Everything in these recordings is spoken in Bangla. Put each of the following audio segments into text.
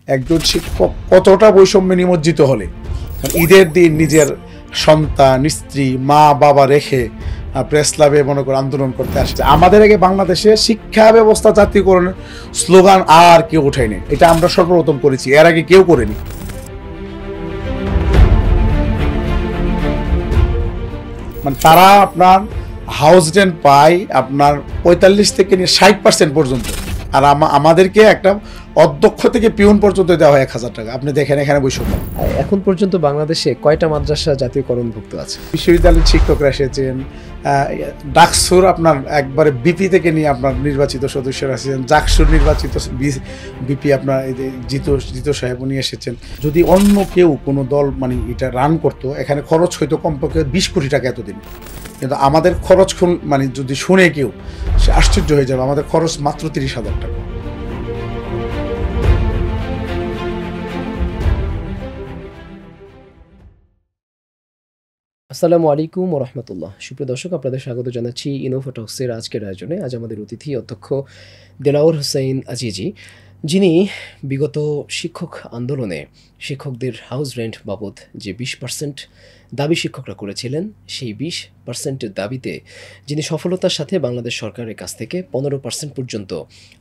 একজন শিক্ষক কতটা বৈষম্যে নিমজ্জিত হলে ঈদের দিন নিজের সন্তান, স্ত্রী, মা বাবা রেখে প্রেস ক্লাবে মনে করে আন্দোলন করতে আসছে। আমাদের আগে বাংলাদেশে শিক্ষা ব্যবস্থা জাতীয়করণের স্লোগান আর কেউ ওঠেনি, এটা আমরা সর্বপ্রথম করেছি, এর আগে কেউ করেনি। মানে তারা আপনার হাউস রেন্ট পায় আপনার 45 থেকে নিয়ে 60% পর্যন্ত, আর আমাদেরকে একটা অধ্যক্ষ থেকে পিউন পর্যন্ত দেওয়া হয় 1000 টাকা। আপনি দেখেন এখানে বৈষম্য। এখন পর্যন্ত বাংলাদেশে কয়টা মাদ্রাসা জাতীয়করণভুক্ত আছে? বিশ্ববিদ্যালয়ের শিক্ষকরা এসেছেন, ডাকসুর আপনার একবারে বিপি থেকে নিয়ে আপনার নির্বাচিত সদস্যরা এসেছেন, জাকসুর নির্বাচিত বিপি আপনার জিত সাহেব উনি এসেছেন। যদি অন্য কেউ কোনো দল মানে এটা রান করতো, এখানে খরচ হয়তো কমপক্ষে 20 কোটি টাকা এতদিন, কিন্তু আমাদের খরচ মানে যদি শুনে কেউ সে আশ্চর্য হয়ে যাবে, আমাদের খরচ মাত্র 30,000 টাকা। আসসালামু আলাইকুম ওয়া রাহমাতুল্লাহ। সুপ্রিয় দর্শক, আপনাদের স্বাগত জানাচ্ছি ইনোভা টক্সের আজকের আয়োজনে। আজ আমাদের অতিথি অধ্যক্ষ দেলাওয়ার হোসেন আজিজি, যিনি বিগত শিক্ষক আন্দোলনে শিক্ষকদের হাউস রেন্ট বাবদ যে 20% দাবি শিক্ষকরা করেছিলেন, সেই 20%-এর দাবিতে যিনি সফলতার সাথে বাংলাদেশ সরকারের কাছ থেকে 15% পর্যন্ত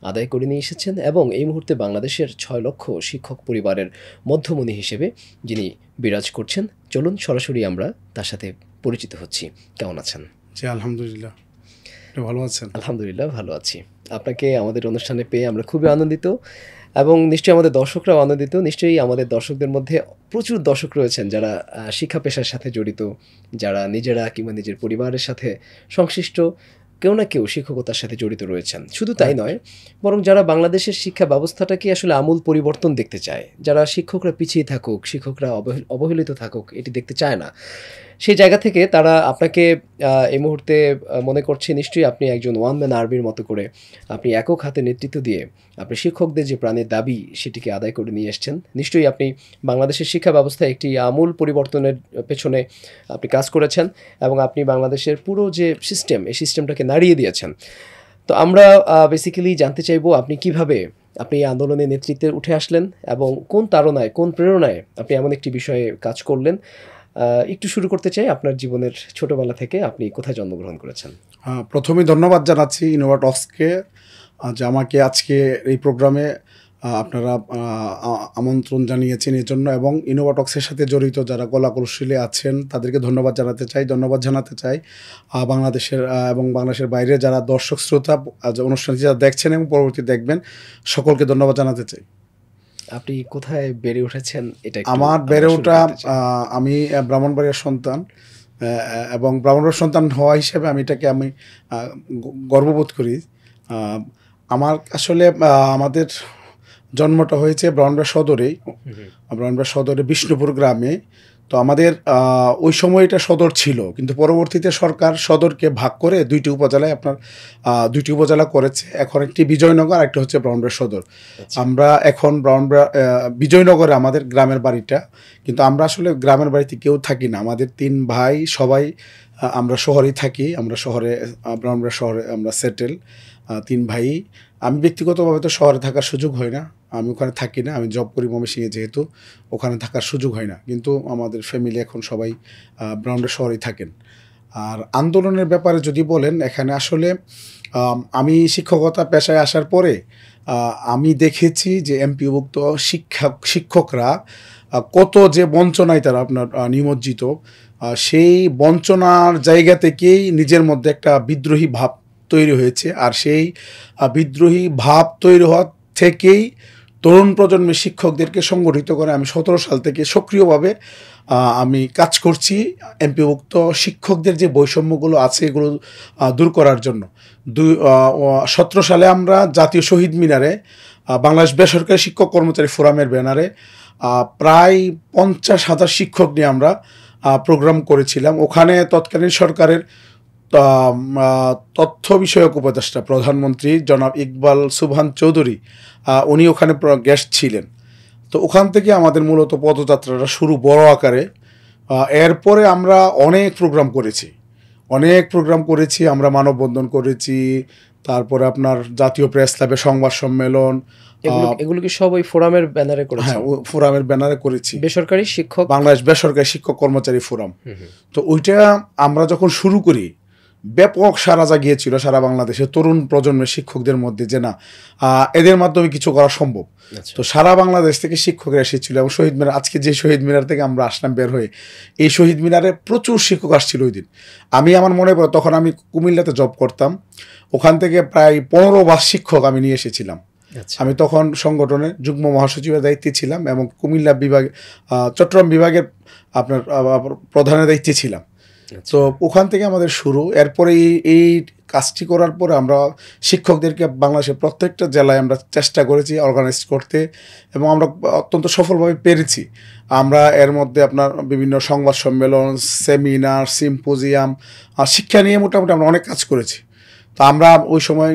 আদায় করে নিয়ে এসেছেন এবং এই মুহূর্তে বাংলাদেশের 6 লক্ষ শিক্ষক পরিবারের মধ্যমণি হিসেবে যিনি বিরাজ করছেন। চলুন সরাসরি আমরা তার সাথে পরিচিত হচ্ছি। কেমন আছেন? জি আলহামদুলিল্লাহ, ভালো আছেন? আলহামদুলিল্লাহ ভালো আছি। আপনাকে আমাদের অনুষ্ঠানে পেয়ে আমরা খুবই আনন্দিত এবং নিশ্চয়ই আমাদের দর্শকরাও আনন্দিত। নিশ্চয়ই আমাদের দর্শকদের মধ্যে প্রচুর দর্শক রয়েছেন যারা শিক্ষা পেশার সাথে জড়িত, যারা নিজেরা কিংবা নিজের পরিবারের সাথে সংশ্লিষ্ট, কেউ না কেউ শিক্ষকতার সাথে জড়িত রয়েছেন। শুধু তাই নয়, বরং যারা বাংলাদেশের শিক্ষা ব্যবস্থাটাকে আসলে আমূল পরিবর্তন দেখতে চায়, যারা শিক্ষকরা পিছিয়ে থাকুক, শিক্ষকরা অবহেলিত থাকুক, এটি দেখতে চায় না, সেই জায়গা থেকে তারা আপনাকে এই মুহূর্তে মনে করছে নিশ্চয়ই আপনি একজন ওয়ান ম্যান আর্মির মতো করে আপনি একক হাতে নেতৃত্ব দিয়ে আপনি শিক্ষকদের যে প্রাণের দাবি সেটিকে আদায় করে নিয়ে এসছেন। নিশ্চয়ই আপনি বাংলাদেশের শিক্ষা ব্যবস্থায় একটি আমূল পরিবর্তনের পেছনে আপনি কাজ করেছেন এবং আপনি বাংলাদেশের পুরো যে সিস্টেম, এই সিস্টেমটাকে নাড়িয়ে দিয়েছেন। তো আমরা বেসিক্যালি জানতে চাইবো আপনি কিভাবে আপনি এই আন্দোলনের নেতৃত্বে উঠে আসলেন এবং কোন তাড়নায়, কোন প্রেরণায় আপনি এমন একটি বিষয়ে কাজ করলেন। একটু শুরু করতে চাই আপনার জীবনের ছোটবেলা থেকে আপনি কোথায় জন্মগ্রহণ করেছেন। প্রথমে ধন্যবাদ জানাচ্ছি ইনোভা টক্সকে যে আমাকে আজকে এই প্রোগ্রামে আপনারা আমন্ত্রণ জানিয়েছেন এর জন্য, এবং ইনোভা টক্সের সাথে জড়িত যারা কলা কৌশলে আছেন তাদেরকে ধন্যবাদ জানাতে চাই বাংলাদেশের এবং বাংলাদেশের বাইরে যারা দর্শক শ্রোতা অনুষ্ঠানটি যারা দেখছেন এবং পরবর্তী দেখবেন, সকলকে ধন্যবাদ জানাতে চাই। আপনি কোথায় বেড়ে উঠেছেন? এটা আমার বেড়ে ওঠা, আমি ব্রাহ্মণবাড়িয়ার সন্তান এবং ব্রাহ্মণবাড়িয়ার সন্তান হওয়া হিসেবে আমি গর্ববোধ করি। আমার আসলে আমাদের জন্মটা হয়েছে ব্রাহ্মণবাড়িয়া সদরে বিষ্ণুপুর গ্রামে। তো আমাদের ওই সময় এটা সদর ছিল, কিন্তু পরবর্তীতে সরকার সদরকে ভাগ করে দুইটি উপজেলা করেছে। এখন একটি বিজয়নগর, একটা হচ্ছে ব্রাহ্মণবাড়িয়া সদর। আমরা এখন বিজয়নগরে আমাদের গ্রামের বাড়িটা, কিন্তু আমরা আসলে গ্রামের বাড়িতে কেউ থাকি না। আমাদের 3 ভাই সবাই আমরা শহরেই থাকি। আমরা ব্রাহ্মণবাড়িয়া শহরে আমরা সেটেল 3 ভাই। আমি ব্যক্তিগতভাবে তো শহরে থাকার সুযোগ হয় না, আমি ওখানে থাকি না, আমি জব করি ময়মনসিংহে, যেহেতু ওখানে থাকার সুযোগ হয় না। কিন্তু আমাদের ফ্যামিলি এখন সবাই ব্রাহ্মণবাড়িয়া শহরেই থাকেন। আর আন্দোলনের ব্যাপারে যদি বলেন, এখানে আসলে আমি শিক্ষকতা পেশায় আসার পরে আমি দেখেছি যে এমপিওভুক্ত শিক্ষকরা কত যে বঞ্চনায় তারা আপনার নিমজ্জিত। সেই বঞ্চনার জায়গা থেকেই নিজের মধ্যে একটা বিদ্রোহী ভাব তৈরি হয়েছে, আর সেই বিদ্রোহী ভাব তৈরি হওয়া থেকেই তরুণ প্রজন্মের শিক্ষকদেরকে সংগঠিত করে আমি 17 সাল থেকে সক্রিয়ভাবে আমি কাজ করছি এমপিওভুক্ত শিক্ষকদের যে বৈষম্যগুলো আছে এগুলো দূর করার জন্য। 2017 সালে আমরা জাতীয় শহীদ মিনারে বাংলাদেশ বেসরকারি শিক্ষক কর্মচারী ফোরামের ব্যানারে প্রায় 50,000 শিক্ষক নিয়ে আমরা প্রোগ্রাম করেছিলাম। ওখানে তৎকালীন সরকারের তথ্য বিষয়ক উপদেষ্টা প্রধানমন্ত্রী জনাব ইকবাল সুবহান চৌধুরী উনি ওখানে গেস্ট ছিলেন। তো ওখান থেকে আমাদের মূলত পদযাত্রাটা শুরু বড় আকারে। এরপরে আমরা অনেক প্রোগ্রাম করেছি, আমরা মানববন্ধন করেছি, তারপরে আপনার জাতীয় প্রেস ক্লাবে সংবাদ সম্মেলন, এগুলো কি সব ওই ফোরামের ব্যানারে করেছেন? হ্যাঁ, ফোরামের ব্যানারে করেছি, বেসরকারি শিক্ষক, বাংলাদেশ বেসরকারি শিক্ষক কর্মচারী ফোরাম। তো ওইটা আমরা যখন শুরু করি ব্যাপক সাড়া জাগিয়েছিল সারা বাংলাদেশের তরুণ প্রজন্মের শিক্ষকদের মধ্যে, যে না এদের মাধ্যমে কিছু করা সম্ভব। তো সারা বাংলাদেশ থেকে শিক্ষকরা এসেছিল, এবং শহীদ মিনার, আজকে যে শহীদ মিনার থেকে আমরা আসলাম বের হয়ে, এই শহীদ মিনারে প্রচুর শিক্ষক আসছিল ওই দিন। আমি আমার মনে পড়ে, তখন আমি কুমিল্লাতে জব করতাম, ওখান থেকে প্রায় 15 বাস শিক্ষক আমি নিয়ে এসেছিলাম। আমি তখন সংগঠনের যুগ্ম মহাসচিবের দায়িত্বে ছিলাম, এবং কুমিল্লা বিভাগ, চট্টগ্রাম বিভাগের আপনার প্রধানের দায়িত্বে ছিলাম। তো ওখান থেকে আমাদের শুরু। এরপরে এই কাজটি করার পরে আমরা শিক্ষকদেরকে বাংলাদেশের প্রত্যেকটা জেলায় আমরা চেষ্টা করেছি অর্গানাইজ করতে, এবং আমরা অত্যন্ত সফলভাবে পেরেছি। আমরা এর মধ্যে আপনার বিভিন্ন সংবাদ সম্মেলন, সেমিনার, সিম্পোজিয়াম, শিক্ষা নিয়ে মোটামুটি আমরা অনেক কাজ করেছি। তো আমরা ওই সময়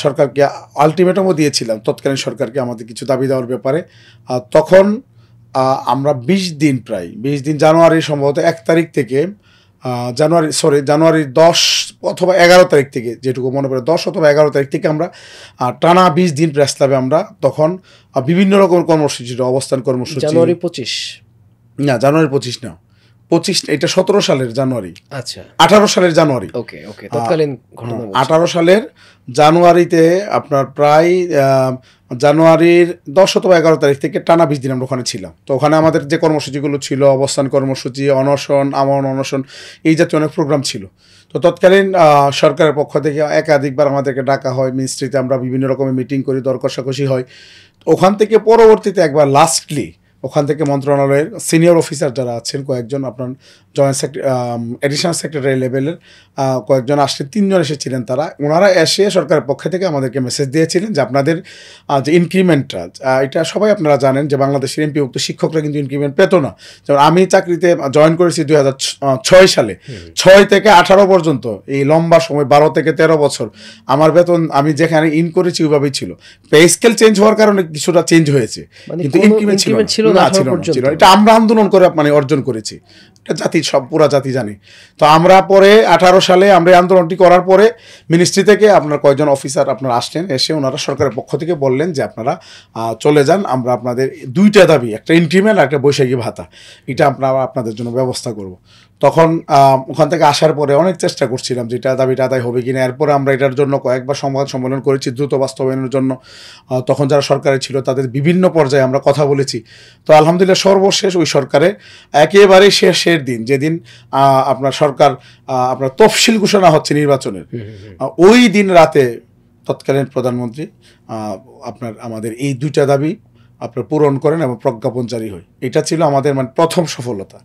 সরকারকে আলটিমেটামও দিয়েছিলাম, তৎকালীন সরকারকে, আমাদের কিছু দাবি দেওয়ার ব্যাপারে। তখন আমরা 20 দিন, প্রায় 20 দিন, জানুয়ারি সম্ভবত 1 তারিখ থেকে, জানুয়ারির 10 অথবা 11 তারিখ থেকে, যেটুকু মনে পড়ে 10 অথবা 11 তারিখ থেকে আমরা টানা 20 দিন প্রেস ক্লাবে আমরা তখন বিভিন্ন রকমের কর্মসূচি, অবস্থান কর্মসূচি। জানুয়ারি 25 না, জানুয়ারি 25 না, 25 এটা 17 সালের জানুয়ারি। আচ্ছা, 18 সালের জানুয়ারি। ওকে, তৎকালীন ঘটনা। 18 সালের জানুয়ারিতে আপনার প্রায় জানুয়ারির 10 অথবা 11 তারিখ থেকে টানা 20 দিন আমরা ওখানে ছিলাম। তো ওখানে আমাদের যে কর্মসূচিগুলো ছিল, অবস্থান কর্মসূচি, অনশন, আমরণ অনশন, এই জাতীয় অনেক প্রোগ্রাম ছিল। তো তৎকালীন সরকারের পক্ষ থেকে একাধিকবার আমাদেরকে ডাকা হয় মিনিস্ট্রিতে, আমরা বিভিন্ন রকমের মিটিং করি, দর কষাকষি হয়। ওখান থেকে পরবর্তীতে একবার লাস্টলি ওখান থেকে মন্ত্রণালয়ের সিনিয়র অফিসার যারা আছেন কয়েকজন, আপনার জয়েন্ট এডিশনাল সেক্রেটারি লেভেলের কয়েকজন আসলে 3 জন এসেছিলেন। ওনারা এসে সরকারের পক্ষ থেকে আমাদেরকে মেসেজ দিয়েছিলেন যে আপনাদের যে ইনক্রিমেন্টটা, এটা সবাই আপনারা জানেন যে বাংলাদেশের এমপিভুক্ত শিক্ষকরা কিন্তু ইনক্রিমেন্ট পেত না। যেমন আমি চাকরিতে জয়েন করেছি 2006 সালে, 6 থেকে 18 পর্যন্ত, এই লম্বা সময় 12 থেকে 13 বছর আমার বেতন আমি যেখানে ইন করেছি ওইভাবেই ছিল। পে স্কেল চেঞ্জ হওয়ার কারণে কিছুটা চেঞ্জ হয়েছে, কিন্তু ইনক্রিমেন্ট ছিল না। এটা আমরা আন্দোলন করে অর্জন করেছি, এটা জাতি, পুরা জাতি জানি। তো আমরা পরে 18 সালে আমরা আন্দোলনটি করার পরে মিনিস্ট্রি থেকে আপনার কয়েকজন অফিসার আপনারা আসলেন, এসে ওনারা সরকারের পক্ষ থেকে বললেন যে আপনারা চলে যান, আমরা আপনাদের 2টা দাবি, একটা ইনক্রিমেন্ট আর একটা বৈশাখী ভাতা, এটা আমরা আপনাদের জন্য ব্যবস্থা করব। তখন ওখান থেকে আসার পরে অনেক চেষ্টা করছিলাম যে এটা দাবিটা আদায় হবে কিনা। এরপরে আমরা এটার জন্য কয়েকবার সংবাদ সম্মেলন করেছি দ্রুত বাস্তবায়নের জন্য। তখন যারা সরকারে ছিল তাদের বিভিন্ন পর্যায়ে আমরা কথা বলেছি। তো আলহামদুলিল্লাহ সর্বশেষ ওই সরকারে একেবারে শেষের দিন, যেদিন আপনার সরকার আপনার তফসিল ঘোষণা হচ্ছে নির্বাচনের, ওই দিন রাতে তৎকালীন প্রধানমন্ত্রী আপনার আমাদের এই 2টা দাবি আপনার পূরণ করেন এবং প্রজ্ঞাপন জারি হয়। এটা ছিল আমাদের প্রথম সফলতা।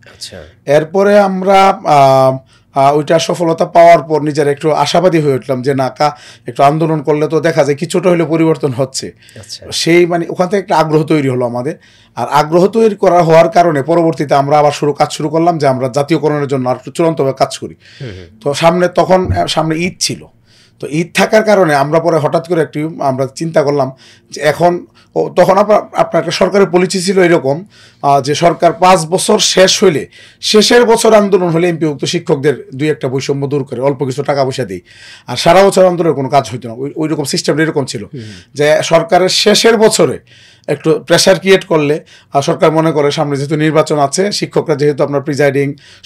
এরপরে আমরা ওইটা সফলতা পাওয়ার পর নিজের একটু আশাবাদী হয়ে উঠলাম যে না, একটু আন্দোলন করলে তো দেখা যায় কিছুটা হলে পরিবর্তন হচ্ছে। সেই ওখান থেকে একটা আগ্রহ তৈরি হলো আমাদের। আর আগ্রহ তৈরি হওয়ার কারণে পরবর্তীতে আমরা আবার কাজ শুরু করলাম যে আমরা জাতীয়করণের জন্য আর চূড়ান্তভাবে কাজ করি। তো সামনে ঈদ ছিল। তো ঈদ থাকার কারণে আমরা পরে হঠাৎ করে আমরা চিন্তা করলাম যে তখন আপনার একটা সরকারের পলিসি ছিল এরকম যে সরকার 5 বছর শেষ হইলে, শেষের বছর আন্দোলন হলে এমপিভুক্ত শিক্ষকদের 2-1টা বৈষম্য দূর করে অল্প কিছু টাকা পয়সা দিই, আর সারা বছর আন্দোলনের কোনো কাজ হইতো না। ওই রকম সিস্টেমটা এরকম ছিল যে সরকারের শেষের বছরে একটু প্রেশার ক্রিয়েট করলে সরকার মনে করে সামনে যেহেতু নির্বাচন আছে, শিক্ষকরা যেহেতু আপনার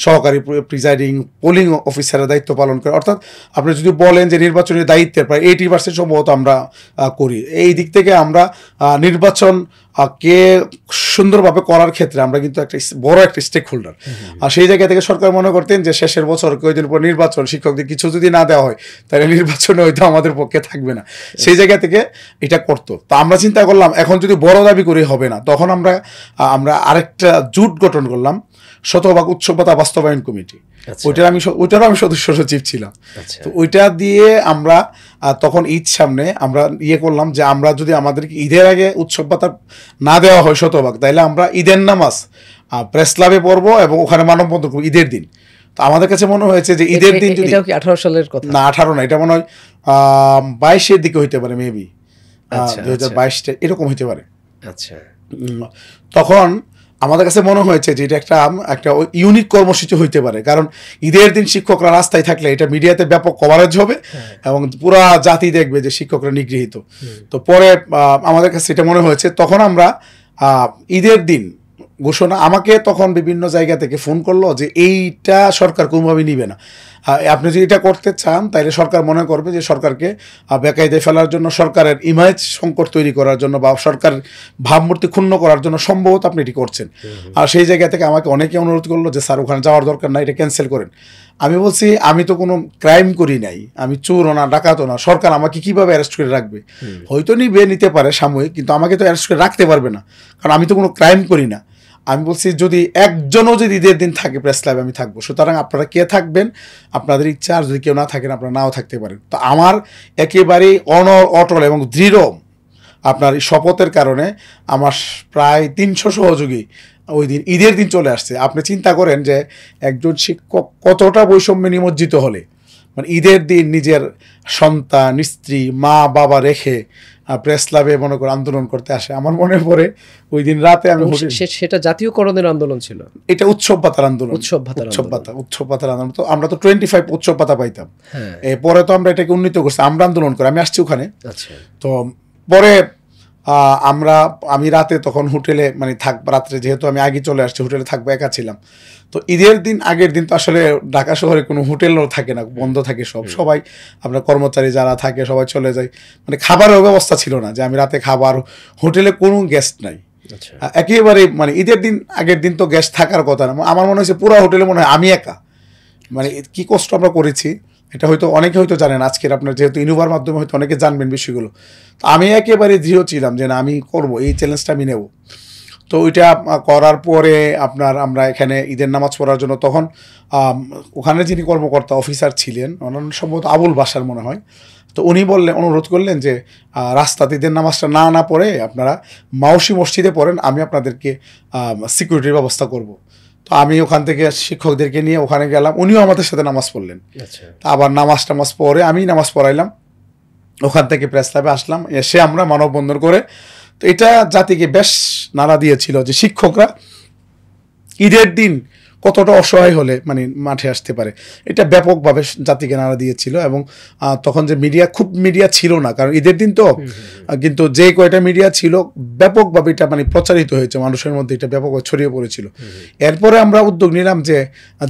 সহকারী প্রিজাইডিং পোলিং অফিসারের দায়িত্ব পালন করে, অর্থাৎ আপনি যদি বলেন যে নির্বাচনের দায়িত্বের প্রায় 80% সম্ভবত আমরা করি। এই দিক থেকে আমরা নির্বাচন কে সুন্দরভাবে করার ক্ষেত্রে আমরা কিন্তু একটা বড় একটা স্টেক হোল্ডার। আর সেই জায়গা থেকে সরকার মনে করতেন যে শেষের বছর কয়েকদিন পর নির্বাচন, শিক্ষকদের কিছু যদি না দেওয়া হয় তাহলে নির্বাচনে হয়তো আমাদের পক্ষে থাকবে না, সেই জায়গা থেকে এটা করতো। তো আমরা চিন্তা করলাম এখন যদি বড় দাবি করে হবে না, তখন আমরা আরেকটা জোট গঠন করলাম, শতভাগ উৎসব ভাতা বাস্তবায়ন কমিটি। ওইটারও আমি সদস্য সচিব ছিলাম। তো ওইটা দিয়ে আমরা তখন ঈদ সামনে আমরা করলাম যে আমরা যদি আমাদেরকে ঈদের আগে উৎসব ভাতা না দেওয়া হয় শতভাগ, তাহলে আমরা ঈদের নামাজ প্রেস ক্লাবে পড়বো এবং ওখানে মানববন্ধন করবো ঈদের দিন। তো আমাদের কাছে মনে হয়েছে যে ঈদের দিন যদি 18 সালের কথা না, 18 না, এটা মনে হয় 22-এর দিকে হইতে পারে, মেবি 2022 এরকম হইতে পারে। তখন আমাদের কাছে মনে হয়েছে যে এটা একটা একটা ইউনিক কর্মসূচি হইতে পারে, কারণ ঈদের দিন শিক্ষকরা রাস্তায় থাকলে এটা মিডিয়াতে ব্যাপক কভারেজ হবে এবং পুরা জাতি দেখবে যে শিক্ষকরা নিগৃহীত। তো পরে আমাদের কাছে এটা মনে হয়েছে, তখন আমরা ঈদের দিন ঘোষণা, আমাকে তখন বিভিন্ন জায়গা থেকে ফোন করলো যে এইটা সরকার কোনোভাবেই নিবে না, আপনি যদি এটা করতে চান তাহলে সরকার মনে করবে যে সরকারকে বেকায়দায় ফেলার জন্য, সরকারের ইমেজ সংকট তৈরি করার জন্য বা সরকার ভাবমূর্তি ক্ষুণ্ণ করার জন্য সম্ভবত আপনি এটি করছেন। আর সেই জায়গা থেকে আমাকে অনেকে অনুরোধ করলো যে স্যার ওখানে যাওয়ার দরকার নাই, এটা ক্যান্সেল করেন। আমি বলছি আমি তো কোনো ক্রাইম করি নাই, আমি চোরও না ডাকাতও না, সরকার আমাকে কীভাবে অ্যারেস্ট করে রাখবে? হয়তো নিতে পারে সাময়িক, কিন্তু আমাকে তো অ্যারেস্ট করে রাখতে পারবে না, কারণ আমি তো কোনো ক্রাইম করি না। আমি বলছি যদি একজনও যদি ঈদের দিন থাকে প্রেস ক্লাবে আমি থাকবো, সুতরাং আপনারা কে থাকবেন আপনাদের ইচ্ছা, আর যদি কেউ না থাকেন আপনারা নাও থাকতে পারেন। তো আমার একেবারেই অটল এবং দৃঢ় আপনার শপথের কারণে আমার প্রায় 300 সহযোগী ওই দিন ঈদের দিন চলে আসছে। আপনি চিন্তা করেন যে একজন শিক্ষক কতটা বৈষম্যে নিমজ্জিত হলে, মানে ঈদের দিন নিজের সন্তান, স্ত্রী, মা বাবা রেখে প্রেস ক্লাবে মনে করে আন্দোলন করতে আসে। আমার মনে পড়ে ওই দিন রাতে আমি সেটা জাতীয়করণের আন্দোলন ছিল, এটা উৎসব ভাতার আন্দোলন, উৎসব ভাতার আন্দোলন। তো আমরা তো 25 উৎসব ভাতা পাইতাম, পরে তো আমরা এটাকে উন্নীত করছি, আমরা আন্দোলন করে আমি আসছি ওখানে। তো পরে আমি রাতে তখন হোটেলে মানে রাত্রে, যেহেতু আমি আগে চলে আসছি হোটেলে থাকবো, একা ছিলাম। তো ঈদের দিন আগের দিন তো আসলে ঢাকা শহরে কোনো হোটেলও থাকে না, বন্ধ থাকে সবাই আপনার কর্মচারী যারা থাকে সবাই চলে যায়, মানে খাবারের ব্যবস্থা ছিল না যে আমি রাতে খাবার, হোটেলে কোনো গেস্ট নাই একেবারে, মানে ঈদের দিন আগের দিন তো গেস্ট থাকার কথা না। আমার মনে হয়েছে পুরো হোটেলে মনে হয় আমি একা, মানে কি কষ্ট আমরা করেছি এটা হয়তো অনেকে হয়তো জানেন, আজকের আপনার যেহেতু ইনোভার মাধ্যমে হয়তো অনেকে জানবেন বিষয়গুলো। তো আমি একেবারে দৃঢ় ছিলাম যে না আমি করবো, এই চ্যালেঞ্জটা আমি নেব। তো ওইটা করার পরে আমরা এখানে ঈদের নামাজ পড়ার জন্য তখন ওখানে যিনি কর্মকর্তা অফিসার ছিলেন, ওনার সম্ভবত আবুল বাসার মনে হয়, তো উনি অনুরোধ করলেন যে রাস্তাতে ঈদের নামাজটা না পড়ে আপনারা মাউসি মসজিদে পড়েন, আমি আপনাদেরকে সিকিউরিটির ব্যবস্থা করব। তো আমি ওখান থেকে শিক্ষকদেরকে নিয়ে ওখানে গেলাম, উনিও আমাদের সাথে নামাজ পড়লেন। আবার নামাজ পড়ে আমি নামাজ পড়াইলাম, ওখান থেকে প্রেস ক্লাবে আসলাম, এসে আমরা মানববন্ধন করে। তো এটা জাতিকে বেশ নাড়া দিয়েছিল যে শিক্ষকরা ঈদের দিন কতটা অসহায় হলে মানে মাঠে আসতে পারে, এটা ব্যাপকভাবে জাতিকে নাড়া দিয়েছিল। এবং তখন যে মিডিয়া ছিল না, কারণ ঈদের দিন তো, কিন্তু যে কয়টা মিডিয়া ছিল ব্যাপকভাবে এটা মানে প্রচারিত হয়েছে মানুষের মধ্যে, এটা ব্যাপকভাবে ছড়িয়ে পড়েছিল। এরপরে আমরা উদ্যোগ নিলাম যে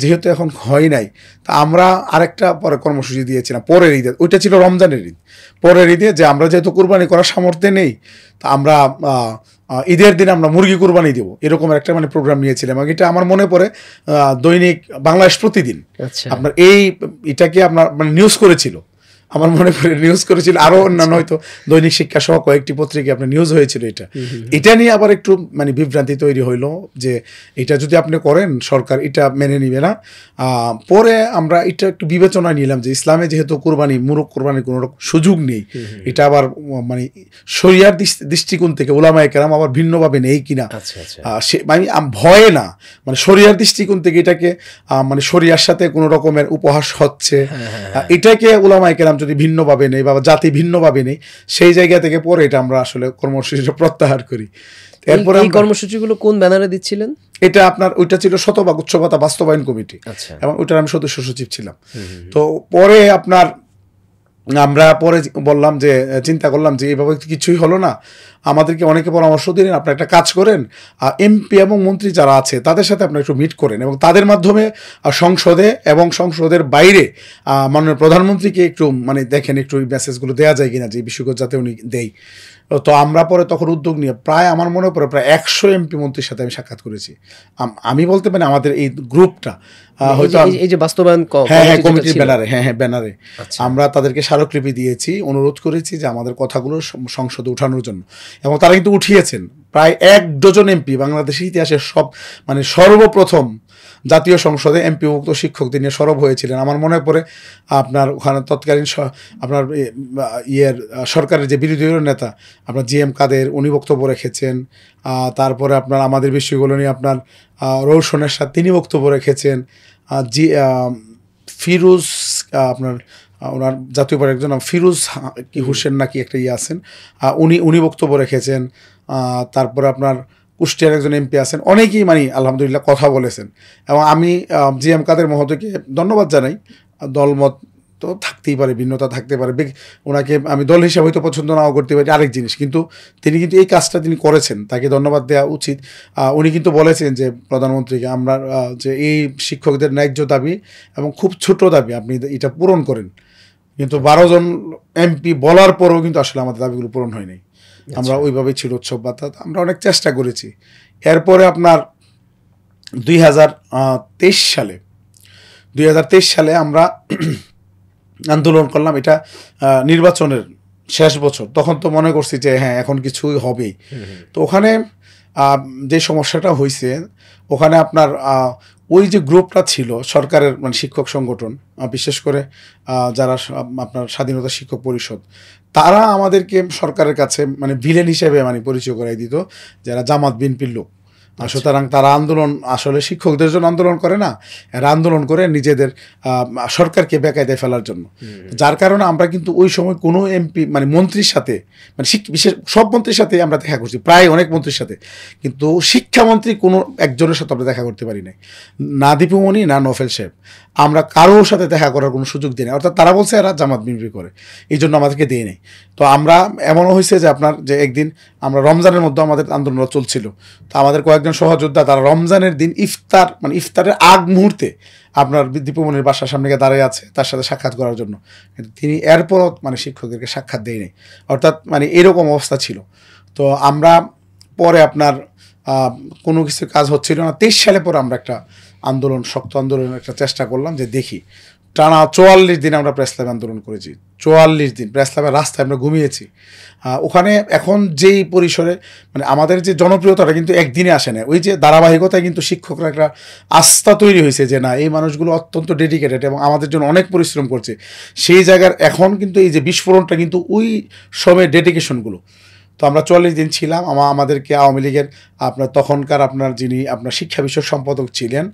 যেহেতু এখন হয় নাই, তা আমরা আরেকটা পরে কর্মসূচি দিয়েছিলাম পরের ঈদে, ওইটা ছিল রমজানের ঈদ, পরের ঈদে যে আমরা যেহেতু কুরবানি করার সামর্থ্য নেই, তা আমরা ঈদের দিন আমরা মুরগি কুরবানি দেবো, এরকম একটা মানে প্রোগ্রাম নিয়েছিলাম। এবং এটা আমার মনে পড়ে দৈনিক বাংলাদেশ প্রতিদিন আপনার এটাকে আপনার মানে নিউজ করেছিল, আমার মনে পড়ে নিউজ করেছিল, আরো অন্যান্য হয়তো দৈনিক শিক্ষা সহ কয়েকটি পত্রিকায় আপনার নিউজ হয়েছিল। এটা নিয়ে আবার একটু মানে বিভ্রান্তি তৈরি হইলো যে এটা যদি আপনি করেন সরকার এটা মেনে নিবে না। পরে আমরা এটা একটু বিবেচনায় নিলাম যে ইসলামে যেহেতু মুরগ কোরবানির কোনো রকম সুযোগ নেই, এটা আবার মানে শরিয়ার দৃষ্টিকোণ থেকে ওলামায়ে কেরাম আবার ভিন্নভাবে নেই কিনা, আমি ভয়ে না, মানে শরিয়ার দৃষ্টিকোণ থেকে এটাকে মানে শরিয়ার সাথে কোনো রকমের উপহাস হচ্ছে, এটাকে ওলামায়ে কেরাম যদি ভিন্নভাবে নেই বা জাতি ভিন্নভাবে নেই, সেই জায়গা থেকে পরে এটা আমরা আসলে কর্মসূচিটা প্রত্যাহার করি। এরপরে এই কর্মসূচিগুলো কোন ব্যানারে দিচ্ছিলেন? এটা আপনার ওইটা ছিল শতভাগ উৎসব ভাতা বাস্তবায়ন কমিটি, এবং ওইটার আমি সদস্য সচিব ছিলাম। তো পরে আমরা পরে বললাম যে চিন্তা করলাম যে এইভাবে কিছুই হলো না, আমাদেরকে অনেকে পরামর্শ দিলেন আপনারা একটা কাজ করেন, এমপি এবং মন্ত্রী যারা আছে তাদের সাথে আপনারা একটু মিট করেন এবং তাদের মাধ্যমে সংসদে এবং সংসদের বাইরে মাননীয় প্রধানমন্ত্রীকে একটু মানে দেখেন একটু এই মেসেজগুলো দেওয়া যায় কিনা, যে এই বিষয়গুলো যাতে উনি দেয়। তো আমরা পরে তখন উদ্যোগ নিয়ে প্রায় আমার মনে পড়ে প্রায় 100 এমপি মন্ত্রীর সাথে আমি সাক্ষাৎ করেছি। আমি বলতে পারি আমাদের এই গ্রুপটা হয়তো এই যে বাস্তবায়ন কমিটির ব্যানারে আমরা তাদেরকে স্মারকলিপি দিয়েছি, অনুরোধ করেছি যে আমাদের কথাগুলো সংসদে উঠানোর জন্য, এবং তারা কিন্তু উঠিয়েছেন। প্রায় 1 ডজন এমপি বাংলাদেশের ইতিহাসে মানে সর্বপ্রথম জাতীয় সংসদে এমপিভুক্ত শিক্ষকদের নিয়ে সরব হয়েছিলেন। আমার মনে পড়ে আপনার ওখানে তৎকালীন আপনার সরকারের যে বিরোধী নেতা আপনার GM কাদের, উনি বক্তব্য রেখেছেন। তারপরে আপনার আমাদের বিষয়গুলো নিয়ে আপনার রৌশনের সাথে তিনি বক্তব্য রেখেছেন। ফিরোজ আপনার ওনার জাতীয় পার্টির একজন ফিরোজ হোসেন নাকি একটা আছেন, উনি বক্তব্য রেখেছেন। তারপরে আপনার কুষ্টিয়ার একজন এমপি আছেন, অনেকেই মানে আলহামদুলিল্লাহ কথা বলেছেন। এবং আমি জিএম কাদের মহোদয়কে ধন্যবাদ জানাই। দলমত তো থাকতেই পারে, ভিন্নতা থাকতে পারে, ওনাকে আমি দল হিসাবে হয়তো পছন্দ নাও করতে পারি, আরেক জিনিস, কিন্তু তিনি কিন্তু এই কাজটা তিনি করেছেন, তাকে ধন্যবাদ দেওয়া উচিত। উনি কিন্তু বলেছেন যে প্রধানমন্ত্রীকে আমরা যে এই শিক্ষকদের ন্যায্য দাবি এবং খুব ছোট দাবি আপনি এটা পূরণ করেন, কিন্তু 12 জন এমপি বলার পরেও কিন্তু আসলে আমাদের দাবিগুলো পূরণ হয়নি। আমরা ওইভাবেই ছিল উৎসব বার্তা, আমরা অনেক চেষ্টা করেছি। এরপরে আপনার 2023 সালে আমরা আন্দোলন করলাম, এটা নির্বাচনের শেষ বছর। তখন তো মনে করছি যে হ্যাঁ এখন কিছুই হবেই। তো ওখানে যে সমস্যাটা হয়েছে, ওখানে আপনার ওই যে গ্রুপটা ছিল সরকারের মানে শিক্ষক সংগঠন, বিশেষ করে যারা আপনার স্বাধীনতা শিক্ষক পরিষদ, তারা আমাদেরকে সরকারের কাছে মানে ভিলেন হিসেবে মানে পরিচয় করাই দিত, যারা জামাত বিএনপির লোক। সুতরাং তারা আন্দোলন আসলে শিক্ষকদের জন্য আন্দোলন করে না, এরা আন্দোলন করে নিজেদের সরকারকে বেকায়দায় ফেলার জন্য। যার কারণে আমরা কিন্তু ওই সময় কোনো এমপি মানে মন্ত্রীর সাথে মানে বিশেষ সব মন্ত্রীর সাথে আমরা দেখা করছি, প্রায় অনেক মন্ত্রীর সাথে, কিন্তু শিক্ষামন্ত্রী কোনো একজনের সাথে আমরা দেখা করতে পারি নাই, না দীপুমণি না নফেল সাহেব, আমরা কারোর সাথে দেখা করার কোনো সুযোগ দিই না। অর্থাৎ তারা বলছে এরা জামাত বিএনপি করে, এই জন্য আমাদেরকে দিয়ে নেই। তো আমরা এমনও হয়েছে যে আপনার যে একদিন আমরা রমজানের মধ্যে আমাদের আন্দোলন চলছিল, তো আমাদের কয়েকজন সহযোদ্ধা তারা রমজানের দিন ইফতার মানে ইফতারের আগ মুহূর্তে আপনার দীপুমণির বাসার সামনে গিয়ে দাঁড়িয়ে আছে তার সাথে সাক্ষাৎ করার জন্য, কিন্তু তিনি এরপরও মানে শিক্ষকদেরকে সাক্ষাৎ দেয় নেই। অর্থাৎ মানে এরকম অবস্থা ছিল। তো আমরা পরে আপনার কোনো কিছু কাজ হচ্ছিল না, 23 সালে পরে আমরা একটা আন্দোলন, শক্ত আন্দোলনের একটা চেষ্টা করলাম যে দেখি, টানা 44 দিন আমরা প্রেস ক্লাবে আন্দোলন করেছি। 44 দিন প্রেস ক্লাবের রাস্তায় আমরা ঘুমিয়েছি। ওখানে এখন যেই পরিসরে মানে আমাদের যে জনপ্রিয়তাটা কিন্তু একদিনে আসে না, ওই যে ধারাবাহিকতায় কিন্তু শিক্ষকরা একটা আস্থা তৈরি হয়েছে যে না এই মানুষগুলো অত্যন্ত ডেডিকেটেড এবং আমাদের জন্য অনেক পরিশ্রম করছে। সেই জায়গার এখন কিন্তু এই যে বিস্ফোরণটা কিন্তু ওই সময়ের ডেডিকেশনগুলো। তো আমরা 44 দিন ছিলাম। আমাদেরকে আওয়ামী লীগের আপনার তখনকার আপনার যিনি আপনার শিক্ষা বিষয়ক সম্পাদক ছিলেন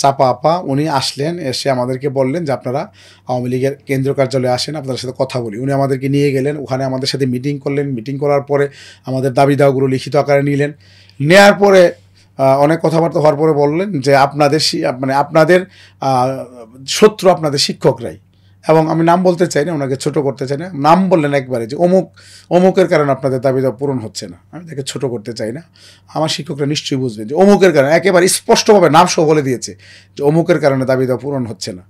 চাপা আপা, উনি আসলেন, এসে আমাদেরকে বললেন যে আপনারা আওয়ামী লীগের কেন্দ্রীয় কার্যালয়ে আসেন, আপনাদের সাথে কথা বলি। উনি আমাদেরকে নিয়ে গেলেন, ওখানে আমাদের সাথে মিটিং করলেন। মিটিং করার পরে আমাদের দাবি দাওয়াগুলো লিখিত আকারে নিলেন। নেয়ার পরে অনেক কথাবার্তা হওয়ার পরে বললেন যে আপনাদের মানে আপনাদের শত্রু আপনাদের শিক্ষকরাই, এবং আমি নাম বলতে চাই না, ওনাকে ছোট করতে চাই না, নাম বললেন একবারে যে অমুকের কারণে আপনাদের দাবি দাওয়া পূরণ হচ্ছে না। আমি তাকে ছোট করতে চাই না, আমার শিক্ষকরা নিশ্চয়ই বুঝবেন যে অমুকের কারণে, একেবারে স্পষ্টভাবে নাম সহ বলে দিয়েছে যে অমুকের কারণে দাবি দাওয়া পূরণ হচ্ছে না।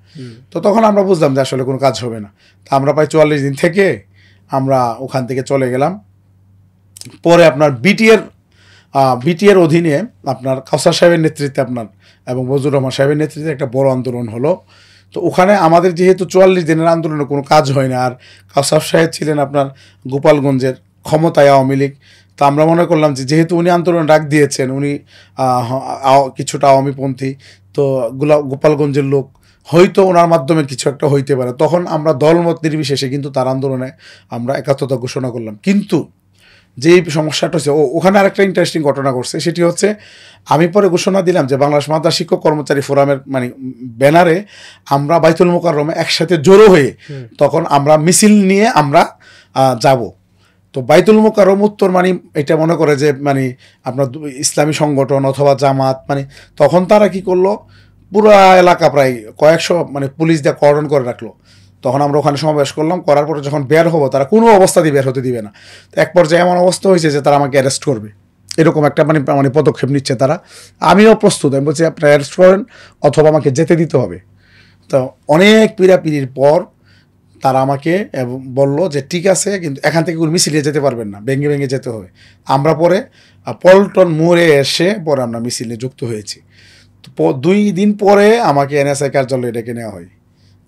তো তখন আমরা বুঝলাম যে আসলে কোনো কাজ হবে না। তা আমরা প্রায় 44 দিন থেকে আমরা ওখান থেকে চলে গেলাম। পরে আপনার বিটিএর অধীনে আপনার কাউসার সাহেবের নেতৃত্বে আপনার এবং বজলুর রহমান সাহেবের নেতৃত্বে একটা বড় আন্দোলন হলো। তো ওখানে আমাদের যেহেতু 44 দিনের আন্দোলনে কোনো কাজ হয় না, আর কাউসার সাহেব ছিলেন আপনার গোপালগঞ্জের ক্ষমতায় আওয়ামী লীগ, তো আমরা মনে করলাম যে যেহেতু উনি আন্দোলন ডাক দিয়েছেন, উনি কিছুটা আওয়ামীপন্থী, তো গোপালগঞ্জের লোক, হয়তো ওনার মাধ্যমে কিছু একটা হইতে পারে। তখন আমরা দলমত নির্বিশেষে কিন্তু তার আন্দোলনে আমরা একাত্মতা ঘোষণা করলাম। কিন্তু যেই সমস্যাটা হচ্ছে, ওখানে আরেকটা ইন্টারেস্টিং ঘটনা ঘটছে, সেটি হচ্ছে আমি পরে ঘোষণা দিলাম যে বাংলাদেশ মাদ্রাসা শিক্ষক কর্মচারী ফোরামের মানে ব্যানারে আমরা বাইতুল মোকাররমে একসাথে জড়ো হয়ে তখন আমরা মিছিল নিয়ে আমরা যাব। তো বাইতুল মোকাররম উত্তর মানে এটা মনে করে যে মানে আপনার ইসলামী সংগঠন অথবা জামাত, মানে তখন তারা কি করলো, পুরো এলাকা প্রায় কয়েকশো মানে পুলিশ দিয়ে কর্ডন করে রাখলো। তখন আমরা ওখানে সমাবেশ করলাম, করার পরে যখন বের হবো তারা কোনো অবস্থাতেই বের হতে দিবে না। তো এক পর্যায়ে এমন অবস্থা হয়েছে যে তারা আমাকে অ্যারেস্ট করবে, এরকম একটা মানে পদক্ষেপ নিচ্ছে তারা। আমিও প্রস্তুত, আমি বলছি আপনারা অ্যারেস্ট করেন অথবা আমাকে যেতে দিতে হবে। তো অনেক পিড়াপিড়ির পর তারা আমাকে বলল যে ঠিক আছে, কিন্তু এখান থেকে কোনো মিছিলে যেতে পারবেন না, ভেঙে ভেঙে যেতে হবে। আমরা পরে পল্টন মোড়ে এসে পরে আমরা মিছিলে যুক্ত হয়েছি। তো 2 দিন পরে আমাকে এনএসআই কার্যালয়ে ডেকে নেওয়া হয়।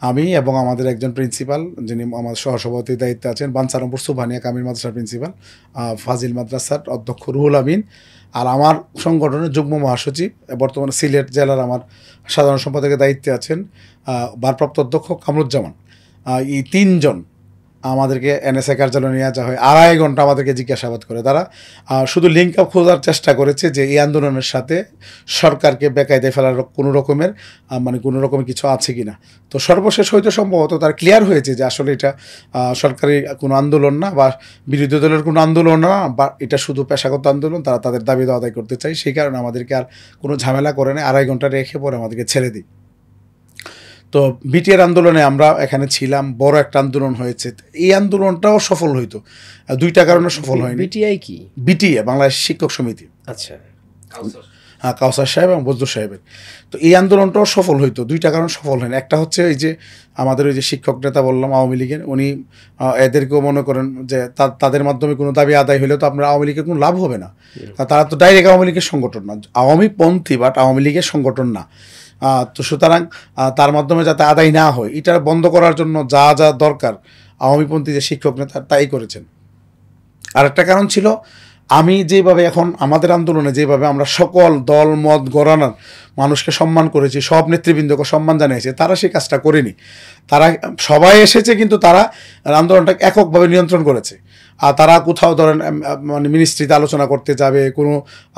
আমি এবং আমাদের একজন প্রিন্সিপাল, যিনি আমাদের সহসভাপতির দায়িত্বে আছেন, বানসারামপুর সুবহানিয়া কামিল মাদ্রাসার প্রিন্সিপাল, ফাজিল মাদ্রাসার অধ্যক্ষ রুহুল আমিন, আর আমার সংগঠনের যুগ্ম মহাসচিব, বর্তমানে সিলেট জেলার আমার সাধারণ সম্পাদকের দায়িত্বে আছেন ভারপ্রাপ্ত অধ্যক্ষ কামরুজ্জামান। এই 3 জন আমাদেরকে এনএসএ কার্যালয়ে নিয়ে যাওয়া হয়, 2.5 ঘন্টা আমাদেরকে জিজ্ঞাসাবাদ করে। তারা শুধু লিঙ্ক আপ খোঁজার চেষ্টা করেছে যে এই আন্দোলনের সাথে সরকারকে বেকায়দায় ফেলার কোনো রকমের মানে কোনো রকমের কিছু আছে কি না। তো সর্বশেষ হয়তো সম্ভবত তার ক্লিয়ার হয়েছে যে আসলে এটা সরকারি কোনো আন্দোলন না বা বিরোধী দলের কোনো আন্দোলন না, বা এটা শুধু পেশাগত আন্দোলন, তারা তাদের দাবি আদায় করতে চায়। সেই কারণে আমাদেরকে আর কোনো ঝামেলা করে না, 2.5 ঘন্টা রেখে পরে আমাদেরকে ছেড়ে দিই। তো বিটিআর আন্দোলনে আমরা এখানে ছিলাম, বড় একটা আন্দোলন হয়েছে। এই আন্দোলনটাও সফল হইতো, 2টা কারণে সফল হয়নি। বিটিআই কি? বিটিএ বাংলাদেশ শিক্ষক সমিতি, আচ্ছা, হ্যাঁ, কাউসার সাহেব এবং বজলুর সাহেবের। তো এই আন্দোলনটাও সফল হইতো, 2টা কারণ সফল হয়নি। একটা হচ্ছে এই যে আমাদের ওই যে শিক্ষক নেতা বললাম আওয়ামী লীগের, উনি এদেরকেও মনে করেন যে তাদের মাধ্যমে কোনো দাবি আদায় হলেও তো আপনার আওয়ামী লীগের কোনো লাভ হবে না। তারা তো ডাইরেক্ট আওয়ামী লীগের সংগঠন না, আওয়ামী পন্থী, বাট আওয়ামী লীগের সংগঠন না। তো সুতরাং তার মাধ্যমে যাতে আদায় না হয়, এটা বন্ধ করার জন্য যা যা দরকার আওয়ামীপন্থী যে শিক্ষক নেতা তাই করেছেন। আরেকটা কারণ ছিল, আমি যেভাবে এখন আমাদের আন্দোলনে যেভাবে আমরা সকল দল মত গড়ানোর মানুষকে সম্মান করেছি, সব নেতৃবৃন্দকে সম্মান জানিয়েছে, তারা সেই কাজটা করেনি। তারা সবাই এসেছে কিন্তু তারা আন্দোলনটাকে এককভাবে নিয়ন্ত্রণ করেছে। আর তারা কোথাও ধরেন মানে মিনিস্ট্রিতে আলোচনা করতে যাবে, কোনো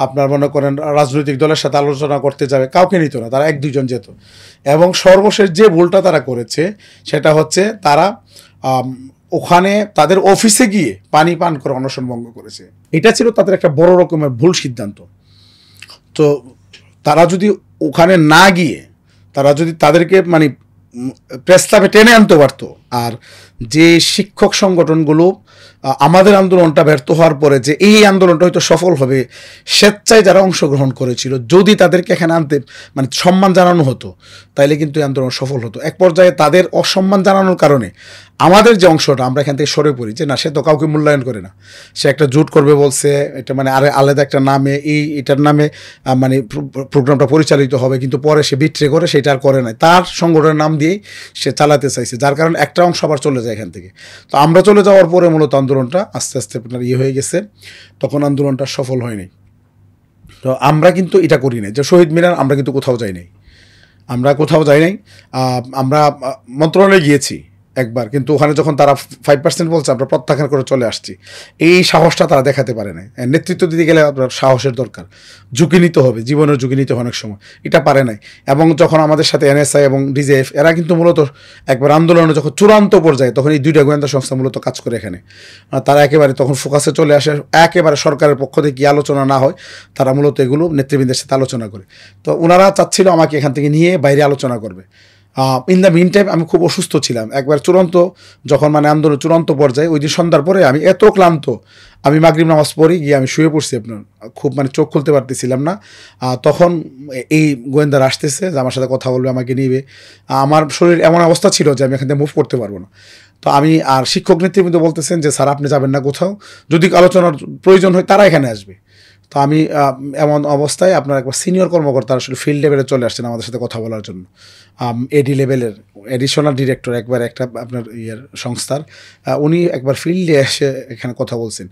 আপনার মনে করেন রাজনৈতিক দলের সাথে আলোচনা করতে যাবে, কাউকে নিত না, তারা 1-2 জন যেত। এবং সর্বশেষ যে ভুলটা তারা করেছে সেটা হচ্ছে তারা ওখানে তাদের অফিসে গিয়ে পানি পান করে অনশন ভঙ্গ করেছে। এটা ছিল তাদের একটা বড় রকমের ভুল সিদ্ধান্ত। তো তারা যদি ওখানে না গিয়ে তারা যদি তাদেরকে মানে প্রেস ক্লাবে টেনে আনতে পারতো, আর যে শিক্ষক সংগঠনগুলো আমাদের আন্দোলনটা ব্যর্থ হওয়ার পরে যে এই আন্দোলনটা হয়তো সফল হবে, স্বেচ্ছায় যারা অংশগ্রহণ করেছিল, যদি তাদেরকে এখানে আনতে মানে সম্মান জানানো হতো, তাইলে কিন্তু এই আন্দোলন সফল হতো। এক পর্যায়ে তাদের অসম্মান জানানোর কারণে আমাদের যে অংশটা, আমরা এখান থেকে সরে পড়ি যে না, সে তো কাউকে মূল্যায়ন করে না, সে একটা জোট করবে বলছে, এটা মানে আলাদা একটা নামে এটার নামে মানে প্রোগ্রামটা পরিচালিত হবে, কিন্তু পরে সে বিট্রে করে সেটা আর করে নাই, তার সংগঠনের নাম দিয়েই সে চালাতে চাইছে, যার কারণে একটা অংশ আবার চলে যায় এখান থেকে। তো আমরা চলে যাওয়ার পরে মূলত আন্দোলনটা আস্তে আস্তে আপনার হয়ে গেছে, তখন আন্দোলনটা সফল হয়নি। তো আমরা কিন্তু এটা করি নাই যে শহীদ মিনার আমরা কিন্তু কোথাও যাই নাই, আমরা মন্ত্রণালয়ে গিয়েছি একবার, কিন্তু ওখানে যখন তারা 5% বলছে আমরা প্রত্যাখ্যান করে চলে আসছি। এই সাহসটা তারা দেখাতে পারে নাই। নেতৃত্ব দিতে গেলে আপনার সাহসের দরকার, ঝুঁকি নিতে হবে, জীবনের ঝুঁকি নিতে হবে অনেক সময়, এটা পারে নাই। এবং যখন আমাদের সাথে এনএসআই এবং ডিজেএফ এরা কিন্তু মূলত একবার আন্দোলনে যখন চূড়ান্ত পর্যায়ে, তখন এই 2টা গোয়েন্দা সংস্থা মূলত কাজ করে এখানে, তারা একেবারে তখন ফোকাসে চলে আসে, একেবারে সরকারের পক্ষ থেকে কি আলোচনা না হয়, তারা মূলত এগুলো নেতৃবৃন্দের সাথে আলোচনা করে। তো ওনারা চাচ্ছিল আমাকে এখান থেকে নিয়ে বাইরে আলোচনা করবে। ইন দ্য মিন টাইম আমি খুব অসুস্থ ছিলাম, একবার চূড়ান্ত যখন মানে আন্দোলন চূড়ান্ত পর্যায়ে, ওই দিন সন্ধ্যার পরে আমি এত ক্লান্ত, আমি মাগরিব নামাজ পড়ে গিয়ে আমি শুয়ে পড়ছি, আপনার খুব মানে চোখ খুলতে পারতেছিলাম না। তখন এই গোয়েন্দারা আসতেছে যে আমার সাথে কথা বলবে, আমাকে নিবে। আমার শরীর এমন অবস্থা ছিল যে আমি এখান থেকে মুভ করতে পারবো না। তো আমি আর শিক্ষক নেতৃবৃন্দ বলতেছেন যে স্যার আপনি যাবেন না কোথাও, যদি আলোচনার প্রয়োজন হয় তারা এখানে আসবে। তো আমি এমন অবস্থায় আপনার একবার সিনিয়র কর্মকর্তা আসলে ফিল্ড লেভেলে চলে আসছেন আমাদের সাথে কথা বলার জন্য, এডি লেভেলের এডিশনাল ডিরেক্টর একবার একটা আপনার সংস্থার, উনি একবার ফিল্ডে এসে এখানে কথা বলছেন।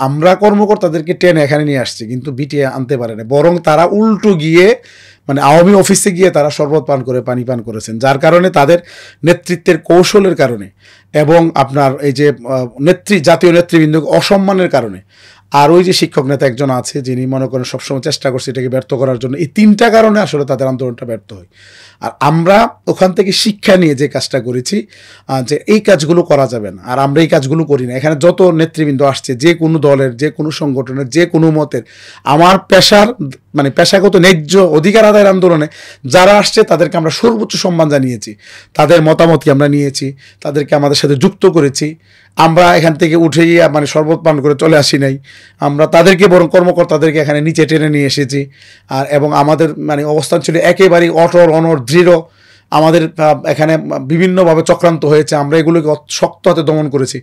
আমরা কর্মকর্তাদেরকে টেনে এখানে নিয়ে আসছি, কিন্তু বিটিএ আনতে পারে না, বরং তারা উল্টো গিয়ে মানে আওয়ামী অফিসে গিয়ে তারা শরবত পান করে পানি পান করেছেন, যার কারণে তাদের নেতৃত্বের কৌশলের কারণে এবং আপনার এই যে জাতীয় নেতৃবৃন্দ অসম্মানের কারণে, আর ওই যে শিক্ষক নেতা একজন আছে যিনি মনে করেন সবসময় চেষ্টা করছে এটাকে ব্যর্থ করার জন্য, এই 3টা কারণে আসলে তাদের আন্দোলনটা ব্যর্থ হয়। আর আমরা ওখান থেকে শিক্ষা নিয়ে যে কাজটা করেছি যে এই কাজগুলো করা যাবে না, আর আমরা এই কাজগুলো করি না। এখানে যত নেতৃবৃন্দ আসছে, যে কোনো দলের, যে কোনো সংগঠনের, যে কোনো মতের, আমার পেশার মানে পেশাগত ন্যায্য অধিকার আদায়ের আন্দোলনে যারা আসছে তাদেরকে আমরা সর্বোচ্চ সম্মান জানিয়েছি, তাদের মতামতকে আমরা নিয়েছি, তাদেরকে আমাদের সাথে যুক্ত করেছি। আমরা এখান থেকে উঠে গিয়ে মানে শরবত পান করে চলে আসি নাই, আমরা তাদেরকে বরং কর্মকর্তাদেরকে এখানে নিচে টেনে নিয়ে এসেছি। আর এবং আমাদের মানে অবস্থান ছিল একেবারেই অটল অনড় দৃঢ়। আমাদের এখানে বিভিন্নভাবে চক্রান্ত হয়েছে, আমরা এগুলোকে শক্ত হাতে দমন করেছি।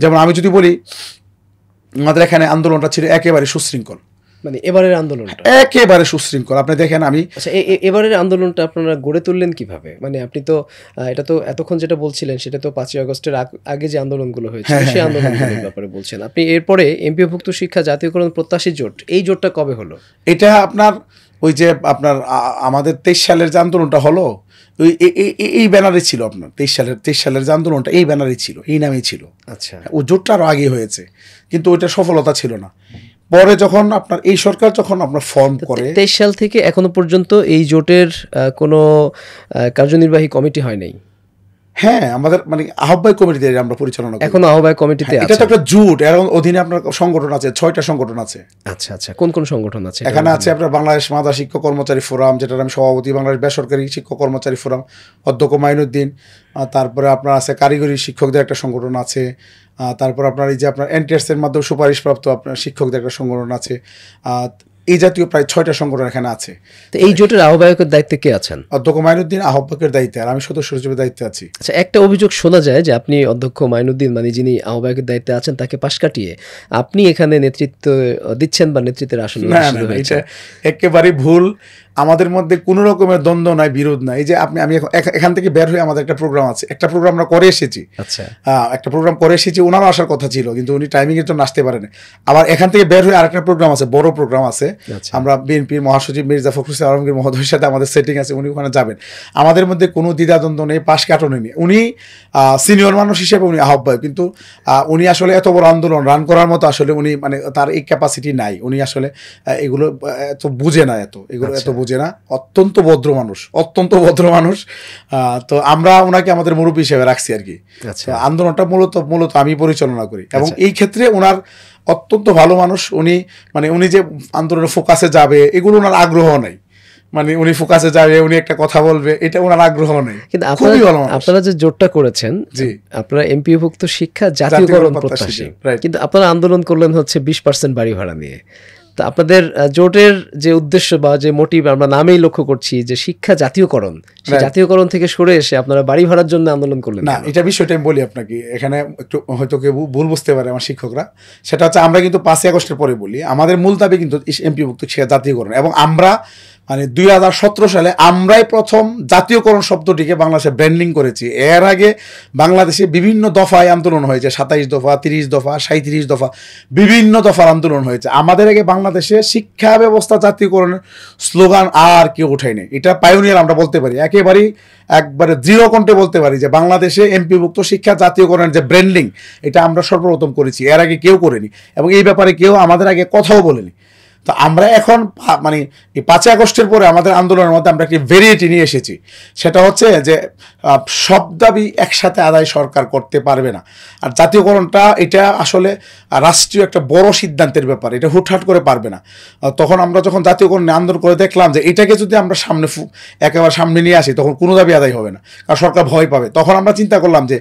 যেমন আমি যদি বলি, আমাদের এখানে আন্দোলনটা ছিল একেবারে সুশৃঙ্খল, মানে এবারের আন্দোলনটা একেবারে সুশৃঙ্খল। আপনি দেখেন আমি আচ্ছা, এবারের আন্দোলনটা আপনারা গড়ে তুললেন কিভাবে? মানে আপনি তো এটা তো এতক্ষণ যেটা বলছিলেন সেটা তো 5ই আগস্টের আগে যে আন্দোলনগুলো হয়েছিল সেই আন্দোলনগুলোর ব্যাপারে বলছেন আপনি। এরপরে এমপিওভুক্ত শিক্ষা জাতীয়করণ প্রত্যাশী জোট, এই জোটটা কবে হলো? এটা আপনার ওই যে আপনার আমাদের 23 সালের যে আন্দোলনটা হলো, ওই এই ব্যানারে ছিল আপনার 23 সালের যে আন্দোলনটা এই ব্যানারে ছিল, এই নামেই ছিল। আচ্ছা, ও জোটটা আরও আগে হয়েছে, কিন্তু ওইটা সফলতা ছিল না। পরে যখন আপনার এই সরকার যখন আপনার ফর্ম করে 23 সাল থেকে এখনো পর্যন্ত এই জোটের কোনো কার্যনির্বাহী কমিটি হয় নাই। হ্যাঁ, আমাদের মানে আহ্বায়ক কমিটিতে আমরা পরিচালনা করি। এখনো আহ্বায়ক কমিটিতে হ্যাঁ, এটা আছে। তো একটা জোট, এর অধীনে আপনার সংগঠন আছে, 6টা সংগঠন আছে। আচ্ছা আচ্ছা, কোন কোন সংগঠন আছে এখানে আছে আপনার বাংলাদেশ মাদা শিক্ষক কর্মচারী ফোরাম, যেটার আমি সভাপতি, বাংলাদেশ বেসরকারি শিক্ষক কর্মচারী ফোরাম, অধ্যক্ষ মাইনুদ্দিন। তারপরে আপনার আছে কারিগরি শিক্ষকদের একটা সংগঠন আছে। তারপর আপনার এই যে আপনার এনটিএসের মাধ্যমে সুপারিশপ্রাপ্ত আপনার শিক্ষকদের একটা সংগঠন আছে। এই জাতীয় প্রায় 6টা সংগঠন এখানে আছে। তো এই জোটের আহ্বায়কের দায়িত্বে কে আছেন? অধ্যক্ষ মাইনুদ্দিন আহ্বায়কের দায়িত্বে, আর আমি সদস্য হিসেবে দায়িত্বে আছি। আচ্ছা, একটা অভিযোগ শোনা যায় যে আপনি অধ্যক্ষ মাইনুদ্দিন মানে যিনি আহ্বায়কের দায়িত্বে আছেন তাকে পাশ কাটিয়ে আপনি এখানে নেতৃত্ব দিচ্ছেন বা নেতৃত্বের আসনে না অধিষ্ঠিত না, হয়েছেন। এটা একেবারেই ভুল। আমাদের মধ্যে কোনো রকমের দ্বন্দ্ব নাই, বিরোধ নাই। এই যে আমি এখান থেকে বের হয়ে আমাদের একটা প্রোগ্রাম আছে, একটা প্রোগ্রাম আমরা করে এসেছি। আচ্ছা, একটা প্রোগ্রাম করে এসেছি, ওনারও আসার কথা ছিল, কিন্তু উনি টাইমিং এর জন্য আসতে পারেনি। আবার এখান থেকে বের হয়ে আরেকটা প্রোগ্রাম আছে, বড় প্রোগ্রাম আছে। আচ্ছা। আমরা বিএনপির মহাসচিব মির্জা ফখরুল ইসলাম আলমগীর মহোদয়ের সাথে আমাদের সেটিং আছে, উনি ওখানে যাবেন। আমাদের মধ্যে কোনো দ্বিধাদ্বন্দ্ব নেই, পাশ কাটনে নেই। উনি সিনিয়র মানুষ হিসেবে উনি আহ্বায়ক, কিন্তু উনি আসলে এত বড় আন্দোলন রান করার মতো আসলে উনি মানে তার এই ক্যাপাসিটি নাই। উনি আসলে এগুলো এত বুঝে না, এগুলো এত বুঝে না। অত্যন্ত ভদ্র মানুষ, অত্যন্ত ভদ্র মানুষ। তো আমরা ওনাকে আমাদের মুরব্বী হিসেবে রাখছি আর কি। আচ্ছা। আন্দোলনটা মূলত আমি পরিচালনা করি, এবং এই ক্ষেত্রে ওনার অত্যন্ত ভালো মানুষ। উনি যে আন্দোলনের ফোকাসে যাবে এগুলো ওনার আগ্রহ নাই। মানে উনি ফোকাসে যাবে, উনি একটা কথা বলবে, এটা ওনার আগ্রহ নেই। কিন্তু খুবই ভালো মানুষ। আপনারা যে জোটটা করেছেন, জি, আপনারা এমপিওভুক্ত শিক্ষা জাতীয়করণ প্রত্যাশী, রাইট। কিন্তু আপনারা আন্দোলন করলেন হচ্ছে 20% বাড়ি ভাড়া নিয়ে। তো আপনাদের জোটের যে উদ্দেশ্য বা যে মোটিভ আমরা নামেই লক্ষ্য করছি যে শিক্ষা জাতীয়করণ, সেই জাতীয়করণ থেকে সরে এসে আপনারা বাড়ি ভাড়ার জন্য আন্দোলন করলেন না। এটা বিষয়টা আমি বলি আপনাকে, এখানে একটু হয়তো কেউ ভুল বুঝতে পারে আমার শিক্ষকরা। সেটা হচ্ছে আমরা কিন্তু 5ই আগস্টের পরে বলি, আমাদের মূল দাবি কিন্তু এমপিভুক্ত শিক্ষা জাতীয়করণ। এবং আমরা মানে 2017 সালে আমরাই প্রথম জাতীয়করণ শব্দটিকে বাংলাদেশে ব্র্যান্ডিং করেছি। এর আগে বাংলাদেশে বিভিন্ন দফায় আন্দোলন হয়েছে, 27 দফা, 30 দফা, 37 দফা, বিভিন্ন দফার আন্দোলন হয়েছে। আমাদের আগে বাংলাদেশে শিক্ষা ব্যবস্থা জাতীয়করণের স্লোগান আর কেউ ওঠায়নি। এটা পাইওনিয়ার আমরা বলতে পারি, একবারে দৃঢ় কণ্ঠে বলতে পারি যে বাংলাদেশে এমপিভুক্ত শিক্ষা জাতীয়করণের যে ব্র্যান্ডিং, এটা আমরা সর্বপ্রথম করেছি, এর আগে কেউ করেনি, এবং এই ব্যাপারে কেউ আমাদের আগে কথাও বলেনি। তো আমরা এখন মানে এই 5ই আগস্টের পরে আমাদের আন্দোলনের মধ্যে আমরা একটি ভেরিয়েটি নিয়ে এসেছি। সেটা হচ্ছে যে সব দাবি একসাথে আদায় সরকার করতে পারবে না। আর জাতীয়করণটা এটা আসলে রাষ্ট্রীয় একটা বড় সিদ্ধান্তের ব্যাপার, এটা হুটহাট করে পারবে না। তখন আমরা যখন জাতীয়করণ আন্দোলন করে দেখলাম যে এটাকে যদি আমরা একেবারে সামনে নিয়ে আসি, তখন কোনো দাবি আদায় হবে না, কারণ সরকার ভয় পাবে। তখন আমরা চিন্তা করলাম যে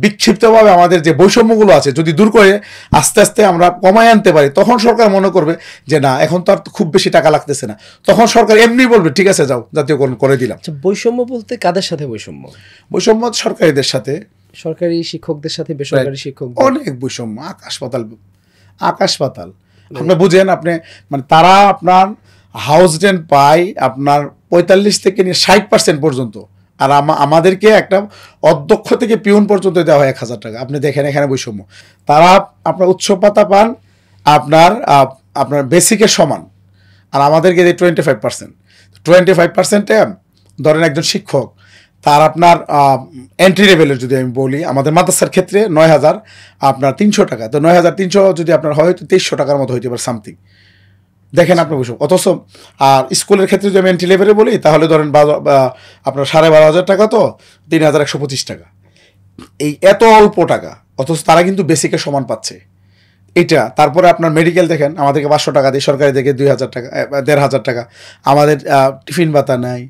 বিক্ষিপ্তভাবে আমাদের যে বৈষম্যগুলো আছে যদি দূর করে আস্তে আস্তে আমরা কমায় আনতে পারি, তখন সরকার মনে করবে যে না, এখন তো আর খুব বেশি টাকা লাগতেছে না। তখন সরকার এমনি বলবে ঠিক আছে যাও, জাতীয়করণ করে দিলাম। আচ্ছা, বৈষম্য বলতে কাদের সাথে বৈষম্য? বৈষম্য সরকারিদের সাথে, সরকারি শিক্ষকদের সাথে বেসরকারি শিক্ষক, অনেক বৈষম্য, আকাশ পাতাল। আপনি বুঝেন, আপনি মানে তারা আপনার হাউস রেন্ট পায় আপনার 45 থেকে নিয়ে 60% পর্যন্ত, আর আমাদেরকে একটা অধ্যক্ষ থেকে পিউন পর্যন্ত দেওয়া হয় 1000 টাকা। আপনি দেখেন এখানে বৈষম্য। তারা আপনার উচ্চ ভাতা পান আপনার বেসিকের সমান, আর আমাদেরকে 25%। ধরেন একজন শিক্ষক, তার আপনার এন্ট্রি লেভেলের যদি আমি বলি, আমাদের মাদ্রাসার ক্ষেত্রে 9000 আপনার 300 টাকা। তো 9300 যদি আপনার হয় তো 2300 টাকার মতো হইতে পারে সামথিং। দেখেন আপনি বসুন। অথচ আর স্কুলের ক্ষেত্রে যদি আমি এন্ট্রি লেভেলে বলি, তাহলে ধরেন আপনার 12,500 টাকা, তো 3125 টাকা। এই এত অল্প টাকা, অথচ তারা কিন্তু বেসিকের সমান পাচ্ছে। এটা তারপরে আপনার মেডিকেল দেখেন, আমাদেরকে 500 টাকা দিয়ে, সরকারি থেকে 2000 টাকা, 1500 টাকা। আমাদের টিফিন ভাতা নাই,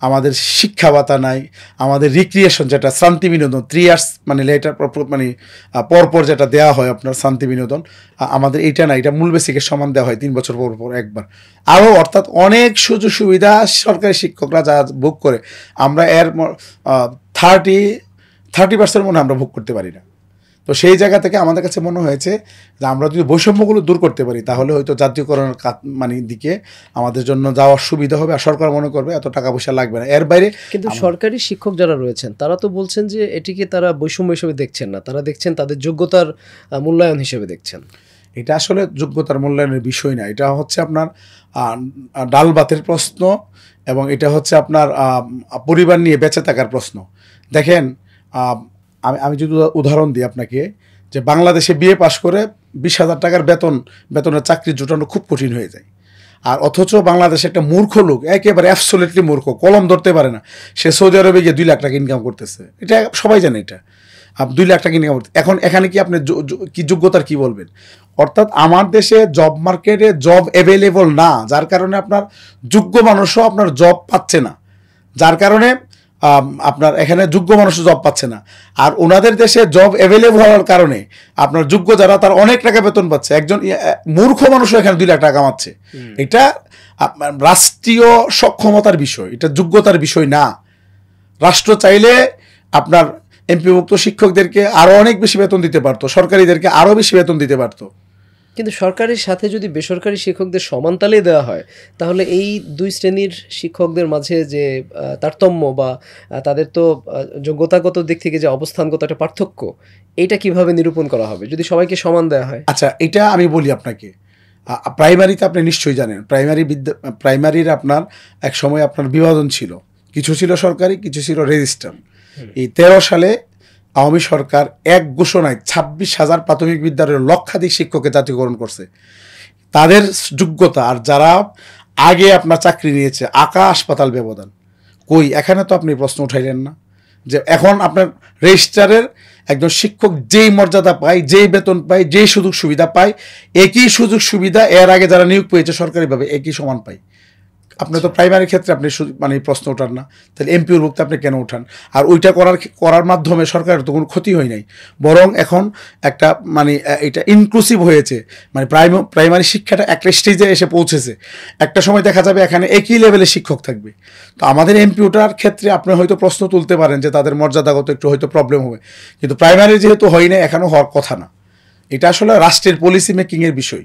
আমাদের শিক্ষা ভাতা নাই, আমাদের রিক্রিয়েশন যেটা শান্তি বিনোদন 3 ইয়ার্স মানে লেটার মানে পরপর যেটা দেওয়া হয় আপনার শান্তি বিনোদন, আমাদের এইটা না। এটা মূল বেসিকের সমান দেওয়া হয় 3 বছর পর একবার। আরও অর্থাৎ অনেক সুযোগ সুবিধা সরকারি শিক্ষকরা যা ভোগ করে, আমরা এর 30% মনে আমরা ভোগ করতে পারি না। তো সেই জায়গা থেকে আমাদের কাছে মনে হয়েছে যে আমরা যদি বৈষম্যগুলো দূর করতে পারি, তাহলে হয়তো জাতীয়করণের মানে দিকে আমাদের জন্য যাওয়ার সুবিধা হবে, আর সরকার মনে করবে এত টাকা পয়সা লাগবে না। এর বাইরে কিন্তু সরকারি শিক্ষক যারা রয়েছেন তারা তো বলছেন যে এটিকে তারা বৈষম্য হিসেবে দেখছেন না, তারা দেখছেন তাদের যোগ্যতার মূল্যায়ন হিসেবে দেখছেন। এটা আসলে যোগ্যতার মূল্যায়নের বিষয় না, এটা হচ্ছে আপনার ডাল ভাতের প্রশ্ন, এবং এটা হচ্ছে আপনার পরিবার নিয়ে বেঁচে থাকার প্রশ্ন। দেখেন, আমি যদি উদাহরণ দিই আপনাকে, যে বাংলাদেশে বিএ পাশ করে 20,000 টাকার বেতনের চাকরি জোটানো খুব কঠিন হয়ে যায়। আর অথচ বাংলাদেশে একটা মূর্খ লোক, একেবারে অ্যাবসোলিউটলি মূর্খ, কলম ধরতে পারে না, সে সৌদি আরবে গিয়ে 2 লাখ টাকা ইনকাম করতেছে। এটা সবাই জানে, এটা 2 লাখ টাকা ইনকাম করতে। এখন এখানে কি আপনি কি যোগ্যতার কি বলবেন? অর্থাৎ আমার দেশে জব মার্কেটে জব অ্যাভেলেবল না, যার কারণে আপনার যোগ্য মানুষও আপনার জব পাচ্ছে না, যার কারণে আপনার এখানে যোগ্য মানুষও জব পাচ্ছে না। আর ওনাদের দেশে জব অ্যাভেলেবল হওয়ার কারণে আপনার যোগ্য যারা, তার অনেক টাকা বেতন পাচ্ছে, একজন মূর্খ মানুষও এখানে 2 লাখ টাকা কামাচ্ছে। এটা রাষ্ট্রীয় সক্ষমতার বিষয়, এটা যোগ্যতার বিষয় না। রাষ্ট্র চাইলে আপনার এমপিভুক্ত শিক্ষকদেরকে আরও অনেক বেশি বেতন দিতে পারতো, সরকারিদেরকে আরও বেশি বেতন দিতে পারতো। কিন্তু সরকারের সাথে যদি বেসরকারি শিক্ষকদের সমান তালে দেওয়া হয়, তাহলে এই 2 শ্রেণীর শিক্ষকদের মাঝে যে তারতম্য বা তাদের তো যোগ্যতাগত দিক থেকে যে অবস্থানগত একটা পার্থক্য, এইটা কিভাবে নিরূপণ করা হবে যদি সবাইকে সমান দেওয়া হয়? আচ্ছা, এটা আমি বলি আপনাকে, প্রাইমারিতে আপনি নিশ্চয়ই জানেন, প্রাইমারির আপনার এক সময় আপনার বিভাজন ছিল, কিছু ছিল সরকারি, কিছু ছিল রেজিস্টার। এই 13 সালে আওয়ামী সরকার এক ঘোষণায় 26,000 প্রাথমিক বিদ্যালয়ের লক্ষাধিক শিক্ষককে জাতীয়করণ করছে। তাদের যোগ্যতা আর যারা আগে আপনার চাকরি নিয়েছে, আকাশ পাতাল ব্যবধান। কই, এখানে তো আপনি প্রশ্ন উঠাইলেন না যে এখন আপনার রেজিস্ট্রারের একজন শিক্ষক যেই মর্যাদা পায়, যেই বেতন পায়, যেই সুযোগ সুবিধা পায়, একই সুযোগ সুবিধা এর আগে যারা নিয়োগ পেয়েছে সরকারিভাবে একই সমান পায়। আপনি তো প্রাইমারি ক্ষেত্রে আপনি মানে প্রশ্ন ওঠান না, তাহলে এমপিওর ভুক্তে আপনি কেন উঠান? আর ওইটা করার মাধ্যমে সরকারের তো কোনো ক্ষতি হয় নাই, বরং এখন একটা মানে এটা ইনক্লুসিভ হয়েছে, মানে প্রাইমারি শিক্ষাটা একটা স্টেজে এসে পৌঁছেছে। একটা সময় দেখা যাবে এখানে একই লেভেলের শিক্ষক থাকবে। তো আমাদের এমপিওটার ক্ষেত্রে আপনি হয়তো প্রশ্ন তুলতে পারেন যে তাদের মর্যাদাগত একটু হয়তো প্রবলেম হবে, কিন্তু প্রাইমারি যেহেতু হয় না, এখনও হওয়ার কথা না। এটা আসলে রাষ্ট্রের পলিসি মেকিংয়ের বিষয়।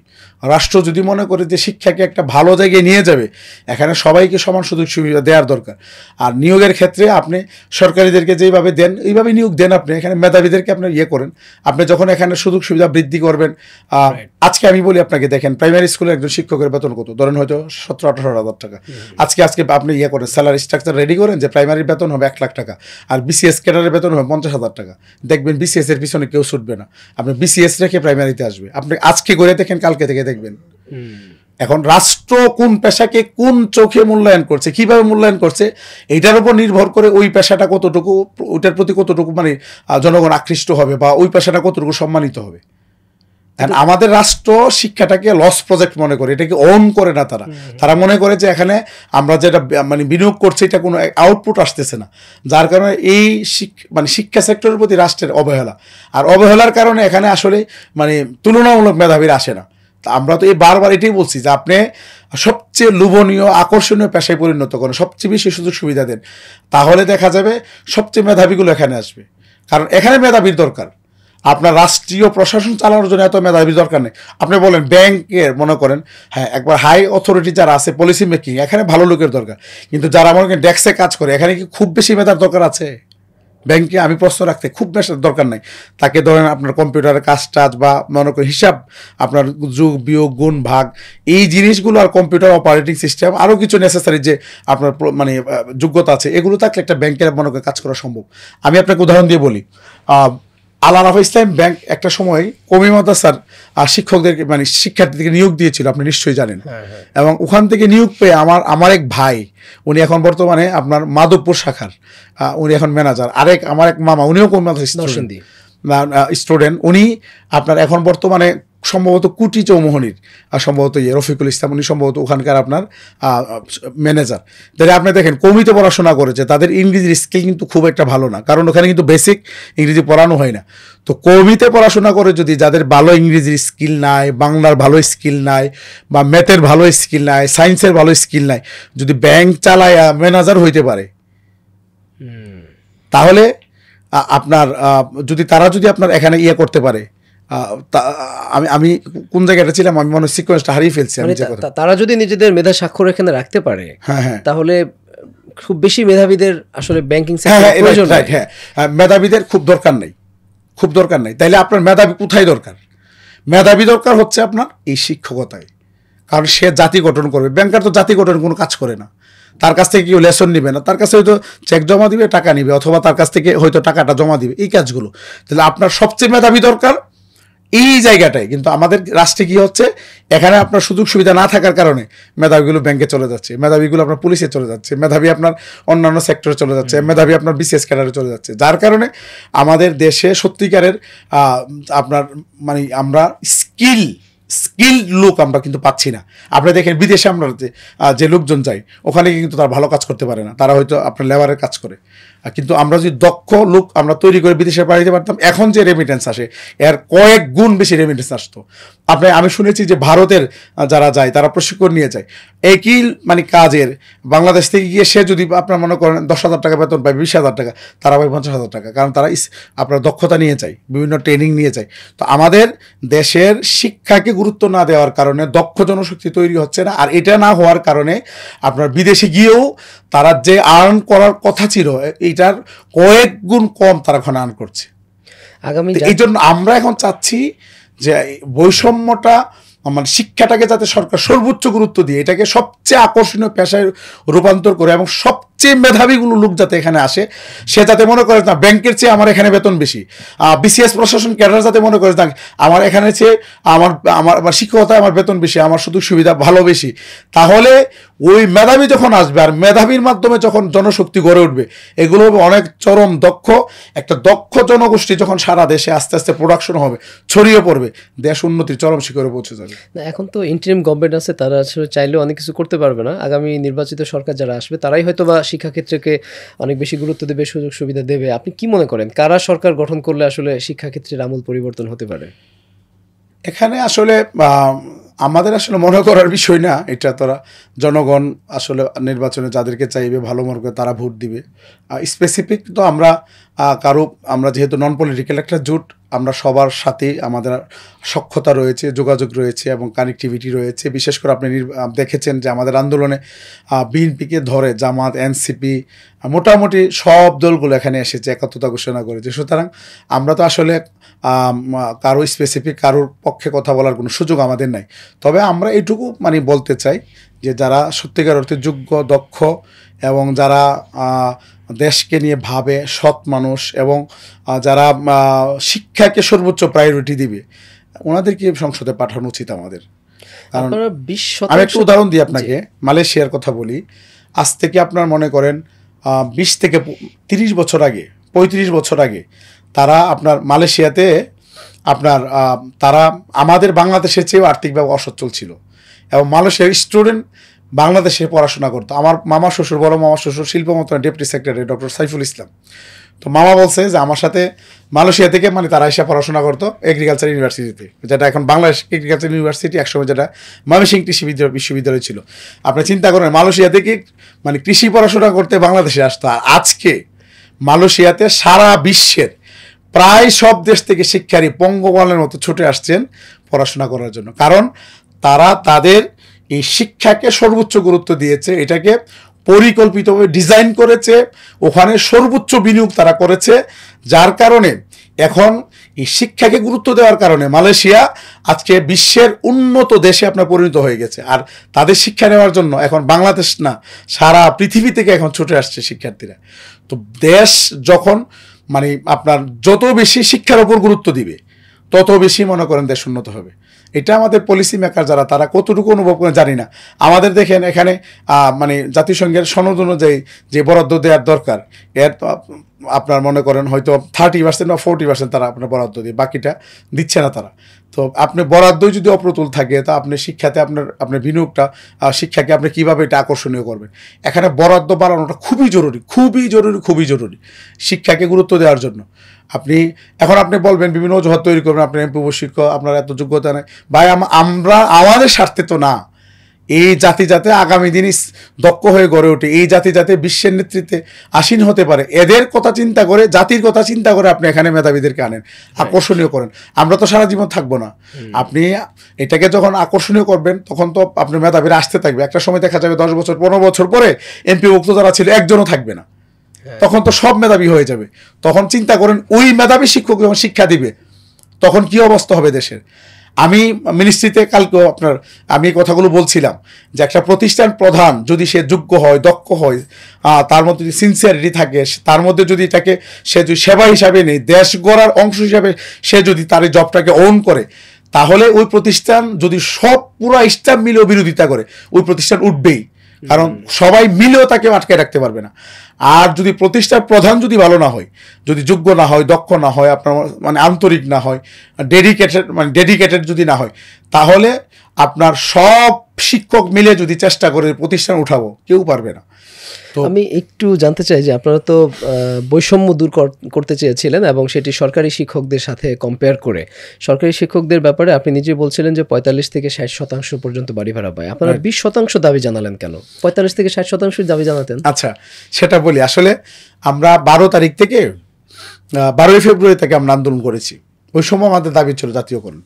রাষ্ট্র যদি মনে করে যে শিক্ষাকে একটা ভালো জায়গায় নিয়ে যাবে, এখানে সবাইকে সমান সুযোগ সুবিধা দেওয়ার দরকার। আর নিয়োগের ক্ষেত্রে আপনি সরকারিদেরকে যেইভাবে দেন এইভাবে নিয়োগ দেন, আপনি এখানে মেধাবীদেরকে আপনি করেন। আপনি যখন এখানে সুযোগ সুবিধা বৃদ্ধি করবেন, আজকে আমি বলি আপনাকে, দেখেন প্রাইমারি স্কুলের একজন শিক্ষকের বেতন কত, ধরেন হয়তো 17-18 হাজার টাকা। আজকে আপনি করেন, স্যালারি স্ট্রাকচার রেডি করেন যে প্রাইমারির বেতন হবে 1 লাখ টাকা, আর বিসিএস ক্যাডারের বেতন হবে 50,000 টাকা। দেখবেন বিসিএস এর পিছনে কেউ ছুটবে না, আপনি বিসিএস রেখে প্রাইমারিতে আসবে। আপনি আজকে করে দেখেন, কালকে থেকে দেখবেন। এখন রাষ্ট্র কোন পেশাকে কোন চোখে মূল্যায়ন করছে, কিভাবে মূল্যায়ন করছে, এইটার উপর নির্ভর করে ওই পেশাটা কতটুকু, ওইটার প্রতি কতটুকু মানে জনগণ আকৃষ্ট হবে বা ওই পেশাটা কতটুকু সম্মানিত হবে। আমাদের রাষ্ট্র শিক্ষাটাকে লস প্রজেক্ট মনে করে, এটাকে ওন করে না। তারা মনে করে যে এখানে আমরা যেটা মানে বিনিয়োগ করছি এটা কোনো আউটপুট আসতেছে না, যার কারণে এই মানে শিক্ষা সেক্টরের প্রতি রাষ্ট্রের অবহেলা। আর অবহেলার কারণে এখানে আসলে মানে তুলনামূলক মেধাবীরা আসে না। তা আমরা তো এই বারবার এটাই বলছি যে আপনি সবচেয়ে লোভনীয় আকর্ষণীয় পেশায় পরিণত করেন, সবচেয়ে বেশি সুযোগ সুবিধা দেন, তাহলে দেখা যাবে সবচেয়ে মেধাবীগুলো এখানে আসবে। কারণ এখানে মেধাবীর দরকার। আপনার রাষ্ট্রীয় প্রশাসন চালানোর জন্য এত মেধাবীর দরকার নেই। আপনি বলেন ব্যাংকের, মনে করেন হ্যাঁ একবার হাই অথরিটি যারা আছে পলিসি মেকিং, এখানে ভালো লোকের দরকার, কিন্তু যারা মনে করেন ডেস্কে কাজ করে, এখানে কি খুব বেশি মেধার দরকার আছে? ব্যাংকে আমি প্রশ্ন রাখতে খুব বেশি দরকার নাই। তাকে ধরেন আপনার কম্পিউটারের কাজ টাজ বা মনে করেন হিসাব, আপনার যোগ বিয়োগ গুণ ভাগ, এই জিনিসগুলো, আর কম্পিউটার অপারেটিং সিস্টেম, আরও কিছু নেসেসারি যে আপনার মানে যোগ্যতা আছে, এগুলো থাকলে একটা ব্যাংকের মনে করেন কাজ করা সম্ভব। আমি আপনাকে উদাহরণ দিয়ে বলি, আল আরাফা ইসলাম ব্যাংক একটা সময় কওমি মাদ্রাসার শিক্ষকদেরকে মানে শিক্ষার্থীদেরকে নিয়োগ দিয়েছিল, আপনি নিশ্চয়ই জানেন। এবং ওখান থেকে নিয়োগ পেয়ে আমার এক ভাই, উনি এখন বর্তমানে আপনার মাধবপুর শাখার উনি এখন ম্যানেজার। আমার এক মামা, উনিও কওমি মাদ্রাসা স্টুডেন্ট, উনি আপনার এখন বর্তমানে সম্ভবত কুটি চৌমোহনীর সম্ভবত রফিকুল ইসলাম, উনি সম্ভবত ওখানকার আপনার ম্যানেজার। তাহলে আপনি দেখেন কওমিতে পড়াশোনা করেছে, তাদের ইংরেজির স্কিল কিন্তু খুব একটা ভালো না, কারণ ওখানে কিন্তু বেসিক ইংরেজি পড়ানো হয় না। তো কওমিতে পড়াশোনা করে যদি যাদের ভালো ইংরেজির স্কিল নাই, বাংলার ভালো স্কিল নাই, বা ম্যাথের ভালো স্কিল নাই, সায়েন্সের ভালো স্কিল নাই, যদি ব্যাংক চালায় ম্যানেজার হইতে পারে, তাহলে আপনার তারা যদি আপনার এখানে করতে পারে, আমি কোন জায়গাটা ছিলাম, আমি মনে সিকোয়েন্সটা হারিয়ে ফেলছি। তারা যদি নিজেদের মেধা স্বাক্ষর এখানে রাখতে পারে, তাহলে খুব বেশি মেধাবীদের আসলে ব্যাংকিং সেক্টরে প্রয়োজন নাই। মেধাবীদের খুব দরকার নাই, তাইলে আপনার মেধাবী কোথায় দরকার? মেধাবী দরকার হচ্ছে আপনার এই শিক্ষকতায়, কারণ সে জাতি গঠন করবে। ব্যাংকার তো জাতি গঠন কোনো কাজ করে না, তার কাছ থেকে কেউ লেসন নিবে না, তার কাছে হয়তো চেক জমা দিবে, টাকা নিবে, অথবা তার কাছ থেকে হয়তো টাকাটা জমা দিবে, এই কাজগুলো। তাহলে আপনার সবচেয়ে মেধাবী দরকার এই জায়গাটায়। কিন্তু আমাদের রাষ্ট্রে কি হচ্ছে, এখানে আপনার সুযোগ সুবিধা না থাকার কারণে মেধাবীগুলো ব্যাংকে চলে যাচ্ছে, মেধাবীগুলো আপনার পুলিশে চলে যাচ্ছে, মেধাবী আপনার অন্যান্য সেক্টরে চলে যাচ্ছে, মেধাবী আপনার বিসিএস ক্যাডারে চলে যাচ্ছে, যার কারণে আমাদের দেশে সত্যিকারের আপনার মানে আমরা স্কিল লোক আমরা কিন্তু পাচ্ছি না। আপনি দেখেন বিদেশে আমরা যে লোকজন যাই, ওখানে কিন্তু তারা ভালো কাজ করতে পারে না, তারা হয়তো আপনার লেবারের কাজ করে। কিন্তু আমরা যদি দক্ষ লোক আমরা তৈরি করে বিদেশে পাঠাতে পারতাম, এখন যে রেমিটেন্স আসে এর কয়েক গুণ বেশি রেমিটেন্স আসতো। আমি শুনেছি যে ভারতের যারা যায় তারা প্রশিক্ষণ নিয়ে যায় একই মানে কাজের, বাংলাদেশ থেকে গিয়ে সে যদি আপনার মনে করেন 10,000 টাকা বেতন পায়, 20,000 টাকা, তারা পায় 50,000 টাকা, কারণ তারা আপনার দক্ষতা নিয়ে যায়, বিভিন্ন ট্রেনিং নিয়ে যায়। তো আমাদের দেশের শিক্ষাকে গুরুত্ব না দেওয়ার কারণে দক্ষ জনশক্তি তৈরি হচ্ছে না, আর এটা না হওয়ার কারণে আপনার বিদেশে গিয়েও তারা যে আর্ন করার কথা ছিল এইটার কয়েক গুণ কম তারা এখন আর্ন করছে। আগামী এই জন্য আমরা এখন চাচ্ছি যে বৈষম্যটা মানে শিক্ষাটাকে যাতে সরকার সর্বোচ্চ গুরুত্ব দিয়ে এটাকে সবচেয়ে আকর্ষণীয় পেশায় রূপান্তর করে, এবং সবচেয়ে মেধাবীগুলো লোক যাতে এখানে আসে, সে যাতে মনে করে না ব্যাংকের চেয়ে আমার এখানে বেতন বেশি, বিসিএস প্রশাসন ক্যাডার যাতে মনে করে না আমার এখানে চেয়ে আমার শিক্ষকতায় আমার বেতন বেশি, আমার সুযোগ সুবিধা ভালো বেশি। তাহলে ওই মেধাবী যখন আসবে আর মেধাবীর মাধ্যমে যখন জনশক্তি গড়ে উঠবে, এগুলো অনেক চরম একটা দক্ষ জনগোষ্ঠী যখন সারা দেশে আস্তে আস্তে প্রোডাকশন হবে, ছড়িয়ে পড়বে, দেশ উন্নতির চরম শিখরে পৌঁছে যাবে। এখন তো ইন্টারিম গভর্নমেন্ট আছে, তারা আসলে চাইলেও অনেক কিছু করতে পারবে না। আগামী নির্বাচিত সরকার যারা আসবে তারাই হয়তো বা শিক্ষাক্ষেত্রকে অনেক বেশি গুরুত্ব দেবে, সুযোগ সুবিধা দেবে। আপনি কি মনে করেন কারা সরকার গঠন করলে আসলে শিক্ষাক্ষেত্রের আমূল পরিবর্তন হতে পারে? এখানে আসলে আমাদের আসলে মনে করার বিষয় না, এটা তারা জনগণ আসলে নির্বাচনে যাদেরকে চাইবে ভালো মনে করে তারা ভোট দিবে। স্পেসিফিক তো আমরা যেহেতু নন পলিটিক্যাল একটা জোট, আমরা সবার সাথে আমাদের সখ্যতা রয়েছে, যোগাযোগ রয়েছে এবং কানেক্টিভিটি রয়েছে। বিশেষ করে আপনি দেখেছেন যে আমাদের আন্দোলনে বিএনপিকে ধরে জামাত, এনসিপি, মোটামুটি সব দলগুলো এখানে এসেছে, একাত্মতা ঘোষণা করেছে। সুতরাং আমরা তো আসলে কারো স্পেসিফিক কারোর পক্ষে কথা বলার কোনো সুযোগ আমাদের নাই। তবে আমরা এইটুকু মানে বলতে চাই যে যারা সত্যিকার অর্থে যোগ্য, দক্ষ এবং যারা দেশকে নিয়ে ভাবে, সৎ মানুষ এবং যারা শিক্ষাকে সর্বোচ্চ প্রায়োরিটি দিবে, ওনাদেরকে সংসদে পাঠানো উচিত আমাদের। কারণ আমি একটু উদাহরণ দিই আপনাকে, মালয়েশিয়ার কথা বলি। আজ থেকে আপনার মনে করেন 20 থেকে 30 বছর আগে, 35 বছর আগে তারা আপনার মালয়েশিয়াতে তারা আমাদের বাংলাদেশের চেয়েও আর্থিকভাবে অসচ্ছল ছিল, এবং মালয়েশিয়ার স্টুডেন্ট বাংলাদেশে পড়াশোনা করতো। আমার মামা শ্বশুর, বড় মামা শ্বশুর শিল্প মন্ত্রণালয়ের deputy secretary doctor Saiful Islam. তো মামা বলছে যে আমার সাথে মালয়েশিয়া থেকে মানে তারা এসে পড়াশোনা করতো এগ্রিকালচার ইউনিভার্সিটিতে, যেটা এখন বাংলাদেশ এগ্রিকালচার ইউনিভার্সিটি, একসময় যেটা ময়মনসিংহ কৃষি বিশ্ববিদ্যালয় ছিল। আপনি চিন্তা করেন মালয়েশিয়া থেকে মানে কৃষি পড়াশোনা করতে বাংলাদেশে আসতো, আর আজকে মালয়েশিয়াতে সারা বিশ্বের প্রায় সব দেশ থেকে শিক্ষার্থী পঙ্গপালের মতো ছুটে আসছেন পড়াশোনা করার জন্য। কারণ তারা তাদের এই শিক্ষাকে সর্বোচ্চ গুরুত্ব দিয়েছে, এটাকে পরিকল্পিতভাবে ডিজাইন করেছে, ওখানে সর্বোচ্চ বিনিয়োগ তারা করেছে, যার কারণে এখন এই শিক্ষাকে গুরুত্ব দেওয়ার কারণে মালয়েশিয়া আজকে বিশ্বের উন্নত দেশে আপনার পরিণত হয়ে গেছে। আর তাদের শিক্ষা নেওয়ার জন্য এখন বাংলাদেশ না, সারা পৃথিবী থেকে এখন ছুটে আসছে শিক্ষার্থীরা। তো দেশ যখন মানে আপনার যত বেশি শিক্ষার ওপর গুরুত্ব দিবে, তত বেশি মনে করেন দেশ উন্নত হবে। এটা আমাদের পলিসি মেকার যারা, তারা কতটুকু অনুভব করে জানি না। আমাদের দেখেন এখানে মানে জাতিসংঘের সনদ অনুযায়ী যে বরাদ্দ দেওয়ার দরকার, এর আপনার মনে করেন হয়তো 30% বা 40% তারা আপনার বরাদ্দ দিয়ে, বাকিটা দিচ্ছে না তারা। তো আপনি বরাদ্দই যদি অপ্রতুল থাকে, তা আপনি শিক্ষাতে আপনার বিনিয়োগটা, শিক্ষাকে আপনি কীভাবে এটা আকর্ষণীয় করবেন। এখানে বরাদ্দ বাড়ানোটা খুবই জরুরি, খুবই জরুরি, খুবই জরুরি শিক্ষাকে গুরুত্ব দেওয়ার জন্য। আপনি বলবেন বিভিন্ন অজুহাত তৈরি করবেন, আপনার এমপি শিক্ষক, আপনার এত যোগ্যতা নেই। ভাই আমাদের স্বার্থে তো না, এই জাতি যাতে আগামী দিনই দক্ষ হয়ে গড়ে ওঠে, এই জাতি যাতে বিশ্বের নেতৃত্বে আসীন হতে পারে, এদের কথা চিন্তা করে, জাতির কথা চিন্তা করে আপনি এখানে মেধাবীদেরকে আনেন, আকর্ষণীয় করেন। আমরা তো সারা জীবন থাকবো না। আপনি এটাকে যখন আকর্ষণীয় করবেন, তখন তো আপনার মেধাবীরা আসতে থাকবে। একটা সময় দেখা যাবে 10 বছর 15 বছর পরে এমপি ভুক্ত যারা ছিল একজনও থাকবে না, তখন তো সব মেধাবী হয়ে যাবে। তখন চিন্তা করেন ওই মেধাবী শিক্ষক যখন শিক্ষা দিবে, তখন কি অবস্থা হবে দেশের। আমি মিনিস্ট্রিতে কালকেও আমি এই কথাগুলো বলছিলাম যে একটা প্রতিষ্ঠান প্রধান যদি সে যোগ্য হয়, দক্ষ হয়, তার মধ্যে যদি সিনসিয়ারিটি থাকে, তার মধ্যে যদি তাকে সে যদি সেবা হিসাবে নেই, দেশ গড়ার অংশ হিসাবে সে যদি তার এই জবটাকে ওন করে, তাহলে ওই প্রতিষ্ঠান যদি সব পুরো স্টাফ মিলেও বিরোধিতা করে, ওই প্রতিষ্ঠান উঠবেই। কারণ সবাই মিলেও তাকে আটকে রাখতে পারবে না। আর যদি প্রতিষ্ঠার প্রধান যদি ভালো না হয়, যদি যোগ্য না হয়, দক্ষ না হয়, আপনার মানে আন্তরিক না হয়, ডেডিকেটেড যদি না হয়, তাহলে আপনার সব শিক্ষক মিলে যদি চেষ্টা করে প্রতিষ্ঠান উঠাবো, কেউ পারবে না। আমি একটু জানতে চাই যে আপনারা তো বৈষম্য দূর করতে চেয়েছিলেন এবং সেটি সরকারি শিক্ষকদের সাথে কম্পেয়ার করে। সরকারি শিক্ষকদের ব্যাপারে আপনি নিজে বলছিলেন যে 45 থেকে 60% পর্যন্ত বাড়ি ভাড়া পায়, আপনারা 20% দাবি জানালেন কেন? 45 থেকে 60% দাবি জানাতেন। আচ্ছা, সেটা বলি। আসলে আমরা 12 তারিখ থেকে 12 ফেব্রুয়ারি থেকে আমরা আন্দোলন করেছি। ওই সময় আমাদের দাবি ছিল জাতীয়করণ,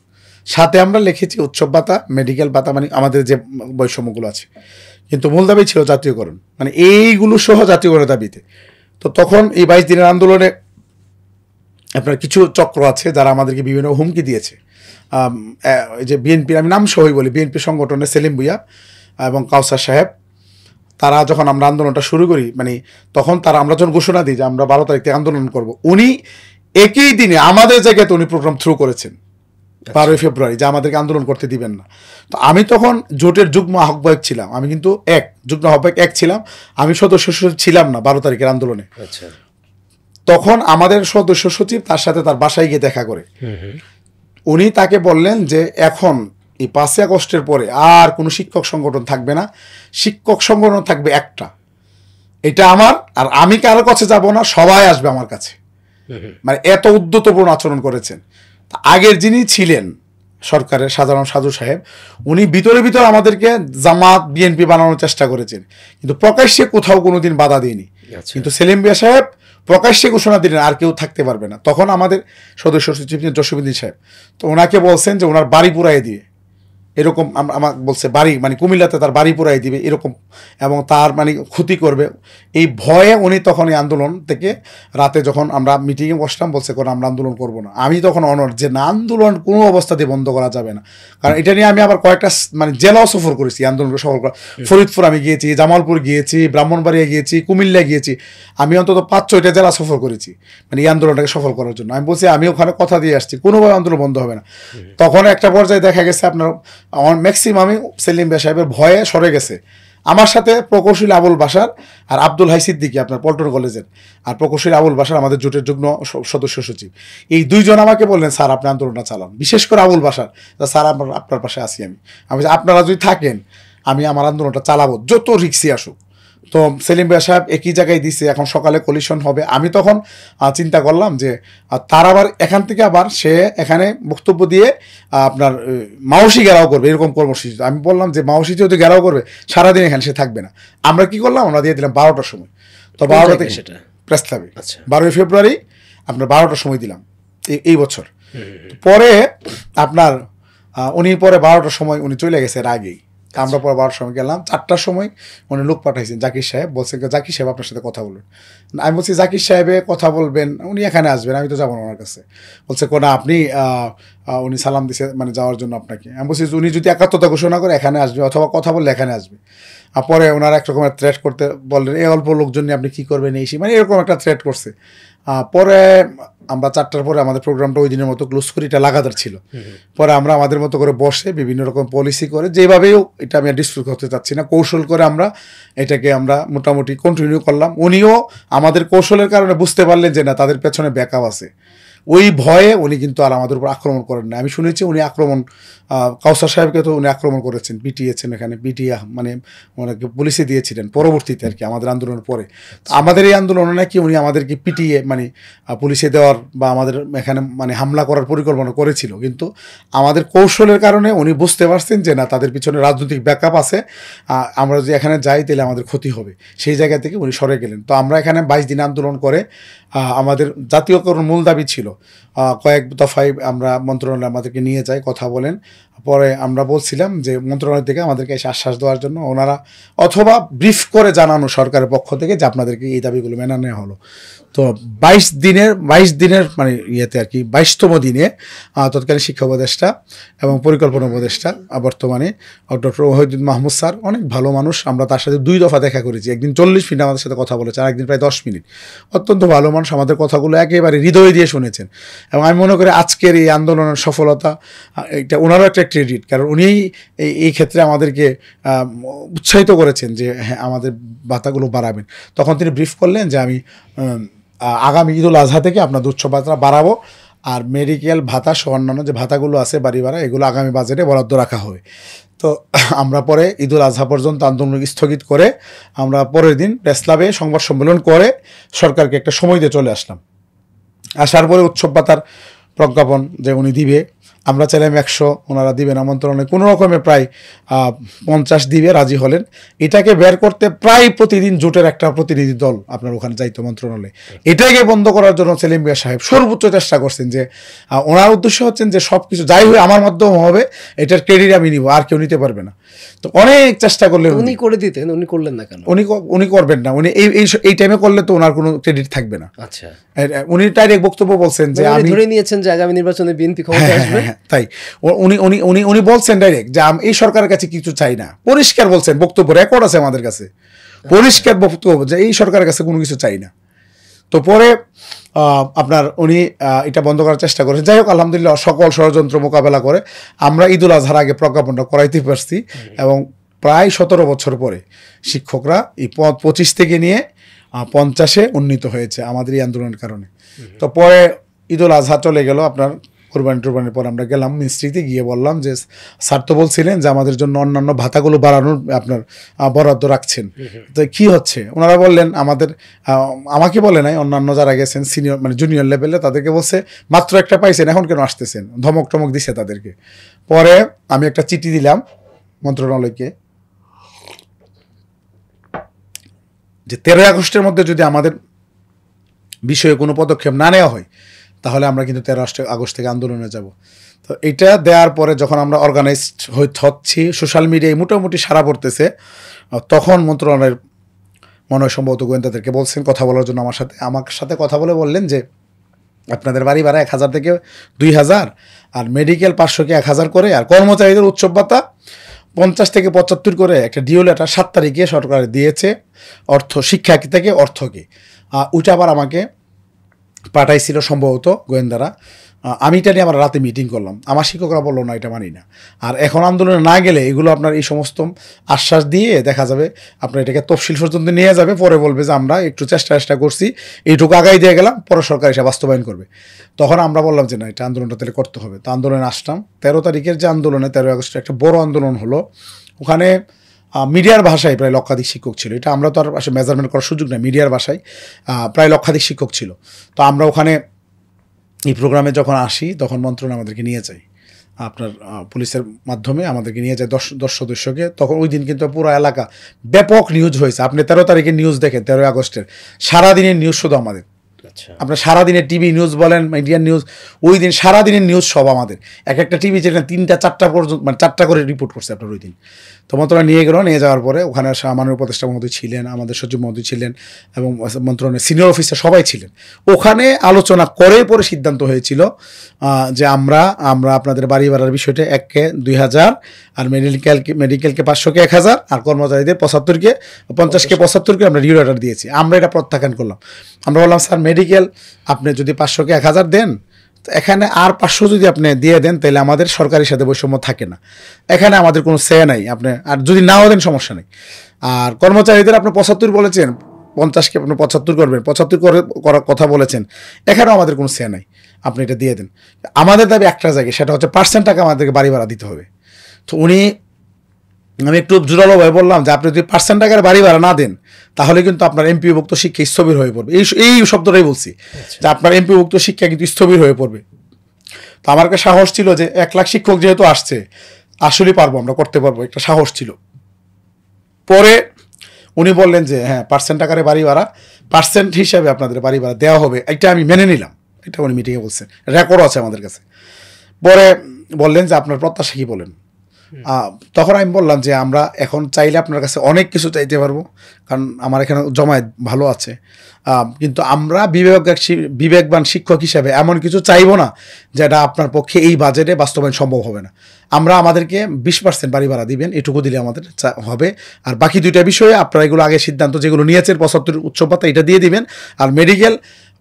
সাথে আমরা লিখেছি উৎসব ভাতা, মেডিকেল ভাতা, মানে আমাদের যে বৈষম্যগুলো আছে, কিন্তু মূল দাবি ছিল জাতীয়করণ, মানে এইগুলো সহ জাতীয়করণের দাবিতে। তো তখন এই 22 দিনের আন্দোলনে আপনার কিছু চক্র আছে যারা আমাদেরকে বিভিন্ন হুমকি দিয়েছে। এই যে বিএনপির, আমি নাম সহই বলি, বিএনপি সংগঠনের সেলিম ভুঁইয়া এবং কাউসার সাহেব, তারা যখন আমরা আন্দোলনটা শুরু করি, মানে তখন আমরা যখন ঘোষণা দিই যে আমরা 12 তারিখ থেকে আন্দোলন করব, উনি একই দিনে আমাদের জায়গাতে উনি প্রোগ্রাম থ্রু করেছেন 12 ফেব্রুয়ারি, যে আমাদেরকে আন্দোলন করতে দিবেন না। তো আমি তখন জোটের যুগ্ম আহ্বায়ক ছিলাম, আমি কিন্তু যুগ্ম আহ্বায়ক ছিলাম, আমি সদস্য সচিব ছিলাম না 12 তারিখের আন্দোলনে। তখন আমাদের সদস্য সচিব তার সাথে তার বাসায় গিয়ে দেখা করে, উনি তাকে বললেন যে এখন এই 5 আগস্টের পরে আর কোনো শিক্ষক সংগঠন থাকবে না, শিক্ষক সংগঠন থাকবে একটা, এটা আমার, আর আমি কারোর কাছে যাব না, সবাই আসবে আমার কাছে। মানে এত উদ্যতপূর্ণ আচরণ করেছেন। আগের যিনি ছিলেন সরকারের সাধারণ সাধু সাহেব, উনি ভিতরে ভিতরে আমাদেরকে জামাত বিএনপি বানানোর চেষ্টা করেছেন, কিন্তু প্রকাশ্যে কোথাও কোনোদিন বাধা দিইনি। কিন্তু সেলিম ভুঁইয়া সাহেব প্রকাশ্যে ঘোষণা দিলেন আর কেউ থাকতে পারবে না। তখন আমাদের সদস্য সচিব জসিমউদ্দিন সাহেব, তো ওনাকে বলছেন যে ওনার বাড়ি পুরাই দিয়ে, এরকম আমাকে বলছে, বাড়ি মানে কুমিল্লাতে তার বাড়ি পুরাই দিবে এরকম, এবং তার মানে ক্ষতি করবে, এই ভয়ে উনি তখন এই আন্দোলন থেকে রাতে যখন আমরা মিটিংয়ে বসলাম, বলছে কোনো আমরা আন্দোলন করব না। আমি তখন অনড় যে না, আন্দোলন কোনো অবস্থাতেই বন্ধ করা যাবে না, কারণ এটা নিয়ে আমি আবার কয়েকটা মানে জেলাও সফর করেছি, আন্দোলনকে সফর করা, ফরিদপুর আমি গিয়েছি, জামালপুর গিয়েছি, ব্রাহ্মণবাড়িয়া গিয়েছি, কুমিল্লা গিয়েছি, আমি অন্তত 5-6টা জেলা সফর করেছি মানে এই আন্দোলনটাকে সফল করার জন্য। আমি বলছি আমি ওখানে কথা দিয়ে আসছি, কোনোভাবে আন্দোলন বন্ধ হবে না। তখন একটা পর্যায়ে দেখা গেছে আপনার ম্যাক্সিমামই সেলিম ভুঁইয়া সাহেবের ভয়ে সরে গেছে। আমার সাথে প্রকৌশলী আবুল বাশার আর আব্দুল হাই সিদ্দিকী আপনার পল্টন কলেজের, আর প্রকৌশলী আবুল বাশার আমাদের জোটের যুগ্ম সদস্য সচিব, এই দুইজন আমাকে বললেন স্যার আপনি আন্দোলনটা চালান। বিশেষ করে আবুল বাশার, স্যার আপনার পাশে আসি আমি আপনারা যদি থাকেন আমি আমার আন্দোলনটা চালাবো, যত রিক্সি আসুক। তো সেলিম ভুঁইয়া সাহেব একই জায়গায় দিছে, এখন সকালে কলিশন হবে। আমি তখন চিন্তা করলাম যে তার আবার এখান থেকে আবার সে এখানে বক্তব্য দিয়ে আপনার মাওসি ঘেরাও করবে, এরকম কর্মসূচি। আমি বললাম যে মাওসি যেহেতু ঘেরাও করবে, সারাদিন এখানে সে থাকবে না। আমরা কি করলাম, আমরা দিয়ে দিলাম 12টার সময়। তো 12টা থেকে সেটা প্রেস ক্লাবে 12 ফেব্রুয়ারি আপনার 12টার সময় দিলাম এই বছর। পরে আপনার উনি পরে 12টার সময় উনি চলে গেছে এর আগেই। আমরা পরে 12টার সময় গেলাম, 4টার সময় উনি লোক পাঠাইছেন জাকির সাহেব, বলছেন জাকির সাহেব আপনার সাথে কথা বলবেন। আমি বলছি জাকির সাহেবে কথা বলবেন, উনি এখানে আসবেন, আমি তো যাবো না ওনার কাছে। বলছে কোনা আপনি উনি সালাম দিছে মানে যাওয়ার জন্য আপনাকে। আমি বলছি উনি যদি একাত্মতা ঘোষণা করে এখানে আসবে, অথবা কথা বললে এখানে আসবে। আর পরে ওনারা এক রকমের থ্রেট করতে বললেন, এই অল্প লোকজন নিয়ে আপনি কী করবেন এই মানে এরকম একটা থ্রেট করছে। পরে আমরা 4টার পরে আমাদের প্রোগ্রামটা ওই দিনের মতো ক্লোজ করি, এটা লাগাতার ছিল। পরে আমরা আমাদের মতো করে বসে বিভিন্ন রকম পলিসি করে, যেভাবেও এটা আমি ডিসপ্লে করতে চাচ্ছি না, কৌশল করে আমরা এটাকে আমরা মোটামুটি কন্টিনিউ করলাম। উনিও আমাদের কৌশলের কারণে বুঝতে পারলেন যে না, তাদের পেছনে ব্যাকআপ আছে। ওই ভয়ে উনি কিন্তু আর আমাদের উপর আক্রমণ করেন না। আমি শুনেছি উনি আক্রমণ, কাউসার সাহেবকে তো উনি আক্রমণ করেছেন, পিটিয়েছেন, এখানে পিটিয়ে মানে ওনাকে পুলিশে দিয়েছিলেন পরবর্তীতে আর কি, আমাদের আন্দোলনের পরে। আমাদের এই আন্দোলনে নাকি উনি আমাদেরকে পিটিয়ে মানে পুলিশে দেওয়ার বা আমাদের এখানে মানে হামলা করার পরিকল্পনা করেছিল, কিন্তু আমাদের কৌশলের কারণে উনি বুঝতে পারছেন যে না, তাদের পিছনে রাজনৈতিক ব্যাকআপ আছে, আমরা যদি এখানে যাই তাহলে আমাদের ক্ষতি হবে, সেই জায়গা থেকে উনি সরে গেলেন। তো আমরা এখানে 22 দিন আন্দোলন করে আমাদের জাতীয়করণ মূল দাবি ছিল কয়েক দফায় আমরা মন্ত্রণালয় আমাদেরকে নিয়ে যাই, কথা বলেন। পরে আমরা বলছিলাম যে মন্ত্রণালয় থেকে আমাদেরকে এসে আশ্বাস দেওয়ার জন্য, ওনারা অথবা ব্রিফ করে জানানো সরকারের পক্ষ থেকে যে আপনাদেরকে এই দাবিগুলো মেনে নেওয়া হলো। তো 22 দিনের মানে ইয়েতে আর কি 22তম দিনে তৎকালীন শিক্ষা উপদেষ্টা এবং পরিকল্পনা উপদেষ্টা বর্তমানে ডক্টর ওহিদুদ্দিন মাহমুদ স্যার, অনেক ভালো মানুষ, আমরা তার সাথে 2 দফা দেখা করেছি। একদিন 40 মিনিট আমাদের সাথে কথা বলেছে, আর একদিন প্রায় 10 মিনিট। অত্যন্ত ভালো মানুষ, আমাদের কথাগুলো একেবারে হৃদয় দিয়ে শুনেছেন। এবং আমি মনে করি আজকের এই আন্দোলনের সফলতা এটা ওনারও একটা ক্রেডিট, কারণ উনি এই ক্ষেত্রে আমাদেরকে উৎসাহিত করেছেন যে হ্যাঁ আমাদের ভাতাগুলো বাড়াবেন। তখন তিনি ব্রিফ করলেন যে আমি আগামী ঈদুল আজহা থেকে আপনাদের উৎসব ভাতা বাড়াবো, আর মেডিকেল ভাতা সহ অন্যান্য যে ভাতাগুলো আছে বাড়ি ভাড়া, এগুলো আগামী বাজেটে বরাদ্দ রাখা হবে। তো আমরা পরে ঈদুল আজহা পর্যন্ত আন্দোলন স্থগিত করে আমরা পরের দিন প্রেস ক্লাবে সংবাদ সম্মেলন করে সরকারকে একটা সময় দিয়ে চলে আসলাম। আসার পরে উৎসব ভাতার প্রজ্ঞাপন যে উনি দিবে, আমরা চাইলাম 100, ওনারা দিবেন আমন্ত্রণে কোনো রকমে প্রায় 50 দিবে, রাজি হলেন। এটাকে বের করতে প্রায় প্রতিদিন জোটের একটা প্রতিনিধি দল আপনার ওখানে যাইতো মন্ত্রণালয়ে। এটাকে বন্ধ করার জন্য সেলিম মিয়া সাহেব সর্বোচ্চ চেষ্টা করছেন, যে ওনার উদ্দেশ্য হচ্ছেন যে সব কিছু যাই হয়ে আমার মাধ্যমে হবে, এটার ক্রেডিট আমি নিব, আর কেউ নিতে পারবে না। তো অনেক চেষ্টা করলেন উনি, করে দিতেন, উনি করলেন না কেন? উনি করবেন না, উনি এই টাইমে করলে তো ওনার কোনো ক্রেডিট থাকবে না। আচ্ছা, উনি ডাইরেক্ট বক্তব্য বলছেন যে আমি ধরে নিয়েছেন যে আগামী নির্বাচনে বিএনপি ক্ষমতায় আসবে। তাই উনি উনি উনি উনি বলছেন ডাইরেক্ট যে আমি এই সরকারের কাছে কিছু চাই না, পরিষ্কার বলছেন, বক্তব্য রেকর্ড আছে আমাদের কাছে, পরিষ্কার বক্তব্য যে এই সরকারের কাছে কোনো কিছু চাই না। তো পরে আপনার উনি এটা বন্ধ করার চেষ্টা করেছেন। যাই হোক, আলহামদুলিল্লাহ সকল ষড়যন্ত্র মোকাবেলা করে আমরা ঈদুল আজহার আগে প্রজ্ঞাপনটা করাইতে পারছি, এবং প্রায় 17 বছর পরে শিক্ষকরা এই 25 থেকে নিয়ে 50-এ উন্নীত হয়েছে আমাদের এই আন্দোলনের কারণে। তো পরে ঈদুল আজহা চলে গেল, আপনার কোরবানির পর আমরা গেলাম মিনিস্ট্রিতে, গিয়ে বললাম যে স্যার তো বলছিলেন যে আমাদের জন্য অন্যান্য ভাতাগুলো বাড়ানোর আপনার বরাদ্দ রাখছেন, তো কি হচ্ছে? ওনারা বললেন আমাকে বলে নাই, অন্যান্য যারা গেছেন সিনিয়র মানে জুনিয়র লেভেলে তাদেরকে বলছে মাত্র একটা পাইছেন, এখন কেন আসতেছেন, ধমক টমক দিছে তাদেরকে। পরে আমি একটা চিঠি দিলাম মন্ত্রণালয়কে যে 13 আগস্টের মধ্যে যদি আমাদের বিষয়ে কোনো পদক্ষেপ না নেওয়া হয়, তাহলে আমরা কিন্তু 13 আগস্ট থেকে আন্দোলনে যাব। তো এটা দেওয়ার পরে যখন আমরা অর্গানাইজড হচ্ছি, সোশ্যাল মিডিয়ায় মোটামুটি সাড়া পড়তেছে, তখন মন্ত্রণালয়ের মনে হয় সম্ভবত গোয়েন্দাদেরকে বলছেন কথা বলার জন্য আমার সাথে কথা বলে বললেন যে আপনাদের বাড়ি ভাড়া 1000 থেকে 2000, আর মেডিকেল 500 কে 1000 করে, আর কর্মচারীদের উৎসব ভাতা 50 থেকে 75 করে একটা ডিও লেটার 7 তারিখে সরকার দিয়েছে শিক্ষা থেকে অর্থকে। ওইটা আবার আমাকে পাঠাইছিল সম্ভবত গোয়েন্দারা। আমি এটা নিয়ে আমার রাতে মিটিং করলাম, আমার শিক্ষকরা বললো না এটা মানি না, আর এখন আন্দোলনে না গেলে এগুলো আপনার এই সমস্ত আশ্বাস দিয়ে দেখা যাবে আপনার এটাকে তফসিল পর্যন্ত নিয়ে যাবে, পরে বলবে যে আমরা একটু চেষ্টা করছি, এইটুকু আগাই দিয়ে গেলাম, পরে সরকার এসে বাস্তবায়ন করবে। তখন আমরা বললাম যে না, এটা আন্দোলনটা তাহলে করতে হবে। তো আন্দোলনে আসলাম। 13 তারিখের যে আন্দোলনে 13 আগস্টে একটা বড় আন্দোলন হলো, ওখানে মিডিয়ার ভাষায় প্রায় লক্ষাধিক শিক্ষক ছিল। এটা আমরা তো আর আসলে মেজারমেন্ট করার সুযোগ নেই, মিডিয়ার ভাষায় প্রায় লক্ষাধিক শিক্ষক ছিল। তো আমরা ওখানে এই প্রোগ্রামে যখন আসি, তখন মন্ত্রণালয় আমাদেরকে নিয়ে যায়, আপনার পুলিশের মাধ্যমে আমাদেরকে নিয়ে যায় 10 সদস্যকে। তখন ওই দিন কিন্তু পুরো এলাকা ব্যাপক নিউজ হয়েছে। আপনি 13 তারিখের নিউজ দেখেন, 13 আগস্টের সারাদিনের নিউজ শুধু আমাদের। আপনার সারাদিনের টিভি নিউজ বলেন, ইন্ডিয়ান নিউজ, ওই দিন সারাদিনের নিউজ সব আমাদের। একটা টিভি চ্যানেল 3টা-4টা পর্যন্ত, মানে 4টা করে রিপোর্ট করছে আপনার ওই দিন। তো মন্ত্রণালয় নিয়ে যাওয়ার পরে ওখানে মাননীয় উপদেষ্টা মহোদয় ছিলেন, আমাদের সচিব মহোদয় ছিলেন, এবং মন্ত্রণালয়ের সিনিয়র অফিসার সবাই ছিলেন। ওখানে আলোচনা করে পরে সিদ্ধান্ত হয়েছিল যে আমরা আপনাদের বাড়ি ভাড়ার বিষয়টা 1-কে 2000, আর মেডিকেলকে 500-কে 1000, আর কর্মচারীদের 50-কে 75-কে আমরা রিও অর্ডার দিয়েছি। আমরা এটা প্রত্যাখ্যান করলাম। আমরা বললাম স্যার, মেডিকেল আপনি যদি 500-কে 1000 দেন, এখানে আর 500 যদি আপনি দিয়ে দেন, তাহলে আমাদের সরকারের সাথে বৈষম্য থাকে না, এখানে আমাদের কোনো সে নাই। আপনি আর যদি নাও দেন সমস্যা নেই। আর কর্মচারীদের আপনি 75 বলেছেন, 50-কে আপনি 75 করবেন, 75 করার কথা বলেছেন, এখানেও আমাদের কোনো সে নাই, আপনি এটা দিয়ে দেন। আমাদের দাবি একটা জায়গায়, সেটা হচ্ছে % টাকা আমাদেরকে বাড়ি ভাড়া দিতে হবে। তো আমি একটু জোরালোভাবে বললাম যে আপনি যদি % টাকার বাড়ি ভাড়া না দেন, তাহলে কিন্তু আপনার এমপিভুক্ত শিক্ষা স্থবির হয়ে পড়বে। এই শব্দটাই বলছি, যে আপনার এমপিভুক্ত শিক্ষা কিন্তু স্থবির হয়ে পড়বে। তো আমার একটা সাহস ছিল যে 1 লাখ শিক্ষক যেহেতু আসছে, আসলেই পারবো, আমরা করতে পারবো, একটা সাহস ছিল। পরে উনি বললেন যে হ্যাঁ, % টাকার বাড়ি ভাড়া, % হিসাবে আপনাদের বাড়ি ভাড়া দেওয়া হবে, এটা আমি মেনে নিলাম। এটা উনি মিটিংয়ে বলছেন, রেকর্ডও আছে আমাদের কাছে। পরে বললেন যে আপনার প্রত্যাশা কী বলেন। তখন আমি বললাম যে আমরা এখন চাইলে আপনার কাছে অনেক কিছু চাইতে পারবো, কারণ আমার এখানে জমায়েত ভালো আছে, কিন্তু আমরা বিবেকবান শিক্ষক হিসাবে এমন কিছু চাইবো না যেটা আপনার পক্ষে এই বাজেটে বাস্তবায়ন সম্ভব হবে না। আমরা আমাদেরকে 20% বাড়ি ভাড়া দিবেন, এটুকু দিলে আমাদের হবে। আর বাকি দুইটা বিষয়ে আপনারা এগুলো আগে সিদ্ধান্ত যেগুলো নিয়েছেন 75 উচ্চপাতা এটা দিয়ে দিবেন। আর মেডিকেল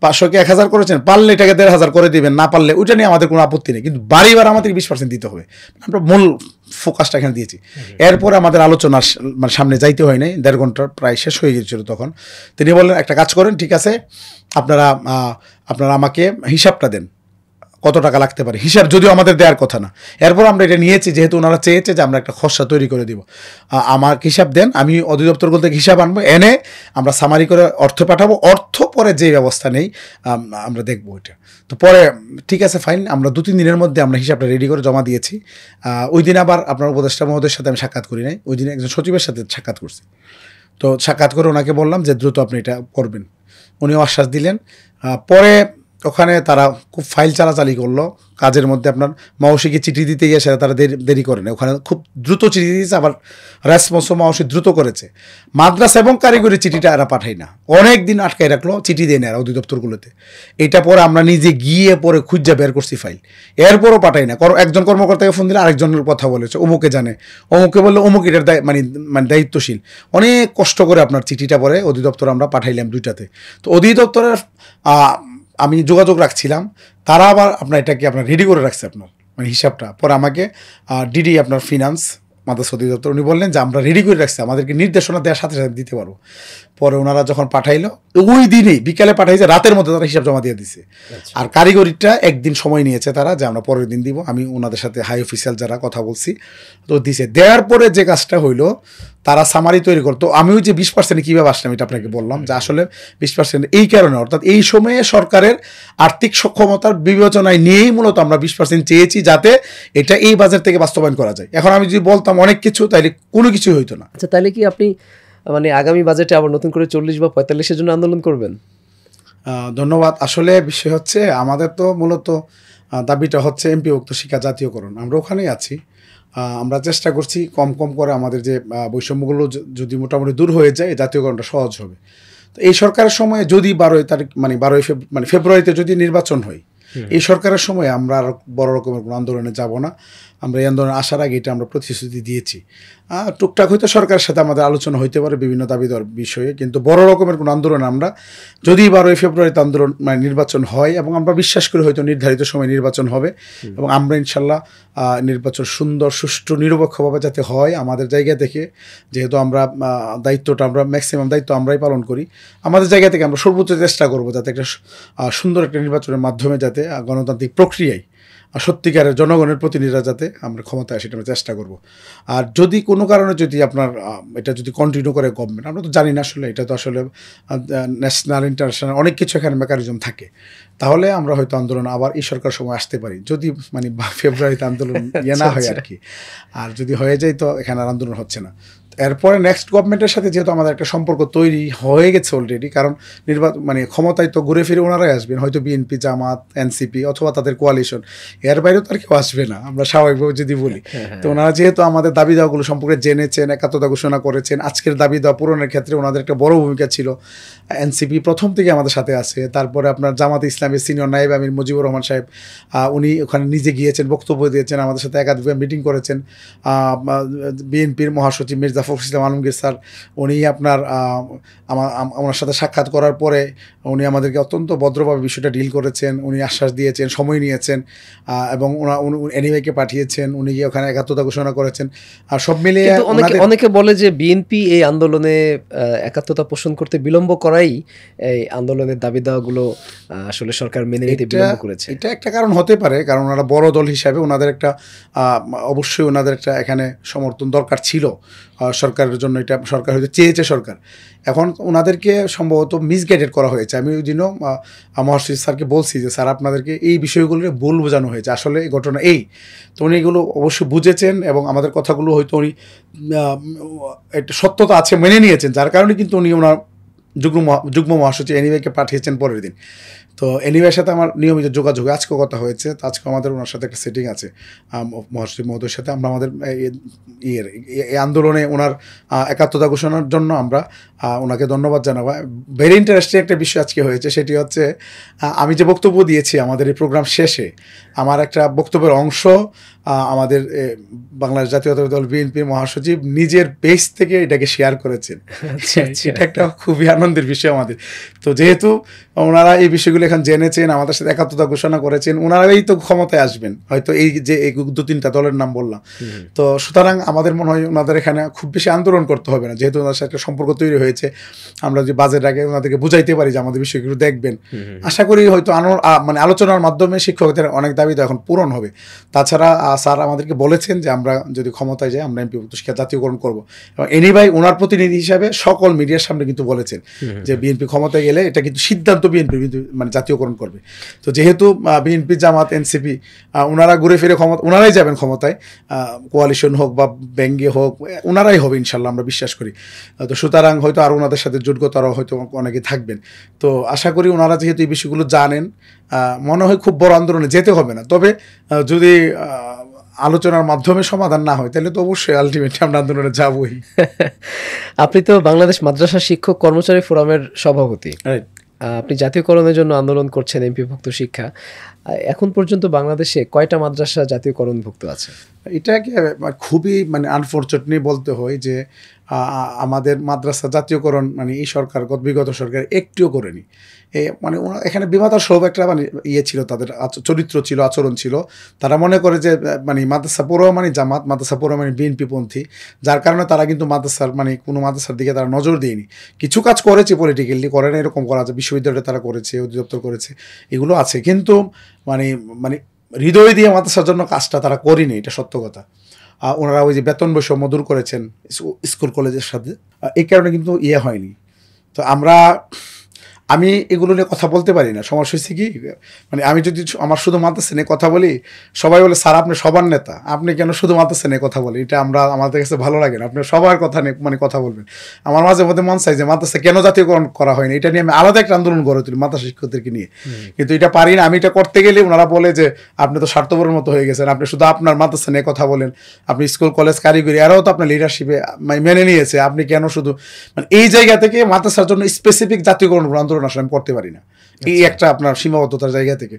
500কে 1000 করেছেন, পারলে এটাকে 1500 করে দিবেন, না পারলে ওইটা নিয়ে আমাদের কোনো আপত্তি নেই, কিন্তু বাড়ি ভাড়া আমাদের 20% দিতে হবে। আমরা মূল ফোকাসটা এখানে দিয়েছি। এরপর আমাদের আলোচনা মানে সামনে যাইতে হয় নাই, 1.5 ঘন্টা প্রায় শেষ হয়ে গিয়েছিল তখন। তিনি বললেন একটা কাজ করেন, ঠিক আছে আপনারা আমাকে হিসাবটা দেন কত টাকা লাগতে পারে, হিসাব যদিও আমাদের দেওয়ার কথা না। এরপর আমরা এটা নিয়েছি, যেহেতু ওনারা চেয়েছে যে আমরা একটা খসড়া তৈরি করে দিব, আমার হিসাব দেন, আমি অধিদপ্তরগুলো থেকে হিসাব আনবো, এনে আমরা সামারি করে অর্থ পাঠাবো, অর্থ পরে যে ব্যবস্থা নেই আমরা দেখবো ওইটা। তো পরে ঠিক আছে ফাইন, আমরা 2-3 দিনের মধ্যে আমরা হিসাবটা রেডি করে জমা দিয়েছি। ওই দিন আবার আপনার উপদেষ্টা মহোদয়ের সাথে আমি সাক্ষাৎ করি নাই, ওই দিন একজন সচিবের সাথে সাক্ষাৎ করছি। তো সাক্ষাৎ করে ওনাকে বললাম যে দ্রুত আপনি এটা করবেন, উনিও আশ্বাস দিলেন। পরে ওখানে তারা খুব ফাইল চালাচালি করলো কাজের মধ্যে। আপনার মাওসিকে চিঠি দিতে গিয়ে সেটা তারা দেরি করে না, ওখানে খুব দ্রুত চিঠি দিয়েছে, আবার রেসপন্সও মাওসি দ্রুত করেছে। মাদ্রাসা এবং কারিগরি চিঠিটা এরা পাঠায় না, অনেক দিন আটকায় রাখলো, চিঠি দেয় না এরা অধিদপ্তরগুলোতে। এটা পরে আমরা নিজে গিয়ে পরে খুঁজে বের করছি ফাইল, এরপরও পাঠাই না। একজন কর্মকর্তাকে ফোন দিলে আরেকজনের কথা বলেছে, অমুকে জানে, অমুকে বললে অমুক এটার মানে দায়িত্বশীল। অনেক কষ্ট করে আপনার চিঠিটা পরে অধিদপ্তর আমরা পাঠাইলাম 2টাতে। তো অধিদপ্তরের আমি যোগাযোগ রাখছিলাম, তারা আবার আপনার এটাকে আপনার রেডি করে রাখছে আপনার মানে হিসাবটা। পরে আমাকে ডিডি আপনার ফিনান্স মাদ্রাসা অধিদপ্তর উনি বললেন যে আমরা রেডি করে রাখছি, আমাদেরকে নির্দেশনা দেওয়ার সাথে সাথে দিতে পারবো। পরে ওনারা যখন পাঠাইলো ওই দিনই বিকালে পাঠাইছে, রাতের মধ্যে তারা হিসাব জমা দিয়ে দিছে। আর কারিগরিটা একদিন সময় নিয়েছে তারা, যে আমরা পরের দিন দিব। আমি ওনাদের সাথে হাই অফিসিয়াল যারা কথা বলছি তো দিছে। দেওয়ার পরে যে কাজটা হইলো, তারা সামারি তৈরি করতো। আমি ওই যে 20% কীভাবে আসলাম এটা আপনাকে বললাম, যে আসলে 20% এই কারণে, অর্থাৎ এই সময়ে সরকারের আর্থিক সক্ষমতার বিবেচনায় নিয়েই মূলত আমরা 20% চেয়েছি, যাতে এটা এই বাজেট থেকে বাস্তবায়ন করা যায়। এখন আমি যদি বলতাম অনেক কিছু, তাইলে কোনো কিছুই হইতো না। আচ্ছা, তাহলে কি আপনি মানে আগামী বাজেটে আবার নতুন করে 40 বা 45-এর জন্য আন্দোলন করবেন? ধন্যবাদ। আসলে বিষয় হচ্ছে আমাদের তো মূলত দাবিটা হচ্ছে এমপিভুক্ত শিক্ষা জাতীয়করণ, আমরা ওখানেই আছি। আমরা চেষ্টা করছি কম কম করে আমাদের যে বৈষম্যগুলো যদি মোটামুটি দূর হয়ে যায়, জাতীয়করণটা সহজ হবে। তো এই সরকারের সময়ে যদি 12 তারিখ মানে 12 ফেব্রুয়ারিতে যদি নির্বাচন হয়, এই সরকারের সময় আমরা আর বড় রকমের কোনো আন্দোলনে যাব না। আমরা এই আন্দোলনে আসার আগে এটা আমরা প্রতিশ্রুতি দিয়েছি। টুকটাক হয়তো সরকারের সাথে আমাদের আলোচনা হইতে পারে বিভিন্ন দাবি দেওয়ার বিষয়ে, কিন্তু বড় রকমের কোনো আন্দোলন আমরা, যদি 12 ফেব্রুয়ারিতে আন্দোলন মানে নির্বাচন হয়, এবং আমরা বিশ্বাস করি হয়তো নির্ধারিত সময় নির্বাচন হবে, এবং আমরা ইনশাল্লাহ নির্বাচন সুন্দর সুষ্ঠু নিরপেক্ষভাবে যাতে হয় আমাদের জায়গা থেকে, যেহেতু আমরা দায়িত্বটা আমরা ম্যাক্সিমাম দায়িত্ব আমরাই পালন করি, আমাদের জায়গা থেকে আমরা সর্বোচ্চ চেষ্টা করবো যাতে একটা সুন্দর একটা নির্বাচনের মাধ্যমে যাতে গণতান্ত্রিক প্রক্রিয়ায় সত্যিকারের জনগণের প্রতিনিধিরা যাতে আমরা ক্ষমতায় আসি, আমরা চেষ্টা করব। আর যদি কোনো কারণে যদি আপনার এটা যদি কন্টিনিউ করে গভর্নমেন্ট, আমরা তো জানি না আসলে, এটা তো আসলে ন্যাশনাল ইন্টারন্যাশনাল অনেক কিছু এখানে মেকানিজম থাকে, তাহলে আমরা হয়তো আন্দোলন আবার এই সরকার সময় আসতে পারি, যদি মানে ফেব্রুয়ারিতে আন্দোলন না হয় আর কি। আর যদি হয়ে যায় তো এখানে আর আন্দোলন হচ্ছে না। এরপরে নেক্সট গভর্নমেন্টের সাথে যেহেতু আমাদের একটা সম্পর্ক তৈরি হয়ে গেছে অলরেডি, কারণ মানে ক্ষমতায় তো ঘুরে ফিরে ওনারাই আসবেন, হয়তো বিএনপি, জামাত, এনসিপি অথবা তাদের কোয়ালিশন, এর বাইরেও তো আর কেউ আসবে না, আমরা স্বাভাবিকভাবে যদি বলি। তো ওনারা যেহেতু আমাদের দাবি দেওয়াগুলো সম্পর্কে জেনেছেন, একাত্মতা ঘোষণা করেছেন, আজকের দাবি দেওয়া পূরণের ক্ষেত্রে ওনাদের একটা বড় ভূমিকা ছিল। এনসিপি প্রথম থেকে আমাদের সাথে আছে। তারপরে আপনার জামাত ইসলামের সিনিয়র নায়েব আমির মুজিবুর রহমান সাহেব, উনি ওখানে নিজে গিয়েছেন, বক্তব্য দিয়েছেন, আমাদের সাথে একাধিকবার মিটিং করেছেন। বিএনপির মহাসচিব মির্জা ফখরুল ইসলাম আলমগীর স্যার, উনি আপনার আমার সাথে সাক্ষাৎ করার পরে উনি আমাদেরকে অত্যন্ত ভদ্রভাবে বিষয়টা ডিল করেছেন, উনি আশ্বাস দিয়েছেন, সময় নিয়েছেন, এবং এনিওয়েকে পাঠিয়েছেন, উনি গিয়ে ওখানে একাত্মতা ঘোষণা করেছেন। আর সব মিলিয়ে অনেকে বলে যে বিএনপি এই আন্দোলনে একাত্মতা পোষণ করতে বিলম্ব করাই এই আন্দোলনের দাবি দেওয়াগুলো আসলে সরকার মেনে নিতে বিলম্ব করেছে। এটা একটা কারণ হতে পারে, কারণ ওনারা বড় দল হিসাবে ওনাদের একটা অবশ্যই ওনাদের একটা এখানে সমর্থন দরকার ছিল সরকারের জন্য, এটা সরকার হয়তো চেয়েছে সরকার। এখন ওনাদেরকে সম্ভবত মিসগাইডেড করা হয়েছে। আমি ওই দিনও মহাসচিব স্যারকে বলছি যে স্যার আপনাদেরকে এই বিষয়গুলো ভুল বোঝানো হয়েছে, আসলে এই ঘটনা এই। তো উনি এগুলো অবশ্যই বুঝেছেন এবং আমাদের কথাগুলো হয়তো উনি একটা সত্যতা আছে মেনে নিয়েছেন, যার কারণে কিন্তু উনি ওনার যুগ্ম মহাসচিব এনিওয়েকে পাঠিয়েছেন পরের দিন। তো এনিওয়ের সাথে আমার নিয়মিত যোগাযোগ, আজকেও কথা হয়েছে, তো আজকে আমাদের ওনার সাথে একটা সেটিং আছে মহাশ্রী মহোদয়ের সাথে। আমরা আমাদের এই আন্দোলনে ওনার একাত্মতা ঘোষণার জন্য আমরা ওনাকে ধন্যবাদ জানাবো। ভেরি ইন্টারেস্টিং একটা বিষয় আজকে হয়েছে, সেটি হচ্ছে আমি যে বক্তব্য দিয়েছি আমাদের এই প্রোগ্রাম শেষে, আমার একটা বক্তব্যের অংশ আমাদের বাংলাদেশ জাতীয়তাবাদী দল বিএনপির মহাসচিব নিজের পেজ থেকে এটাকে শেয়ার করেছেন। এটা একটা খুবই আনন্দের বিষয় আমাদের। তো যেহেতু ওনারা এই বিষয়গুলো এখন জেনেছেন, আমাদের সাথে একাত্মতা ঘোষণা করেছেন, ওনারাই তো ক্ষমতায় আসবেন হয়তো, এই যে এই 2-3টা দলের নাম বললাম। তো সুতরাং আমাদের মনে হয় ওনাদের এখানে খুব বেশি আন্দোলন করতে হবে না, যেহেতু ওনার সাথে একটা সম্পর্ক তৈরি হয়েছে। আমরা যদি বাজেট আগে ওনাদেরকে বুঝাইতে পারি যে আমাদের বিষয়গুলো দেখবেন, আশা করি হয়তো মানে আলোচনার মাধ্যমে শিক্ষকদের অনেক দাবি তো এখন পূরণ হবে। তাছাড়া স্যার আমাদেরকে বলেছেন যে আমরা যদি ক্ষমতায় যাই আমরা এমপিভুক্ত শিক্ষা জাতীয়করণ করবো, এবং এনিভাই ওনার প্রতিনিধি হিসাবে সকল মিডিয়ার সামনে কিন্তু বলেছেন যে বিএনপি ক্ষমতায় গেলে এটা কিন্তু সিদ্ধান্ত বিএনপি মানে জাতীয়করণ করবে। তো যেহেতু বিএনপি, জামাত, এনসিপি ওনারা ঘুরে ফিরে ওনারাই যাবেন ক্ষমতায়, কোয়ালিশন হোক বা ব্যঙ্গে হোক, ওনারাই হবে ইনশাল্লাহ, আমরা বিশ্বাস করি। তো সুতরাং হয়তো আর ওনাদের সাথে যোগ্যতারাও হয়তো অনেকে থাকবেন। তো আশা করি ওনারা যেহেতু এই বিষয়গুলো জানেন, মনে হয় খুব বড় আন্দোলনে যেতে হবে না। তবে যদি আলোচনার মাধ্যমে সমাধান না হয় তাহলে তো অবশ্যই আলটিমেটলি আমরা আন্দোলনে যাবই। আপনি তো বাংলাদেশ মাদ্রাসা শিক্ষক কর্মচারী ফোরামের সভাপতি, আপনি জাতীয়করণের জন্য আন্দোলন করছেন এমপিভুক্ত শিক্ষা। এখন পর্যন্ত বাংলাদেশে কয়টা মাদ্রাসা জাতীয়করণভুক্ত আছে? এটাকে খুবই মানে আনফর্চুনেটলি বলতে হয় যে আমাদের মাদ্রাসা জাতীয়করণ মানে এই সরকার, বিগত সরকার একটিও করেনি। মানে এখানে বিমাতার সব একটা মানে ছিল, তাদের চরিত্র ছিল, আচরণ ছিল। তারা মনে করে যে মানে মাদ্রাসা পড়ুয়া মানে জামাত, মাদ্রাসা পড়ুয়া মানে বিএনপি পন্থী, যার কারণে তারা কিন্তু মাদ্রাসার মানে কোনো মাদ্রাসার দিকে তারা নজর দেয়নি। কিছু কাজ করেছে পলিটিক্যালি, করে না এরকম করা আছে, বিশ্ববিদ্যালয়ে তারা করেছে, অধিদপ্তর করেছে, এগুলো আছে, কিন্তু মানে মানে হৃদয় দিয়ে মাদ্রাসার জন্য কাজটা তারা করেনি, এটা সত্য কথা। ওনারা ওই যে বেতন বৈষম্য দূর করেছেন স্কুল কলেজের সাথে, এই কারণে কিন্তু হয়নি। তো আমি এগুলো নিয়ে কথা বলতে পারি না। সমস্যা হচ্ছে কি, মানে আমি যদি আমার শুধু মাদ্রাসা নিয়ে কথা বলি, সবাই বলে স্যার আপনি সবার নেতা, আপনি কেন শুধু মাদ্রাসা নিয়ে কথা বলেন? এটা আমাদের কাছে ভালো লাগে না, আপনি সবার কথা নিয়ে মানে কথা বলবেন। আমার মাঝে মধ্যে মন চাই যে মাদ্রাসা কেন জাতীয়করণ করা হয়নি, এটা নিয়ে আমি আলাদা একটা আন্দোলন গড়ে তুলি মাদ্রাসা শিক্ষকদেরকে নিয়ে, কিন্তু এটা পারি না। আমি এটা করতে গেলে ওনারা বলে যে আপনি তো স্বার্থপরের মতো হয়ে গেছেন, আপনি শুধু আপনার মাদ্রাসা নিয়ে কথা বলেন, আপনি স্কুল কলেজ কারিগরি এরাও তো আপনার লিডারশিপে মেনে নিয়েছে, আপনি কেন শুধু মানে এই জায়গা থেকে মাদ্রাসার জন্য স্পেসিফিক জাতীয়করণ আন্দোলন আসলে আমি করতে পারি না। এই একটা আপনার সীমাবদ্ধতার জায়গা থেকে,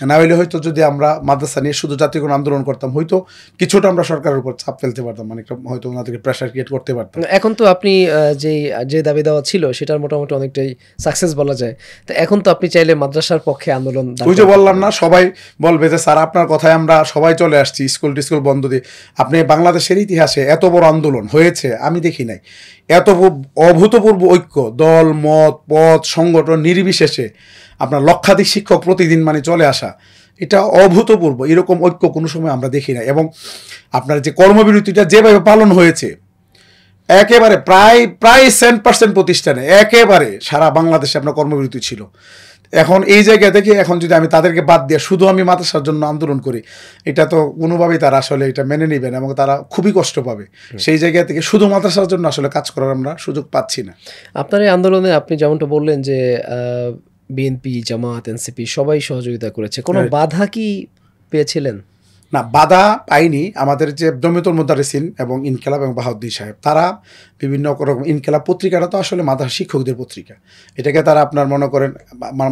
না হইলে হয়তো যদি আমরা মাদ্রাসা নিয়ে শুধু জাতীয়করণ আন্দোলন করতাম, হয়তো কিছুটা আমরা সরকারের উপর চাপ ফেলতে পারতাম, মানে হয়তো ওনাদেরকে প্রেশার ক্রিয়েট করতে পারতাম। এখন তো আপনি যে দাবি দেওয়া ছিল সেটার মোটামুটি অনেকটাই সাকসেস বলা যায়। তো এখন তো আপনি চাইলে মাদ্রাসার পক্ষে আন্দোলন, ওই যে বললাম না, সবাই বলবে যে স্যার আপনার কথায় আমরা সবাই চলে আসছি, স্কুল টিস্কুল বন্ধ দিয়ে। আপনি বাংলাদেশের ইতিহাসে এত বড় আন্দোলন হয়েছে আমি দেখি নাই, এত অভূতপূর্ব ঐক্য, দল মত পথ সংগঠন নির্বিশেষে আপনার লক্ষাধিক শিক্ষক প্রতিদিন মানে চলে আসা, এটা অভূতপূর্ব। এরকম ঐক্য কোনো সময় আমরা দেখি না। এবং আপনার যে কর্মবিরতিটা যেভাবে পালন হয়েছে, একেবারে প্রায় 100% প্রতিষ্ঠানে একেবারে সারা বাংলাদেশে আপনার কর্মবিরতি ছিল। এখন এই জায়গা থেকে এখন যদি আমি তাদেরকে বাদ দিয়ে শুধু আমি মাদ্রাসার জন্য আন্দোলন করি, এটা তো কোনোভাবেই তারা আসলে এটা মেনে নেবেন এবং তারা খুবই কষ্ট পাবে। সেই জায়গা থেকে শুধু মাদ্রাসার জন্য আসলে কাজ করার আমরা সুযোগ পাচ্ছি না। আপনার এই আন্দোলনে আপনি যেমনটা বললেন যে বিএনপি, জামাত, এনসিপি সবাই সহযোগিতা করেছে, কোনো বাধা কি পেয়েছিলেন? না, বাধা পাইনি। আমাদের যে জমিয়তুল মুদারিসিন এবং ইনকিলাব এবং বাহাউদ্দিন সাহেব, তারা বিভিন্ন রকম, ইনকিলাব পত্রিকাটা তো আসলে মাদ্রাসা শিক্ষকদের পত্রিকা, এটাকে তারা আপনার মনে করেন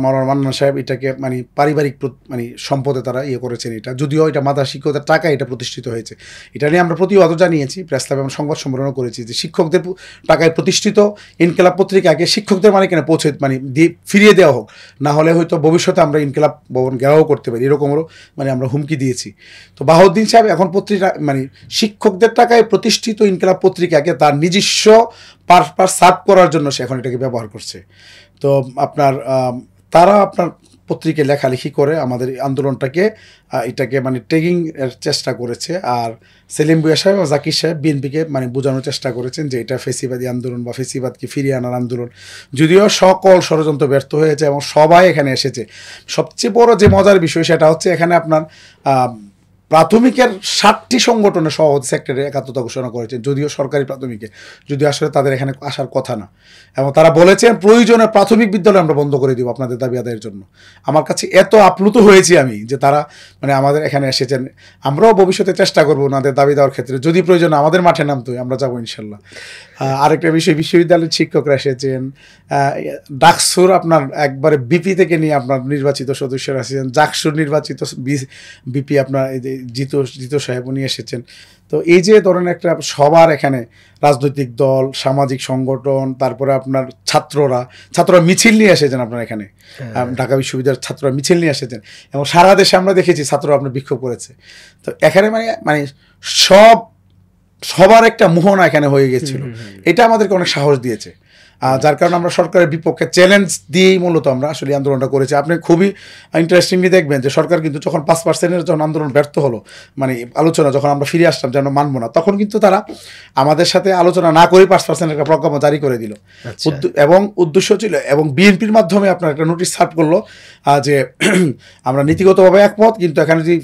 মাওলানা মান্নান সাহেব এটাকে মানে পারিবারিক মানে সম্পদে তারা করেছেন। এটা যদিও এটা মাদ্রাসা শিক্ষকদের টাকা এটা প্রতিষ্ঠিত হয়েছে, এটা নিয়ে আমরা প্রতিবাদও জানিয়েছি, প্রেস ক্লাবে আমরা সংবাদ সম্মেলনও করেছি যে শিক্ষকদের টাকায় প্রতিষ্ঠিত ইনকিলাব পত্রিকাকে শিক্ষকদের মালিকানায় পৌঁছে মানে ফিরিয়ে দেওয়া হোক, না হলে হয়তো ভবিষ্যতে আমরা ইনকিলাব ভবন ঘেরাও করতে পারি, এরকমও মানে আমরা হুমকি দিয়েছি। তো বাহাউদ্দিন সাহেব এখন পত্রিকা মানে শিক্ষকদের টাকায় প্রতিষ্ঠিত ইনকিলাব পত্রিকাকে তার নিজস্ব পারপাস সার্ভ করার জন্য সে এখন এটাকে ব্যবহার করছে। তো আপনার তারা আপনার পত্রিকায় লেখালেখি করে আমাদের আন্দোলনটাকে এটাকে মানে ট্যাগিং এর চেষ্টা করেছে। আর সেলিম ভুঁইয়া সাহেব ও জাকির সাহেব বিএনপিকে মানে বোঝানোর চেষ্টা করেছেন যে এটা ফেসিবাদী আন্দোলন বা ফেসিবাদকে ফিরিয়ে আনার আন্দোলন, যদিও সকল ষড়যন্ত্র ব্যর্থ হয়েছে এবং সবাই এখানে এসেছে। সবচেয়ে বড় যে মজার বিষয় সেটা হচ্ছে এখানে আপনার প্রাথমিকের 7টি সংগঠনের সভাপতি সেক্রেটারি একাত্মতা ঘোষণা করেছেন, যদিও সরকারি প্রাথমিকে, যদিও আসলে তাদের এখানে আসার কথা না। এবং তারা বলেছেন প্রয়োজনে প্রাথমিক বিদ্যালয় আমরা বন্ধ করে দিব আপনাদের দাবি আদায়ের জন্য। আমার কাছে এত আপ্লুত হয়েছি আমি যে তারা মানে আমাদের এখানে এসেছেন। আমরাও ভবিষ্যতে চেষ্টা করবো ওনাদের দাবি দেওয়ার ক্ষেত্রে, যদি প্রয়োজন আমাদের মাঠে নামতে হয় আমরা যাবো ইনশাল্লাহ। আরেকটা বিষয়, বিশ্ববিদ্যালয়ের শিক্ষকরা এসেছেন, ডাকসুর আপনার একবারে বিপি থেকে নিয়ে আপনার নির্বাচিত সদস্যরা এসেছেন, জাকসুর নির্বাচিত বিপি আপনার এই যে জিতু সাহেব উনি এসেছেন। তো এই যে ধরেন একটা সবার এখানে রাজনৈতিক দল, সামাজিক সংগঠন, তারপরে আপনার ছাত্ররা মিছিল নিয়ে এসেছেন আপনার এখানে, ঢাকা বিশ্ববিদ্যালয়ের ছাত্ররা মিছিল নিয়ে এসেছেন এবং সারা দেশে আমরা দেখেছি ছাত্ররা আপনার বিক্ষোভ করেছে। তো এখানে মানে সবার একটা মোহনা এখানে হয়ে গেছিল, এটা আমাদেরকে অনেক সাহস দিয়েছে। যার কারণে আমরা সরকারের বিপক্ষে চ্যালেঞ্জ দিয়েই মূলত আমরা আসলে আন্দোলনটা করেছি। আপনি খুবই ইন্টারেস্টিংলি দেখবেন যে সরকার কিন্তু যখন 5%-এর যখন আন্দোলন ব্যর্থ হলো, মানে আলোচনা যখন আমরা ফিরে আসলাম যেন মানবো না, তখন কিন্তু তারা আমাদের সাথে আলোচনা না করে 5%-এর একটা প্রজ্ঞাপন জারি করে দিল। এবং উদ্দেশ্য ছিল, এবং বিএনপির মাধ্যমে আপনার একটা নোটিশ সার্ভ করলো যে আমরা নীতিগতভাবে একমত, কিন্তু এখানে যদি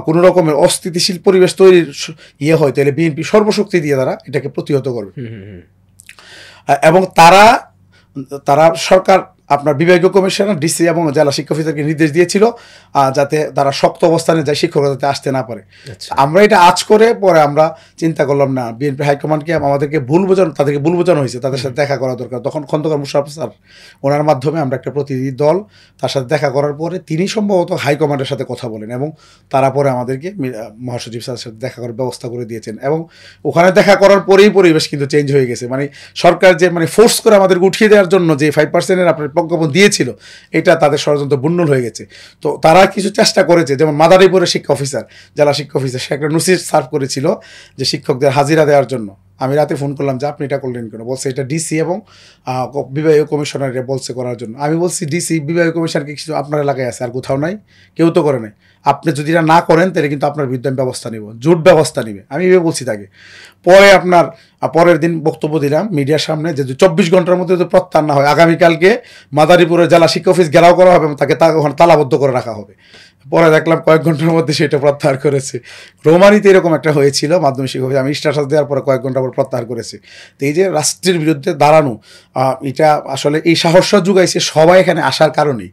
কোনো রকমের অস্থিতিশীল পরিবেশ তৈরির হয় তাহলে বিএনপি সর্বশক্তি দিয়ে তারা এটাকে প্রতিহত করবে। এবং তারা সরকার আপনার বিভাগীয় কমিশনার, ডিসি এবং জেলা শিক্ষা অফিসারকে নির্দেশ দিয়েছিল যাতে তারা শক্ত অবস্থানে যায়, শিক্ষকরা যাতে আসতে না পারে। আমরা এটা আজ করে পরে আমরা চিন্তা করলাম না, বিএনপি হাইকমান্ডকে তাদেরকে ভুল বোঝানো হয়েছে, তাদের সাথে দেখা করা দরকার। তখন খন্দকার মুশারফ স্যার, ওনার মাধ্যমে আমরা একটা প্রতিনিধি দল তার সাথে দেখা করার পরে তিনি সম্ভবত হাইকমান্ডের সাথে কথা বলেন এবং তারা পরে আমাদেরকে মহাসচিব স্যারের সাথে দেখা করার ব্যবস্থা করে দিয়েছেন। এবং ওখানে দেখা করার পরেই পরিবেশ কিন্তু চেঞ্জ হয়ে গেছে। মানে সরকার যে ফোর্স করে আমাদেরকে উঠিয়ে দেওয়ার জন্য যে 5%-এর আপনার প্রজ্ঞাপন দিয়েছিল, এটা তাদের ষড়যন্ত্র বুন্নুল হয়ে গেছে। তো তারা কিছু চেষ্টা করেছে, যেমন মাদারীপুরের শিক্ষা অফিসার, জেলা শিক্ষা অফিসার, সে একটা নোটিশ সার্ভ করেছিল যে শিক্ষকদের হাজিরা দেওয়ার জন্য। আমি রাতে ফোন করলাম যে আপনি এটা করলেন কেন? বলছে এটা ডিসি এবং বিভাগীয় কমিশনার বলছে করার জন্য। আমি বলছি ডিসি বিভাগীয় কমিশনারকে কিছু আপনার এলাকায় আছে, আর কোথাও নাই, কেউ তো করে নাই। আপনি যদি এটা না করেন তাহলে কিন্তু আপনার বিরুদ্ধে আমি ব্যবস্থা নেব, জোট ব্যবস্থা নেবে, আমি এভাবে বলছি তাকে। পরে পরের দিন বক্তব্য দিলাম মিডিয়ার সামনে যে 24 ঘন্টার মধ্যে যদি প্রত্যাহার না হয়, আগামীকালকে মাদারীপুরের জেলা শিক্ষা অফিস ঘেরাও করা হবে এবং তাকে ওখানে তালাবদ্ধ করে রাখা হবে। পরে দেখলাম কয়েক ঘন্টার মধ্যে সেটা প্রত্যাহার করেছে। রোমানিতে এরকম একটা হয়েছিল মাধ্যমিক শিক্ষা অফিস, আমি স্ট্যাটাস দেওয়ার পরে কয়েক ঘন্টা পর প্রত্যাহার করেছে। তো এই যে রাষ্ট্রের বিরুদ্ধে দাঁড়ানো, এটা আসলে এই সাহসটা যুগাইছে সবাই এখানে আসার কারণেই।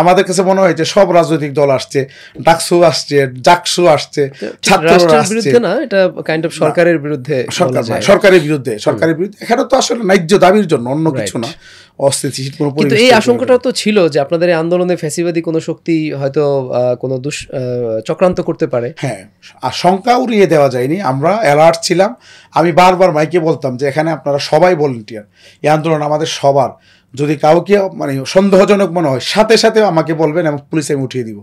আমাদের কাছে মনে হয় যে সব রাজনৈতিক দল আসছে, ডাকসু আসছে, জাকসু আসছে, ছাত্ররা আসছে না, এটা কাইন্ড অফ সরকারের বিরুদ্ধে, সরকারের বিরুদ্ধে। এখানে তো আসলে ন্যায্য দাবির জন্য, অন্য কিছু না, অস্থিতিশীল কোনো পরিবেশ। কিন্তু এই আশঙ্কাটা তো ছিল যে আপনাদের এই আন্দোলনে ফ্যাসিবাদী কোনো শক্তি হয়তো কোনো চক্রান্ত করতে পারে। হ্যাঁ, আশঙ্কা উড়িয়ে দেওয়া যায়নি, আমরা অ্যালার্ট ছিলাম। আমি বারবার মাইকে বলতাম যে এখানে আপনারা সবাই ভলান্টিয়ার, এই আন্দোলন আমাদের সবার। যদি কাউকে সন্দেহজনক মনে হয় সাথে সাথে আমাকে বলবেন এবং পুলিশে আমি উঠিয়ে দিব।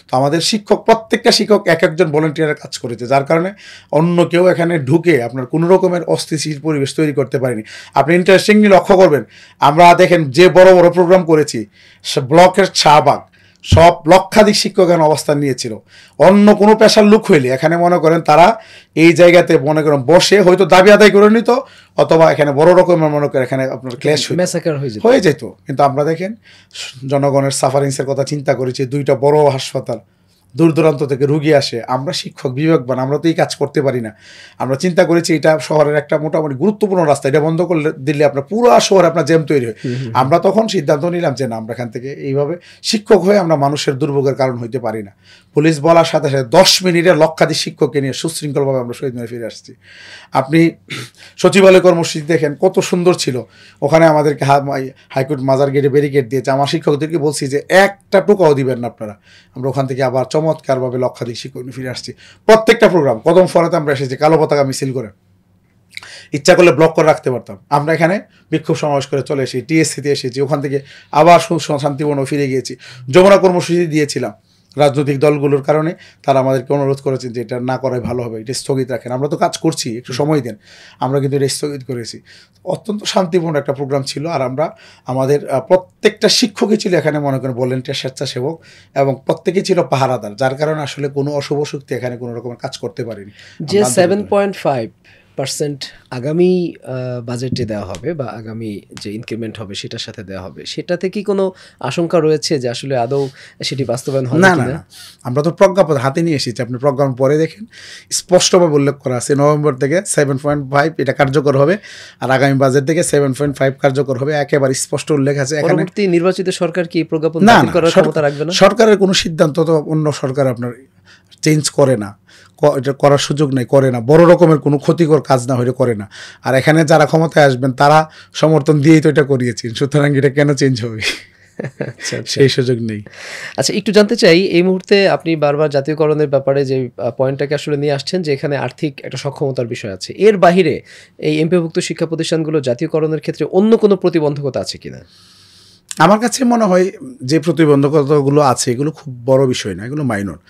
তো আমাদের প্রত্যেকটা শিক্ষক এক একজন ভলান্টিয়ারের কাজ করেছে, যার কারণে অন্য কেউ এখানে ঢুকে আপনার কোনো রকমের অস্থিতিশীল পরিবেশ তৈরি করতে পারেনি। আপনি ইন্টারেস্টিংলি লক্ষ্য করবেন, আমরা দেখেন যে বড় বড় প্রোগ্রাম করেছি, ব্লকের শাহবাগ সব লক্ষাধিক শিক্ষক এখানে অবস্থান নিয়েছিল। অন্য কোনো পেশার লোক হইলে এখানে মনে করেন তারা এই জায়গাতে মনে করেন বসে হয়তো দাবি আদায় করে নিত, অথবা এখানে বড় রকমের মনে করেন এখানে আপনার ক্ল্যাশ হয়ে যেত। কিন্তু আমরা দেখেন জনগণের সাফারিংসের কথা চিন্তা করেছি, 2টা বড় হাসপাতাল, দূর দূরান্ত থেকে রুগী আসে, আমরা শিক্ষক বিভাগবান, আমরা তো এই কাজ করতে পারি না। আমরা চিন্তা করেছি এটা শহরের একটা মোটামুটি গুরুত্বপূর্ণ রাস্তা, এটা বন্ধ করলে দিলে আপনার পুরো শহরে আপনার জ্যাম তৈরি হয়। আমরা তখন সিদ্ধান্ত নিলাম যে না, আমরা এখান থেকে এইভাবে শিক্ষক হয়ে আমরা মানুষের দুর্ভোগের কারণ হইতে পারি না। পুলিশ বলার সাথে সাথে 10 মিনিটে লক্ষাধিক শিক্ষককে নিয়ে সুশৃঙ্খলভাবে আমরা শহীদ মিনারে ফিরে আসছি। আপনি সচিবালয় কর্মসূচি দেখেন কত সুন্দর ছিল, ওখানে আমাদেরকে হাইকোর্ট মাজার গেটে ব্যারিকেড দিয়েছে। আমার শিক্ষকদেরকে বলছি যে একটা টোকাও দিবেন না আপনারা। আমরা ওখান থেকে আবার চমৎকারভাবে লক্ষাধিক শিক্ষক ফিরে আসছি। প্রত্যেকটা প্রোগ্রাম কদম ফরাতে আমরা এসেছি কালো পতাকা মিছিল করে, ইচ্ছা করলে ব্লক করে রাখতে পারতাম। আমরা এখানে বিক্ষোভ সমাবেশ করে চলে এসেছি, টিএসসিতে এসেছি, ওখান থেকে আবার শান্তিপূর্ণ ফিরে গিয়েছি। যমুনা কর্মসূচি দিয়েছিলাম, রাজনৈতিক দলগুলোর কারণে তারা আমাদেরকে অনুরোধ করেছেন যে এটা না করাই ভালো হবে, এটা স্থগিত রাখেন, আমরা তো কাজ করছি, একটু সময় দেন। আমরা কিন্তু এটা স্থগিত করেছি। অত্যন্ত শান্তিপূর্ণ একটা প্রোগ্রাম ছিল। আর আমরা আমাদের প্রত্যেকটা শিক্ষকই ছিল এখানে মনে করেন ভলেন্টিয়ার, স্বেচ্ছাসেবক, এবং প্রত্যেকেই ছিল পাহারাদার, যার কারণে আসলে কোনো অশুভ শক্তি এখানে কোনো রকমের কাজ করতে পারেনি। যে 7.5 8% আগামী বাজেটে দেওয়া হবে বা আগামী যে ইনক্রিমেন্ট হবে সেটার সাথে দেওয়া হবে, সেটাতে কি কোনো আশঙ্কা রয়েছে যে আসলে আদৌ সেটি বাস্তবায়ন হবে না না কিনা? না, আমরা তো প্রজ্ঞাপন হাতে নিয়ে এসেছি। আপনি প্রজ্ঞাপন পরে দেখেন, স্পষ্টভাবে উল্লেখ করা আছে নভেম্বর থেকে 7.5 এটা কার্যকর হবে, আর আগামী বাজেট থেকে 7.5 কার্যকর হবে, একেবারে স্পষ্ট উল্লেখ আছে এখানে। পরবর্তী নির্বাচিত সরকার কি এই প্রজ্ঞাপন না বাতিল না, করার ক্ষমতা রাখবে না? সরকারের কোনো সিদ্ধান্ত তো অন্য সরকার আপনার চেঞ্জ করে না, এটা করার সুযোগ নেই, করে না। বড় রকমের কোনো ক্ষতিকর কাজ না হলে করে না। আর এখানে যারা ক্ষমতায় আসবেন তারা সমর্থন দিয়েই তো এটা করিয়েছেন, সুতরাং এটা কেন চেঞ্জ হবে? আচ্ছা, আচ্ছা। সেই সুযোগ নেই। আচ্ছা, একটু জানতে চাই, এই মুহূর্তে আপনি বারবার জাতীয়করণের ব্যাপারে যে পয়েন্টটাকে আসলে নিয়ে আসছেন যে এখানে আর্থিক একটা সক্ষমতার বিষয় আছে, এর বাহিরে এই এমপিওভুক্ত শিক্ষা প্রতিষ্ঠানগুলো জাতীয়করণের ক্ষেত্রে অন্য কোনো প্রতিবন্ধকতা আছে কিনা? আমার কাছে মনে হয় যে প্রতিবন্ধকতাগুলো আছে এগুলো খুব বড় বিষয় না, এগুলো মাইনর।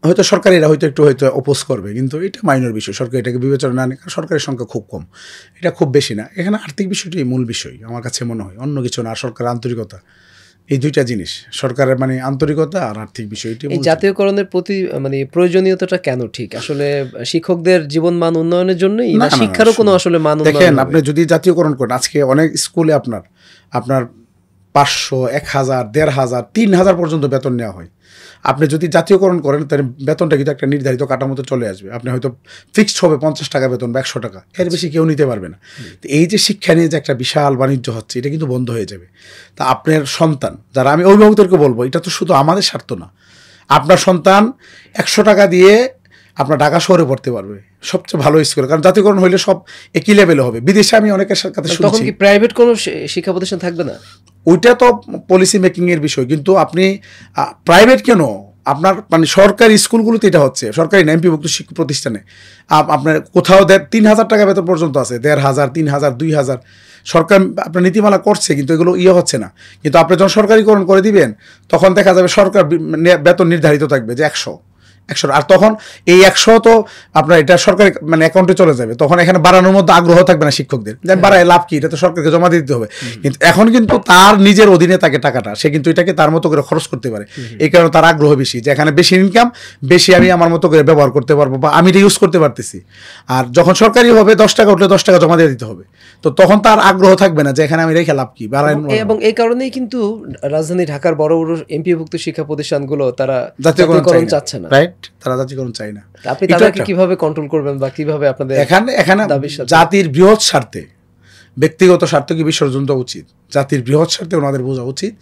হয়তো সরকারিরা হয়তো অপোজ করবে, কিন্তু এটা মাইনর বিষয়, সরকার এটাকে বিবেচনা না নেয়, কারণ সরকারের সংখ্যা খুব কম, এটা খুব বেশি না। এখানে আর্থিক বিষয়টাই মূল বিষয় আমার কাছে মনে হয়, অন্য কিছু না। আর সরকারের আন্তরিকতা, এই দুইটা জিনিস, সরকারের মানে আন্তরিকতা আর আর্থিক বিষয়টি। এই জাতীয়করণের প্রতি মানে প্রয়োজনীয়তাটা কেন ঠিক? আসলে শিক্ষকদের জীবন মান উন্নয়নের জন্যই, না শিক্ষারও কোনো আসলে মান উন্নয়ন? দেখেন, আপনি যদি জাতীয়করণ করেন, আজকে অনেক স্কুলে আপনার 500, 1000, 1500, 3000 পর্যন্ত বেতন নেওয়া হয়। আপনি যদি জাতীয়করণ করেন তাহলে বেতনটা কিন্তু একটা নির্ধারিত কাঠামোতে চলে আসবে। আপনি হয়তো ফিক্সড হবে 50 টাকা বেতন বা 100 টাকা, এর বেশি কেউ নিতে পারবে না। তো এই যে শিক্ষা নিয়ে যে একটা বিশাল বাণিজ্য হচ্ছে, এটা কিন্তু বন্ধ হয়ে যাবে। তা আপনার সন্তান, যারা, আমি অভিভাবকদেরকে বলবো, এটা তো শুধু আমাদের স্বার্থ না, আপনার সন্তান 100 টাকা দিয়ে আপনার ঢাকা শহরে পড়তে পারবে সবচেয়ে ভালো স্কুলে, কারণ জাতীয়করণ হইলে সব একই লেভেলে হবে। বিদেশে আমি অনেকের সাথে তখন শুনছি, কি প্রাইভেট কোনো শিক্ষা প্রতিষ্ঠান থাকবে না? ওইটা তো পলিসি মেকিংয়ের বিষয়, কিন্তু আপনি প্রাইভেট কেন, আপনার মানে সরকারি স্কুলগুলোতে এটা হচ্ছে, সরকারি না এমপিভুক্ত শিক্ষা প্রতিষ্ঠানে আপনার কোথাও 3000 টাকা বেতন পর্যন্ত আছে, 1500, 3000, 2000। সরকার আপনার নীতিমালা করছে, কিন্তু এগুলো হচ্ছে না। কিন্তু আপনি যখন সরকারিকরণ করে দিবেন, তখন দেখা যাবে সরকার বেতন নির্ধারিত থাকবে যে 100, আর তখন এই 100 তো আপনার এটা সরকারি মানে অ্যাকাউন্টে চলে যাবে, তখন এখানে বাড়ানোর মধ্যে আগ্রহ থাকবে না শিক্ষকদের, যে বাড়ায় লাভ কি, এটা তো সরকারকে জমা দিতে হবে। কিন্তু এখন কিন্তু তার নিজের অধীনে থাকে টাকাটা, সে কিন্তু এটাকে তার মতো করে খরচ করতে পারে। এই কারণে তার আগ্রহ বেশি, যে এখানে বেশি ইনকাম, বেশি আমি আমার মতো করে ব্যবহার করতে পারবো বা আমি এটা ইউজ করতে পারতেছি। আর যখন সরকারি হবে 10 টাকা উঠলে 10 টাকা জমা দিয়ে দিতে হবে, তো তখন তার আগ্রহ থাকবে না যে এখানে আমি রেখে লাভ কি, এবং এই কারণেই কিন্তু রাজধানী ঢাকার বড় বড় এমপিওভুক্ত শিক্ষা প্রতিষ্ঠানগুলো তারা জাতীয়করণ চাচ্ছে না, রাইট? তারা জাতীয়করণ চাই না। আপনি তাদেরকে কিভাবে কন্ট্রোল করবেন বা কিভাবে আপনাদের এখানে জাতির বৃহৎ স্বার্থে, ব্যক্তিগত স্বার্থকে বিসর্জন দেওয়া উচিত। জাতির বৃহৎ স্বার্থে ওনাদের বোঝা উচিত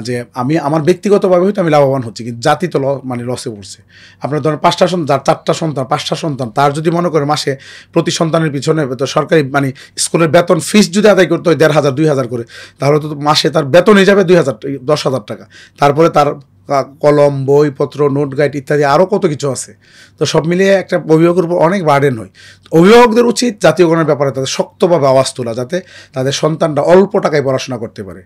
যে আমি আমার ব্যক্তিগতভাবে হয়তো আমি লাভবান হচ্ছি, কিন্তু জাতি তো মানে লসে পড়ছে। আপনার ধরেন 5টা সন্তান, যার 4টা সন্তান, 5টা সন্তান, তার যদি মনে করে মাসে প্রতি সন্তানের পিছনে তো সরকারি মানে স্কুলের বেতন ফিস যদি আদায় করতে হয় 1500, 2000 করে, তাহলে তো মাসে তার বেতন হয়ে যাবে 10,000 টাকা। তারপরে তার কলম, বইপত্র, নোট গাইড ইত্যাদি আরও কত কিছু আছে। তো সব মিলিয়ে একটা অভিভাবকের উপর অনেক বার্ডেন হয়। অভিভাবকদের উচিত জাতীয়করণের ব্যাপারে তাদের শক্তভাবে আওয়াজ তোলা, যাতে তাদের সন্তানরা অল্প টাকায় পড়াশোনা করতে পারে।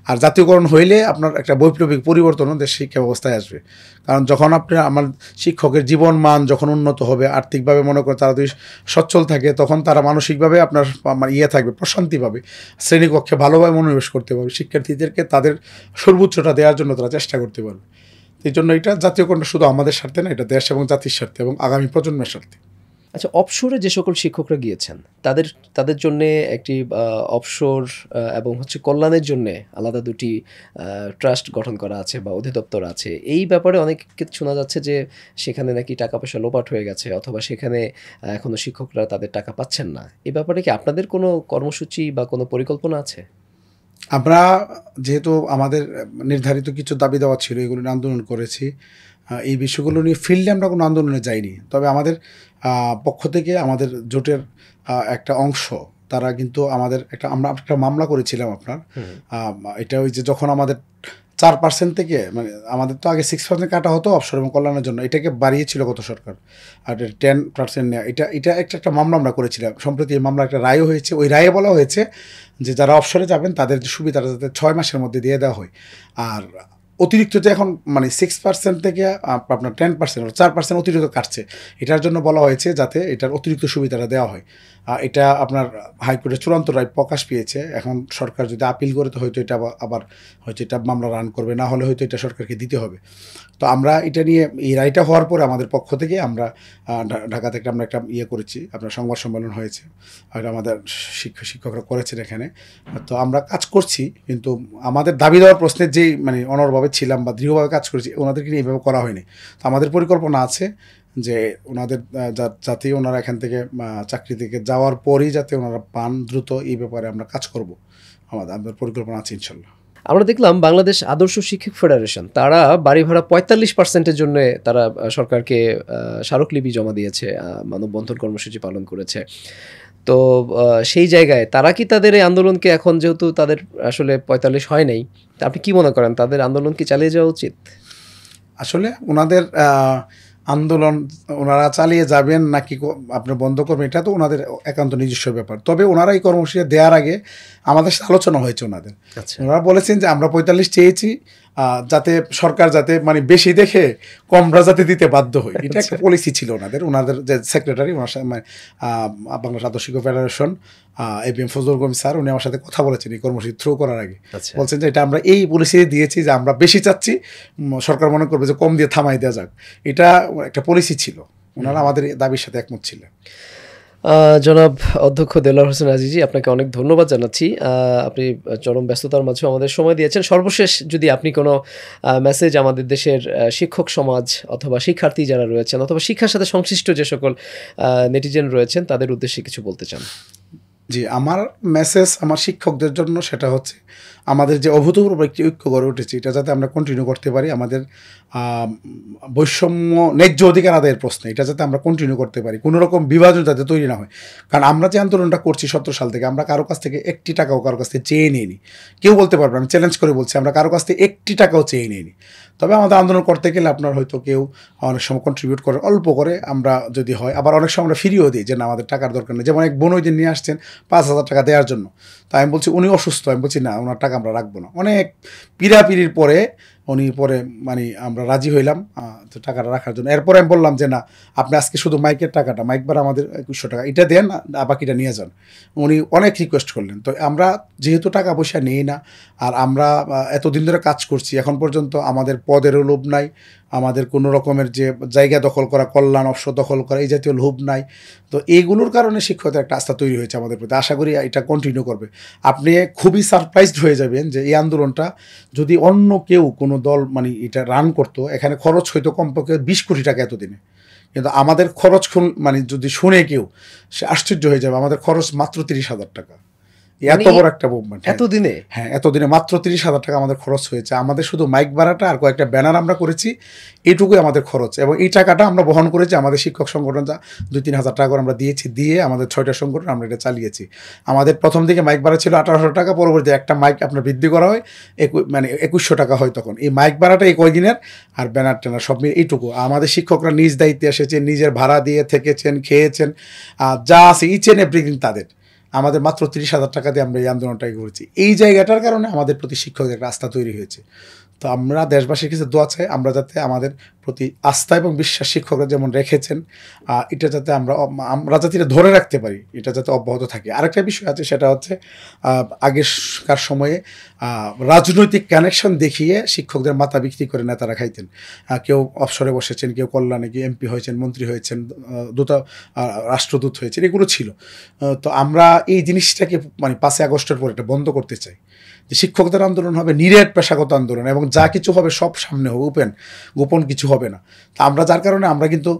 আর জাতীয়করণ হইলে আপনার একটা বৈপ্লবিক পরিবর্তন দেশ শিক্ষা ব্যবস্থায় আসবে। কারণ যখন আপনি আমার শিক্ষকের জীবন মান যখন উন্নত হবে, আর্থিকভাবে মনে করে তারা যদি সচ্ছল থাকে, তখন তারা মানসিকভাবে আপনার থাকবে, প্রশান্তি পাবে, শ্রেণীকক্ষে ভালোভাবে মনোনিবেশ করতে পারবে, শিক্ষার্থীদেরকে তাদের সর্বোচ্চটা দেওয়ার জন্য তারা চেষ্টা করতে পারবে। এই জন্য এটা জাতীয়করণটা শুধু আমাদের স্বার্থে না, এটা দেশ এবং জাতির স্বার্থে এবং আগামী প্রজন্মের স্বার্থে। আচ্ছা, অবসরে যে সকল শিক্ষকরা গিয়েছেন তাদের জন্য একটি অবসর এবং হচ্ছে কল্যাণের জন্য আলাদা দুটি ট্রাস্ট গঠন করা আছে বা অধিদপ্তর আছে। এই ব্যাপারে অনেক কিছু শোনা যাচ্ছে যে সেখানে নাকি টাকা পয়সা লোপাট হয়ে গেছে, অথবা সেখানে এখনো শিক্ষকরা তাদের টাকা পাচ্ছেন না। এই ব্যাপারে কি আপনাদের কোনো কর্মসূচি বা কোনো পরিকল্পনা আছে? আমরা যেহেতু আমাদের নির্ধারিত কিছু দাবি দেওয়া ছিল, এগুলো নিয়ে আন্দোলন করেছি। এই বিষয়গুলো নিয়ে ফিল্ডে আমরা কোনো আন্দোলনে যাইনি, তবে আমাদের পক্ষ থেকে আমাদের জোটের একটা অংশ তারা কিন্তু আমরা একটা মামলা করেছিলাম আপনার। এটা ওই যে যখন আমাদের 4% থেকে মানে আমাদের তো আগে 6% কাটা হতো অবসর এবং কল্যাণের জন্য, এটাকে বাড়িয়েছিল গত সরকার, আর 10% নেওয়া, এটা একটা মামলা আমরা করেছিলাম। সম্প্রতি এই মামলা একটা রায়ও হয়েছে। ওই রায়ে বলা হয়েছে যে যারা অবসরে যাবেন তাদের যে সুবিধাটা যাতে 6 মাসের মধ্যে দিয়ে দেওয়া হয়। আর অতিরিক্ত যে এখন মানে 6% থেকে আপনার 10% 4% অতিরিক্ত কাটছে, এটার জন্য বলা হয়েছে যাতে এটার অতিরিক্ত সুবিধাটা দেওয়া হয়। এটা আপনার হাইকোর্টের চূড়ান্ত রায় প্রকাশ পেয়েছে। এখন সরকার যদি আপিল করে তো হয়তো এটা আবার হয়তো এটা মামলা রান করবে, না হলে হয়তো এটা সরকারকে দিতে হবে। তো আমরা এটা নিয়ে এই রায়টা হওয়ার পরে আমাদের পক্ষ থেকে আমরা ঢাকা থেকে আমরা একটা করেছি, আপনার সংবাদ সম্মেলন হয়েছে, আর আমাদের শিক্ষকরা করেছেন এখানে। তো আমরা কাজ করছি, কিন্তু আমাদের দাবি দেওয়ার প্রশ্নের যেই মানে অনড়ভাবে ছিলাম বা দৃঢ়ভাবে কাজ করেছি, ওনাদেরকে নিয়ে এইভাবে করা হয়নি। তো আমাদের পরিকল্পনা আছে যে ওনাদের যাতে ওনারা এখান থেকে চাকরি থেকে যাওয়ার পরেই যাতে ওনারা পান দ্রুত, এই ব্যাপারে আমরা কাজ করব। আমাদের পরিকল্পনা আছে ইনশাল্লাহ। আমরা দেখলাম বাংলাদেশ আদর্শ শিক্ষক ফেডারেশন তারা বাড়ি ভাড়া 45%-এর জন্য তারা সরকারকে স্মারকলিপি জমা দিয়েছে, মানববন্ধন কর্মসূচি পালন করেছে। তো সেই জায়গায় তারা কি তাদের এই আন্দোলনকে, এখন যেহেতু তাদের আসলে 45 হয় নাই, তা আপনি কি মনে করেন তাদের আন্দোলন কি চালিয়ে যাওয়া উচিত? আসলে ওনাদের আন্দোলন ওনারা চালিয়ে যাবেন নাকি আপনার বন্ধ করবেন, এটা তো ওনাদের একান্ত নিজস্ব ব্যাপার। তবে ওনারা এই কর্মসূচি দেওয়ার আগে আমাদের সাথে আলোচনা হয়েছে ওনাদের। ওনারা বলেছেন যে আমরা 45 চেয়েছি, যাতে সরকার যাতে মানে বেশি দেখে কমরা যাতে দিতে বাধ্য হয়, এটা একটা পলিসি ছিল ওনাদের যে সেক্রেটারি ওনার সাথে বাংলাদেশ আদর্শ শিক্ষক federation ABM Fazlul Karim sir, উনি আমার সাথে কথা বলেছেন এই কর্মসূচি থ্রু করার আগে। বলছেন যে এটা আমরা এই পলিসি দিয়েছি যে আমরা বেশি চাচ্ছি, সরকার মনে করবে যে কম দিয়ে থামাই দেওয়া যাক, এটা একটা পলিসি ছিল। ওনারা আমাদের দাবির সাথে একমত ছিলেন। জনাব অধ্যক্ষ দেলোয়ার হোসেন আজিজি, আপনাকে অনেক ধন্যবাদ জানাচ্ছি। আপনি চরম ব্যস্ততার মাঝে আমাদের সময় দিয়েছেন। সর্বশেষ যদি আপনি কোনো মেসেজ আমাদের দেশের শিক্ষক সমাজ অথবা শিক্ষার্থী যারা রয়েছেন অথবা শিক্ষার সাথে সংশ্লিষ্ট যে সকল নেটিজেন রয়েছেন তাদের উদ্দেশ্যে কিছু বলতে চান। জি, আমার মেসেজ আমার শিক্ষকদের জন্য সেটা হচ্ছে আমাদের যে অভূতপূর্ব একটি ঐক্য গড়ে উঠেছে, এটা যাতে আমরা কন্টিনিউ করতে পারি। আমাদের বৈষম্য ন্যায্য অধিকার আদায়ের প্রশ্ন, এটা যাতে আমরা কন্টিনিউ করতে পারি, কোনো রকম বিভাজন যাতে তৈরি না হয়। কারণ আমরা যে আন্দোলনটা করছি 17 সাল থেকে, আমরা কারো কাছ থেকে একটি টাকাও কারো কাছ থেকে চেয়ে নিইনি। কেউ বলতে পারবে, আমি চ্যালেঞ্জ করে বলছি, আমরা কারো কাছ থেকে একটি টাকাও চেয়ে নিইনি। তবে আমাদের আন্দোলন করতে গেলে আপনার হয়তো কেউ অনেক সময় কন্ট্রিবিউট করে অল্প করে, আমরা যদি হয়, আবার অনেক সময় আমরা ফিরিয়েও দিই যে না আমাদের টাকার দরকার নেই। যেমন এক বোন ওই দিন নিয়ে আসছেন 5,000 টাকা দেওয়ার জন্য, তাই আমি বলছি উনি অসুস্থ, আমি বলছি না ওনার টাকা আমরা রাখবো না। অনেক পিড়াপিড়ির পরে উনি পরে মানে আমরা রাজি হইলাম টাকাটা রাখার জন্য। এরপরে আমি বললাম যে না, আপনি আজকে শুধু মাইকের টাকাটা, মাইক ভাড়া আমাদের 2100 টাকা, এটা দেন, বাকিটা নিয়ে যান। উনি অনেক রিকোয়েস্ট করলেন। তো আমরা যেহেতু টাকা পয়সা নেই না, আর আমরা এতদিন ধরে কাজ করছি, এখন পর্যন্ত আমাদের পদেরও লোভ নাই, আমাদের কোনো রকমের যে জায়গা দখল করা, কল্যাণ অবসর দখল করা, এই জাতীয় লোভ নাই। তো এইগুলোর কারণে শিক্ষকদের একটা আস্থা তৈরি হয়েছে আমাদের প্রতি। আশা করি এটা কন্টিনিউ করবে। আপনি খুবই সারপ্রাইজড হয়ে যাবেন যে এই আন্দোলনটা যদি অন্য কেউ কোনো দল মানে এটা রান করতো, এখানে খরচ হয়তো কমপক্ষে 20 কোটি টাকা এতদিনে, কিন্তু আমাদের খরচ মানে যদি শুনে কেউ, সে আশ্চর্য হয়ে যাবে। আমাদের খরচ মাত্র 30,000 টাকা। এত বড় একটা মুভমেন্ট এতদিনে, হ্যাঁ এতদিনে মাত্র 30,000 টাকা আমাদের খরচ হয়েছে। আমাদের শুধু মাইক ভাড়াটা আর কয়েকটা ব্যানার আমরা করেছি, এইটুকুই আমাদের খরচ। এবং এই টাকাটা আমরা বহন করেছি, আমাদের শিক্ষক সংগঠন যা 2-3 হাজার টাকা করে আমরা দিয়েছি, দিয়ে আমাদের 6টা সংগঠন আমরা এটা চালিয়েছি। আমাদের প্রথম দিকে মাইক ভাড়া ছিল 1800 টাকা, পরবর্তী একটা মাইক আপনার বৃদ্ধি করা হয়, মানে 2100 টাকা হয় তখন। এই মাইক ভাড়াটা এই কয়দিনের, আর ব্যানার ট্যানার সব মিলে এইটুকু। আমাদের শিক্ষকরা নিজ দায়িত্বে এসেছেন, নিজের ভাড়া দিয়ে থেকেছেন, খেয়েছেন, যা আছে ইচ এন্ড এভরিথিং তাদের। আমাদের মাত্র 30,000 টাকা দিয়ে আমরা এই আন্দোলনটাই করেছি। এই জায়গাটার কারণে আমাদের প্রতি শিক্ষকদের একটা আস্থা তৈরি হয়েছে। তো আমরা দেশবাসীর কাছে দোয়া চাই, আমরা যাতে আমাদের প্রতি আস্থা এবং বিশ্বাস শিক্ষকরা যেমন রেখেছেন, এটা যাতে আমরা যাতে এটা ধরে রাখতে পারি, এটা যাতে অব্যাহত থাকে। আরেকটা বিষয় আছে, সেটা হচ্ছে আগেকার সময়ে রাজনৈতিক কানেকশন দেখিয়ে শিক্ষকদের মাথা বিক্রি করে নেতারা খাইতেন। কেউ অবসরে বসেছেন, কেউ কল্যাণে, কেউ MP হয়েছেন, মন্ত্রী হয়েছেন, রাষ্ট্রদূত হয়েছেন, এগুলো ছিল। তো আমরা এই জিনিসটাকে মানে 5 আগস্টের পর এটা বন্ধ করতে চাই, যে শিক্ষকদের আন্দোলন হবে নিরেট পেশাগত আন্দোলন, এবং যা কিছু হবে সব সামনে হবে, গোপন কিছু হবে না। তা আমরা যার কারণে আমরা কিন্তু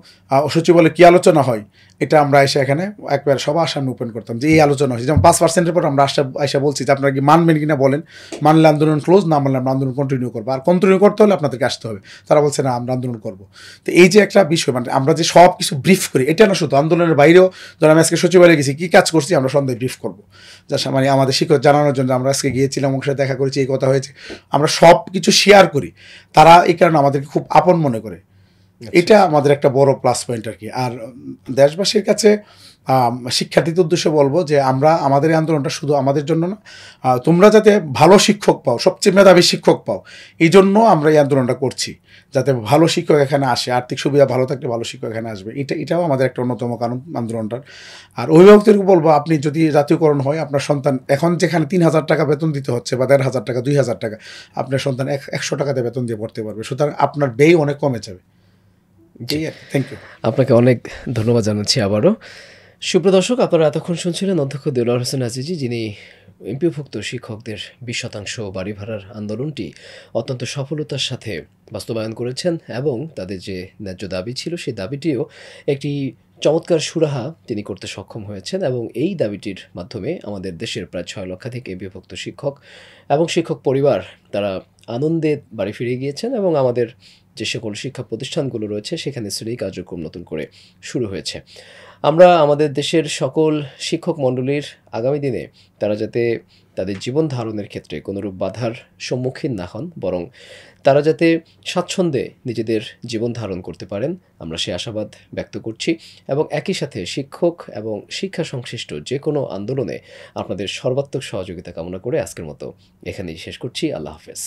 সচিবালয়ে কী আলোচনা হয়, এটা আমরা এসে এখানে একবার সবার সামনে ওপেন করতাম যে এই আলোচনা হয়েছে। যেমন 5%-এর পর আমরা এসে বলছি যে আপনারা কি মানবেন কিনা বলেন, মানলে আন্দোলন ক্লোজ, না মানলে আমরা আন্দোলন কন্টিনিউ করবো, আর কন্টিনিউ করতে হলে আপনাদেরকে আসতে হবে। তারা বলছে না আমরা আন্দোলন করবো। তো এই যে একটা বিষয়, মানে আমরা যে সব কিছু ব্রিফ করি, এটা না শুধু আন্দোলনের বাইরেও, ধর আমি আজকে সচিবালয়ে গেছি, কী কাজ করছি আমরা সন্ধ্যায় ব্রিফ করবো, যা মানে আমাদের শিক্ষক জানানোর জন্য। আমরা আজকে গিয়েছিলাম, ওর সাথে দেখা করেছি, এই কথা হয়েছে, আমরা সব কিছু শেয়ার করি। তারা এই কারণে আমাদেরকে খুব আপন মনে করে, এটা আমাদের একটা বড় প্লাস পয়েন্ট আর কি। আর দেশবাসীর কাছে শিক্ষার্থীদের উদ্দেশ্যে বলবো যে আমরা আমাদের এই আন্দোলনটা শুধু আমাদের জন্য না, তোমরা যাতে ভালো শিক্ষক পাও, সবচেয়ে মেধাবী শিক্ষক পাও, এই জন্য আমরা এই আন্দোলনটা করছি, যাতে ভালো শিক্ষক এখানে আসে, আর্থিক সুবিধা ভালো থাকলে ভালো শিক্ষক এখানে আসবে, এটাও আমাদের একটা অন্যতম কারণ আন্দোলনটার। আর অভিভাবকদেরকে বলবো, আপনি যদি জাতীয়করণ হয়, আপনার সন্তান এখন যেখানে 3,000 টাকা বেতন দিতে হচ্ছে বা 1,500 টাকা 2,000 টাকা, আপনার সন্তান 100 টাকাতে বেতন দিয়ে পড়তে পারবে, সুতরাং আপনার ব্যয় অনেক কমে যাবে। জি, থ্যাংক ইউ। আপনাকে অনেক ধন্যবাদ জানাচ্ছি আবারও। সুপ্রদর্শক, আপনারা এতক্ষণ শুনছিলেন অধ্যক্ষ দেলোয়ার হোসেন আজিজি, যিনি এমপিওভুক্ত শিক্ষকদের 20% বাড়ি ভাড়ার আন্দোলনটি অত্যন্ত সফলতার সাথে বাস্তবায়ন করেছেন এবং তাদের যে ন্যায্য দাবি ছিল সেই দাবিটিও একটি চমৎকার সুরাহা তিনি করতে সক্ষম হয়েছেন এবং এই দাবিটির মাধ্যমে আমাদের দেশের প্রায় 6 লক্ষাধিক এমপিওভুক্ত শিক্ষক এবং শিক্ষক পরিবার তারা আনন্দে বাড়ি ফিরে গিয়েছেন এবং আমাদের যে সকল শিক্ষা প্রতিষ্ঠানগুলো রয়েছে সেখানে শ্রেণী কার্যক্রম নতুন করে শুরু হয়েছে। আমরা আমাদের দেশের সকল শিক্ষক মণ্ডলীর আগামী দিনে তারা যাতে তাদের জীবন ধারণের ক্ষেত্রে কোনোরূপ বাধার সম্মুখীন না হন, বরং তারা যাতে স্বাচ্ছন্দ্যে নিজেদের জীবন ধারণ করতে পারেন, আমরা সে আশাবাদ ব্যক্ত করছি এবং একই সাথে শিক্ষক এবং শিক্ষা সংশ্লিষ্ট যে কোনো আন্দোলনে আপনাদের সর্বাত্মক সহযোগিতা কামনা করে আজকের মতো এখানেই শেষ করছি। আল্লাহ হাফেজ।